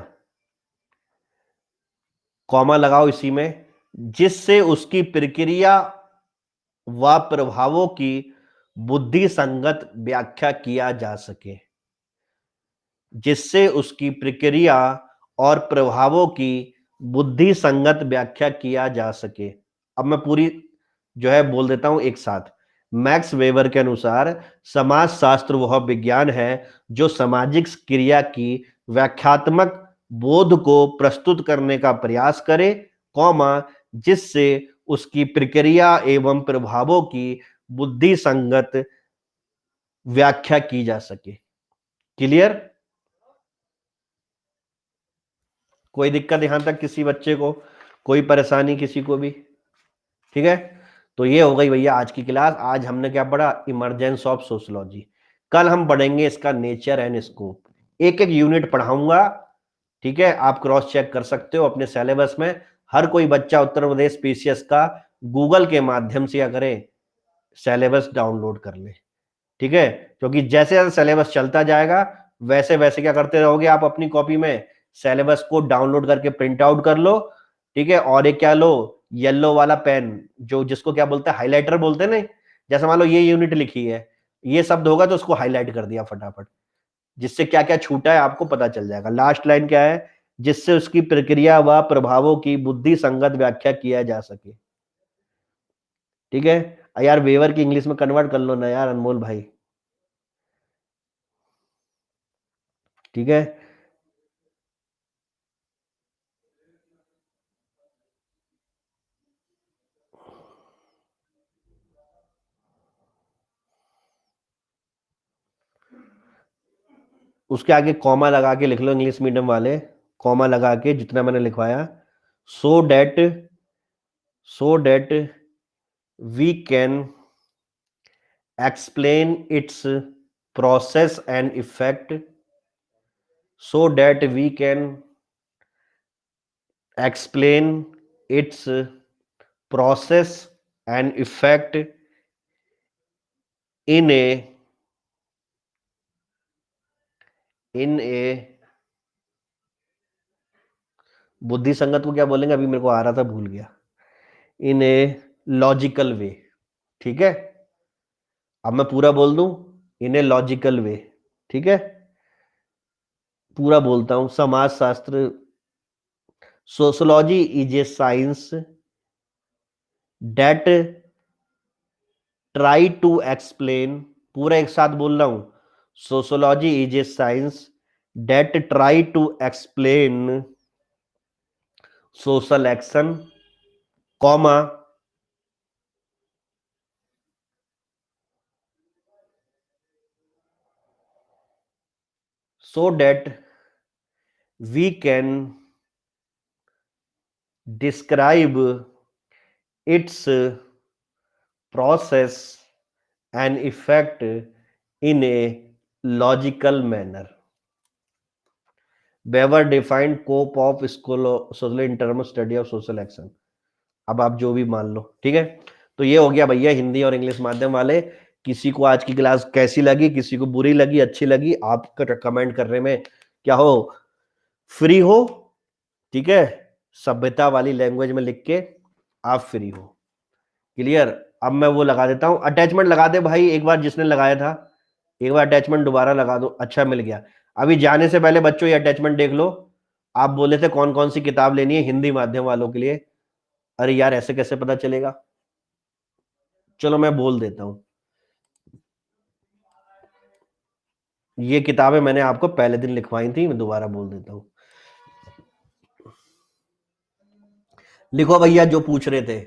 कॉमा लगाओ इसी में, जिससे उसकी प्रक्रिया व प्रभावों की बुद्धि संगत व्याख्या किया जा सके। जिससे उसकी प्रक्रिया और प्रभावों की बुद्धि संगत व्याख्या किया जा सके। अब मैं पूरी जो है बोल देता हूं एक साथ। मैक्स वेबर के अनुसार समाज शास्त्र वह विज्ञान है जो सामाजिक क्रिया की व्याख्यात्मक बोध को प्रस्तुत करने का प्रयास करे, कौमा, जिससे उसकी प्रक्रिया एवं प्रभावों की बुद्धि संगत व्याख्या की जा सके। क्लियर? कोई दिक्कत यहां तक किसी बच्चे को, कोई परेशानी किसी को भी? ठीक है, तो ये हो गई भैया आज की क्लास। आज हमने क्या पढ़ा? Emergence of sociology. कल हम पढ़ेंगे इसका नेचर एंड स्कोप। एक एक यूनिट पढ़ाऊंगा, ठीक है? आप क्रॉस चेक कर सकते हो अपने सिलेबस में। हर कोई बच्चा उत्तर प्रदेश पीसीएस का गूगल के माध्यम से क्या करे, सिलेबस डाउनलोड कर ले, ठीक है? क्योंकि जैसे जैसे सिलेबस चलता जाएगा वैसे वैसे क्या करते रहोगे आप अपनी कॉपी में, सिलेबस को डाउनलोड करके प्रिंट आउट कर लो, ठीक है? और एक क्या लो, येलो वाला पेन, जो जिसको क्या बोलते हैं, हाइलाइटर बोलते हैं ना। जैसे मान लो ये यूनिट लिखी है, ये शब्द होगा तो उसको हाईलाइट कर दिया फटाफट, जिससे क्या क्या छूटा है आपको पता चल जाएगा। लास्ट लाइन क्या है? जिससे उसकी प्रक्रिया व प्रभावों की बुद्धि संगत व्याख्या किया जा सके, ठीक है? यार वेवर की इंग्लिश में कन्वर्ट कर लो ना यार अनमोल भाई, ठीक है? उसके आगे कॉमा लगा के लिख लो इंग्लिश मीडियम वाले, कॉमा लगा के जितना मैंने लिखवाया, so that, so that we can explain its process and effect, so that we can explain its process and effect in a बुद्धि संगत को क्या बोलेंगे अभी मेरे को आ रहा था भूल गया, इन ए लॉजिकल वे, ठीक है? अब मैं पूरा बोल दूं, इन ए लॉजिकल वे, ठीक है? पूरा बोलता हूं, समाज शास्त्र, sociology is a science that try to explain, पूरा एक साथ बोल रहा हूं, sociology is a science that try to explain social action, comma, so that we can describe its process and effect in a logical manner. Weber defined scope of social in terms of study of social action. अब आप जो भी मान लो, ठीक है? तो ये हो गया भैया हिंदी और इंग्लिश माध्यम वाले। किसी को आज की क्लास कैसी लगी, किसी को बुरी लगी, अच्छी लगी, आपका कमेंट करने में क्या हो, फ्री हो, ठीक है? सभ्यता वाली लैंग्वेज में लिख के आप फ्री हो। क्लियर? अब मैं वो लगा देता हूं, अटैचमेंट लगा दे भाई एक बार, जिसने लगाया था एक बार अटैचमेंट दोबारा लगा दो। अच्छा मिल गया। अभी जाने से पहले बच्चों ये अटैचमेंट देख लो। आप बोले थे कौन कौन सी किताब लेनी है हिंदी माध्यम वालों के लिए। अरे यार ऐसे कैसे पता चलेगा? चलो मैं बोल देता हूं, ये किताबें मैंने आपको पहले दिन लिखवाई थी, मैं दोबारा बोल देता हूं। लिखो भैया जो पूछ रहे थे,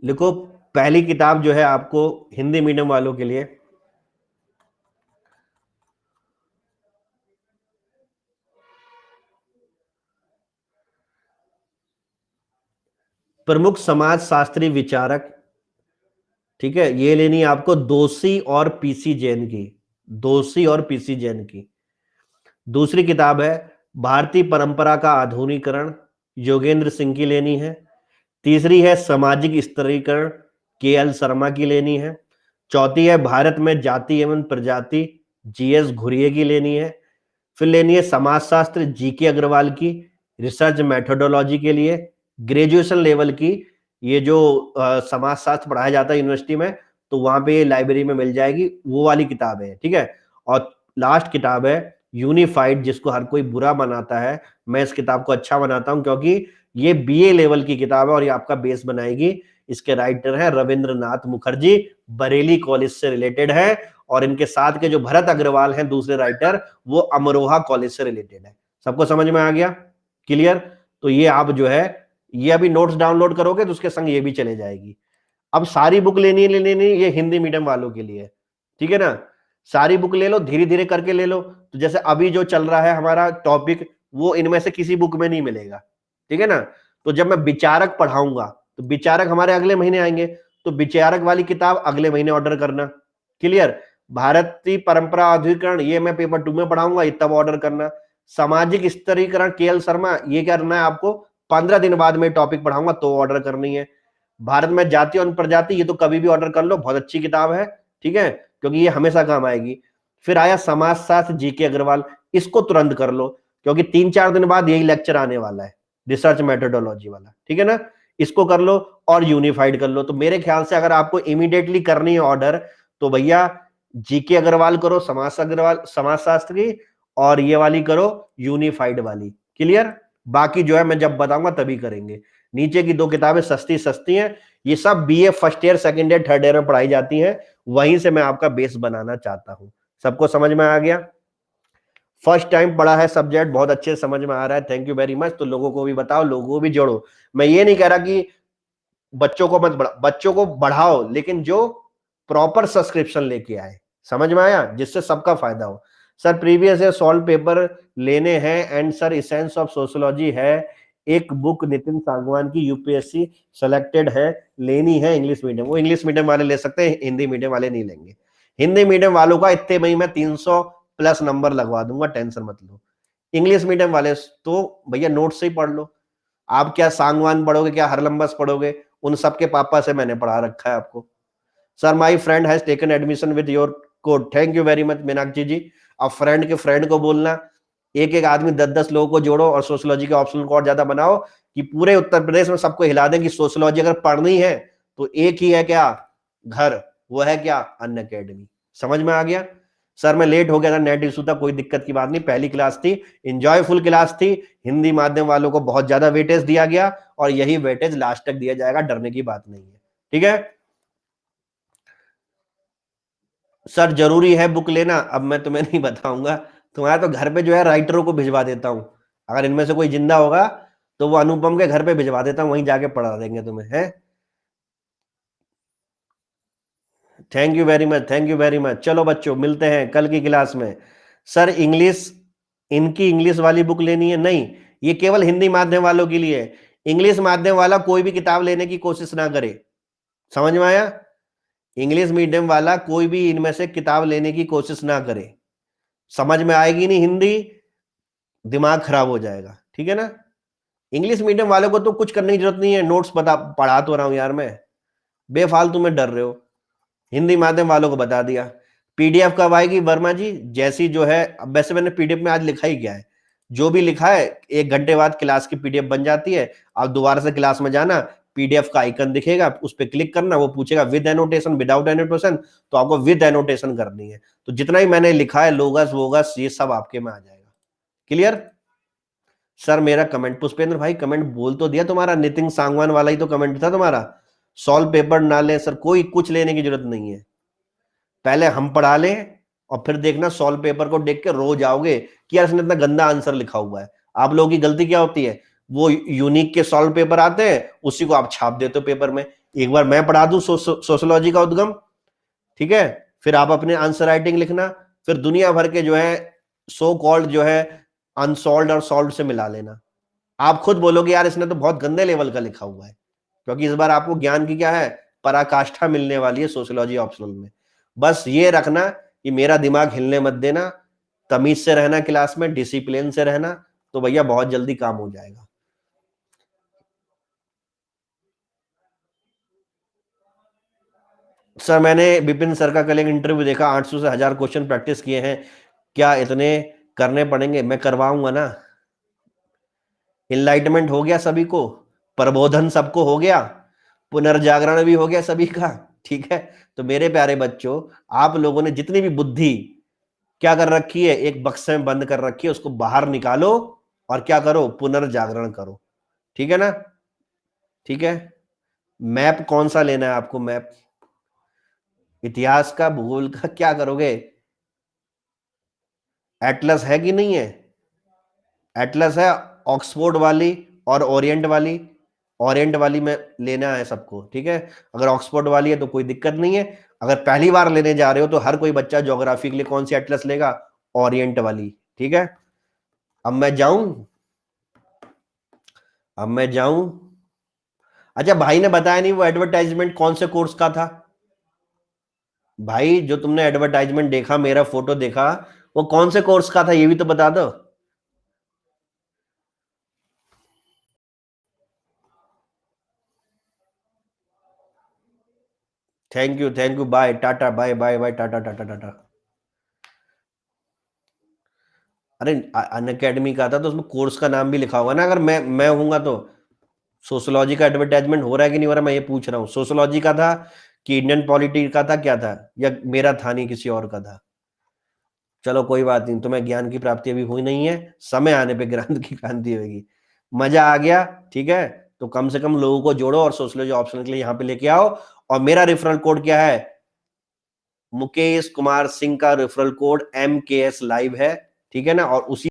लिखो। पहली किताब जो है आपको हिंदी मीडियम वालों के लिए, प्रमुख समाज शास्त्री विचारक, ठीक है? ये लेनी है आपको दोषी और पीसी जैन की, दोषी और पीसी जैन की। दूसरी किताब है भारतीय परंपरा का आधुनिकीकरण, योगेंद्र सिंह की लेनी है। तीसरी है सामाजिक स्तरीकरण, के एल शर्मा की लेनी है। चौथी है भारत में जाति एवं प्रजाति, जीएस घुरिये की लेनी है। फिर लेनी है समाजशास्त्र, जीके अग्रवाल की, रिसर्च मेथोडोलॉजी के लिए, ग्रेजुएशन लेवल की। ये जो समाजशास्त्र पढ़ाया जाता है यूनिवर्सिटी में, तो वहां पे लाइब्रेरी में मिल जाएगी, वो वाली किताब है, ठीक है? और लास्ट किताब है यूनिफाइड, जिसको हर कोई बुरा बनाता है, मैं इस किताब को अच्छा बनाता हूं, क्योंकि ये बीए लेवल की किताब है और ये आपका बेस बनाएगी। इसके राइटर हैं रविंद्रनाथ मुखर्जी, बरेली कॉलेज से रिलेटेड है, और इनके साथ के जो भरत अग्रवाल हैं दूसरे राइटर, वो अमरोहा कॉलेज से रिलेटेड है। सबको समझ में आ गया? क्लियर? तो ये आप जो है, ये अभी नोट्स डाउनलोड करोगे तो उसके संग ये भी चले जाएगी। अब सारी बुक लेनी नहीं, ये हिंदी मीडियम वालों के लिए, ठीक है ना? सारी बुक ले लो, धीरे धीरे करके ले लो। तो जैसे अभी जो चल रहा है हमारा टॉपिक, वो इनमें से किसी बुक में नहीं मिलेगा, ठीक है ना? तो जब मैं विचारक पढ़ाऊंगा, तो विचारक हमारे अगले महीने आएंगे, तो विचारक वाली किताब अगले महीने ऑर्डर करना। क्लियर? भारतीय परंपरा अधिकरण, ये मैं पेपर 2 में पढ़ाऊंगा, ये तब ऑर्डर करना। सामाजिक स्तरीकरण केएल शर्मा, ये क्या करना है आपको, 15 दिन बाद में टॉपिक पढ़ाऊंगा तो ऑर्डर करनी है। भारत में जाति और प्रजाति, ये तो कभी भी ऑर्डर कर लो, बहुत अच्छी किताब है, ठीक है, क्योंकि ये हमेशा काम आएगी। फिर आया समाजशास्त्र जीके अग्रवाल, इसको तुरंत कर लो, क्योंकि 3-4 दिन बाद यही लेक्चर आने वाला है, रिसर्च मेथोडोलॉजी वाला, ठीक है ना? इसको कर लो और यूनिफाइड कर लो। तो मेरे ख्याल से अगर आपको इमीडिएटली करनी है ऑर्डर, तो भैया जीके अग्रवाल करो, समाजशास्त्र की, और ये वाली करो यूनिफाइड वाली। क्लियर? बाकी जो है मैं जब बताऊंगा तभी करेंगे। नीचे की 2 किताबें सस्ती सस्ती हैं, ये सब BA first year, second year, third year में पढ़ाई जाती हैं, वहीं से मैं आपका बेस बनाना चाहता हूं। सबको समझ में आ गया? फर्स्ट टाइम पढ़ा है सब्जेक्ट, बहुत अच्छे समझ में आ रहा है, थैंक यू वेरी मच। तो लोगों को भी बताओ, लोगों को भी जोड़ो। मैं ये नहीं कह रहा कि बच्चों को मत बच्चों को बढ़ाओ, लेकिन जो प्रॉपर सब्सक्रिप्शन लेके आए, समझ में आया, जिससे सबका फायदा हो। Sir previous year solve paper लेने हैं, and sir essence of sociology है, एक बुक नितिन सांगवान की यूपीएससी सेलेक्टेड है, लेनी है इंग्लिश मीडियम। वो इंग्लिश मीडियम वाले ले सकते हैं, हिंदी मीडियम वाले नहीं लेंगे। हिंदी मीडियम वालों का इतने में ही मैं 300 प्लस नंबर लगवा दूंगा, टेंशन मत लो। इंग्लिश मीडियम वाले तो भैया नोट से ही पढ़ लो। आप क्या सांगवान पढ़ोगे, क्या हरलंबस पढ़ोगे? उन सबके पापा से मैंने पढ़ा रखा है आपको। Sir my friend has taken admission with your code, thank you very much Meenakshi ji. अब फ्रेंड के फ्रेंड को बोलना, एक एक आदमी 10-10 लोगों को जोड़ो और सोशियोलॉजी के ऑप्शन को और ज्यादा बनाओ, कि पूरे उत्तर प्रदेश में सबको हिला दें कि सोशियोलॉजी अगर पढ़नी है तो एक ही है, क्या घर, वो है क्या, अन अकेडमी। समझ में आ गया? सर मैं लेट हो गया था, नेट इशू था, कोई दिक्कत की बात नहीं, पहली क्लास थी, इंजॉयफुल क्लास थी। हिंदी माध्यम वालों को बहुत ज्यादा वेटेज दिया गया, और यही वेटेज लास्ट तक दिया जाएगा, डरने की बात नहीं है, ठीक है? सर जरूरी है बुक लेना, अब मैं तुम्हें नहीं बताऊंगा, तुम्हारा तो घर पे जो है राइटरों को भिजवा देता हूं, अगर इनमें से कोई जिंदा होगा तो वो अनुपम के घर पे भिजवा देता हूं, वहीं जाके पढ़ा देंगे तुम्हें, है? Thank you very much, thank you very much. चलो बच्चों, मिलते हैं कल की क्लास में। सर इंग्लिश, इनकी इंग्लिश वाली बुक लेनी है? नहीं, ये केवल हिंदी माध्यम वालों के लिए है। इंग्लिश माध्यम वाला कोई भी किताब लेने की कोशिश ना करे, समझ में आया? इंग्लिश मीडियम वाला कोई भी इनमें से किताब लेने की कोशिश ना करे, समझ में आएगी नहीं हिंदी, दिमाग खराब हो जाएगा, ठीक है ना? इंग्लिश मीडियम वालों को तो कुछ करने की जरूरत नहीं है, नोट्स बता पढ़ा तो रहा हूं यार मैं, बेफालतू में डर रहे हो। हिंदी माध्यम वालों को बता दिया। पीडीएफ कब आएगी वर्मा जी? जैसी जो है, अब वैसे मैंने पीडीएफ में आज लिखा ही क्या है, जो भी लिखा है 1 घंटे बाद क्लास की पीडीएफ बन जाती है। आप दोबारा से क्लास में जाना, पीडीएफ का आइकन दिखेगा, उस पर क्लिक करना, वो पूछेगा विद एनोटेशन विदाउट एनोटेशन, तो आपको विद एनोटेशन करनी है। तो जितना ही मैंने लिखा है, लोगस वोगस, ये सब आपके में आ जाएगा। क्लियर? सर मेरा कमेंट, पुष्पेंद्र भाई कमेंट बोल तो दिया, तुम्हारा नितिन सांगवान वाला ही तो कमेंट था तुम्हारा। सॉल्व पेपर ना ले सर, कोई कुछ लेने की जरूरत नहीं है, पहले हम पढ़ा लें, और फिर देखना सॉल्व पेपर को देख के रो जाओगे कि यार इसने इतना गंदा आंसर लिखा हुआ है। आप लोगों की गलती क्या होती है, वो यूनिक के सॉल्व पेपर आते हैं, उसी को आप छाप देते हो पेपर में। एक बार मैं पढ़ा दूं सोशियोलॉजी का उद्गम, ठीक है, फिर आप अपने आंसर राइटिंग लिखना, फिर दुनिया भर के जो है सो कॉल्ड जो है अनसॉल्व और सॉल्व से मिला लेना। आप खुद बोलोगे यार इसने तो बहुत गंदे लेवल का लिखा हुआ है, क्योंकि इस बार आपको ज्ञान की क्या है, पराकाष्ठा मिलने वाली है सोशियोलॉजी ऑप्शनल में। बस ये रखना कि मेरा दिमाग हिलने मत देना, तमीज से रहना, क्लास में डिसिप्लिन से रहना, तो भैया बहुत जल्दी काम हो जाएगा। सर मैंने विपिन सर का कल एक इंटरव्यू देखा, 800 से 1000 क्वेश्चन प्रैक्टिस किए हैं, क्या इतने करने पड़ेंगे? मैं करवाऊंगा ना, इनलाइटमेंट हो गया सभी को, प्रबोधन सबको हो गया, पुनर्जागरण भी हो गया सभी का, ठीक है? तो मेरे प्यारे बच्चों, आप लोगों ने जितनी भी बुद्धि क्या कर रखी है, एक बक्से में बंद कर रखी है, उसको बाहर निकालो और क्या करो, पुनर्जागरण करो। ठीक है ना? ठीक है। मैप कौन सा लेना है आपको? मैप इतिहास का, भूगोल का, क्या करोगे? एटलस है कि नहीं है? एटलस है, ऑक्सफोर्ड वाली और ओरिएंट वाली। ओरिएंट वाली में लेना है सबको, ठीक है। अगर ऑक्सफोर्ड वाली है तो कोई दिक्कत नहीं है। अगर पहली बार लेने जा रहे हो तो हर कोई बच्चा ज्योग्राफी के लिए कौन सी एटलस लेगा? ओरिएंट वाली। ठीक है। अब मैं जाऊं, अब मैं जाऊं। अच्छा, भाई ने बताया नहीं वो एडवर्टाइजमेंट कौन से कोर्स का था? भाई जो तुमने एडवर्टाइजमेंट देखा, मेरा फोटो देखा, वो कौन से कोर्स का था, ये भी तो बता दो। Thank you, thank you, bye tata, bye bye bye, tata tata tata. अरे अन अकेडमी का था तो उसमें कोर्स का नाम भी लिखा होगा ना, अगर मैं हूंगा तो। सोशोलॉजी का एडवर्टाइजमेंट हो रहा है कि नहीं हो रहा, मैं ये पूछ रहा हूँ। सोशोलॉजी का था कि इंडियन पॉलिटी का था, क्या था? या मेरा था नहीं, किसी और का था? चलो कोई बात नहीं, तुम्हें ज्ञान की प्राप्ति अभी हुई नहीं है, समय आने पे ज्ञान की क्रांति होगी। मजा आ गया? ठीक है। तो कम से कम लोगों को जोड़ो और सोशोलॉजी ऑप्शन के लिए यहाँ पे लेके आओ। और मेरा रेफरल कोड क्या है? मुकेश कुमार सिंह का रेफरल कोड MKS लाइव है। ठीक है ना? और उसी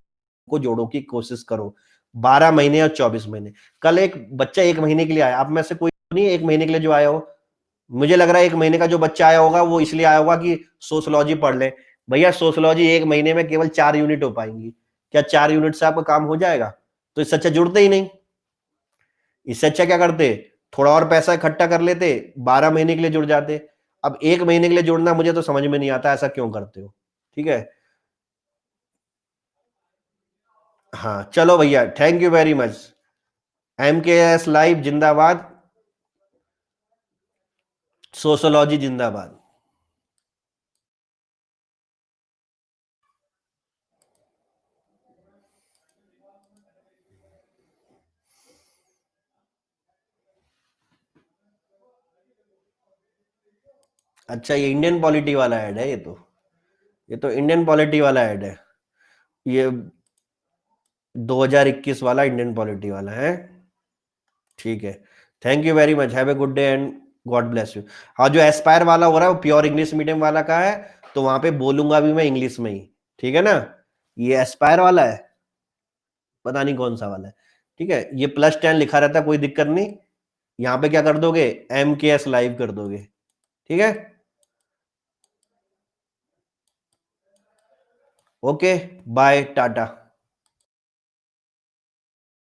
को जोड़ो की कोशिश करो। 12 महीने और 24 महीने। कल एक बच्चा 1 महीने के लिए आया, आप में से कोई नहीं 1 महीने के लिए जो आया हो? मुझे लग रहा है 1 महीने का जो बच्चा आया होगा वो इसलिए आया होगा कि सोशोलॉजी पढ़ ले। भैया सोशोलॉजी 1 महीने में केवल 4 यूनिट हो पाएंगी। क्या 4 यूनिट से आपका काम हो जाएगा? तो इससे अच्छा जुड़ते ही नहीं। इससे अच्छा क्या करते, थोड़ा और पैसा इकट्ठा कर लेते, 12 महीने के लिए जुड़ जाते। अब 1 महीने के लिए जुड़ना मुझे तो समझ में नहीं आता, ऐसा क्यों करते हो? ठीक है। हाँ चलो भैया, thank you very much. MKS live जिंदाबाद, सोशोलॉजी जिंदाबाद। अच्छा, ये इंडियन पॉलिटी वाला ऐड है, ये तो इंडियन पॉलिटी वाला ऐड है। ये 2021 वाला इंडियन पॉलिटी वाला है। ठीक है। Thank you very much, have a good day and God bless you. हाँ, जो एस्पायर वाला हो रहा है वो प्योर इंग्लिश मीडियम वाला का है, तो वहां पे बोलूंगा भी मैं इंग्लिश में ही। ठीक है ना? ये एस्पायर वाला है, पता नहीं कौन सा वाला है। ठीक है, ये +10 लिखा रहता है, कोई दिक्कत नहीं। यहाँ पे क्या कर दोगे, MKS लाइव कर दोगे। ठीक है। Okay, bye Tata.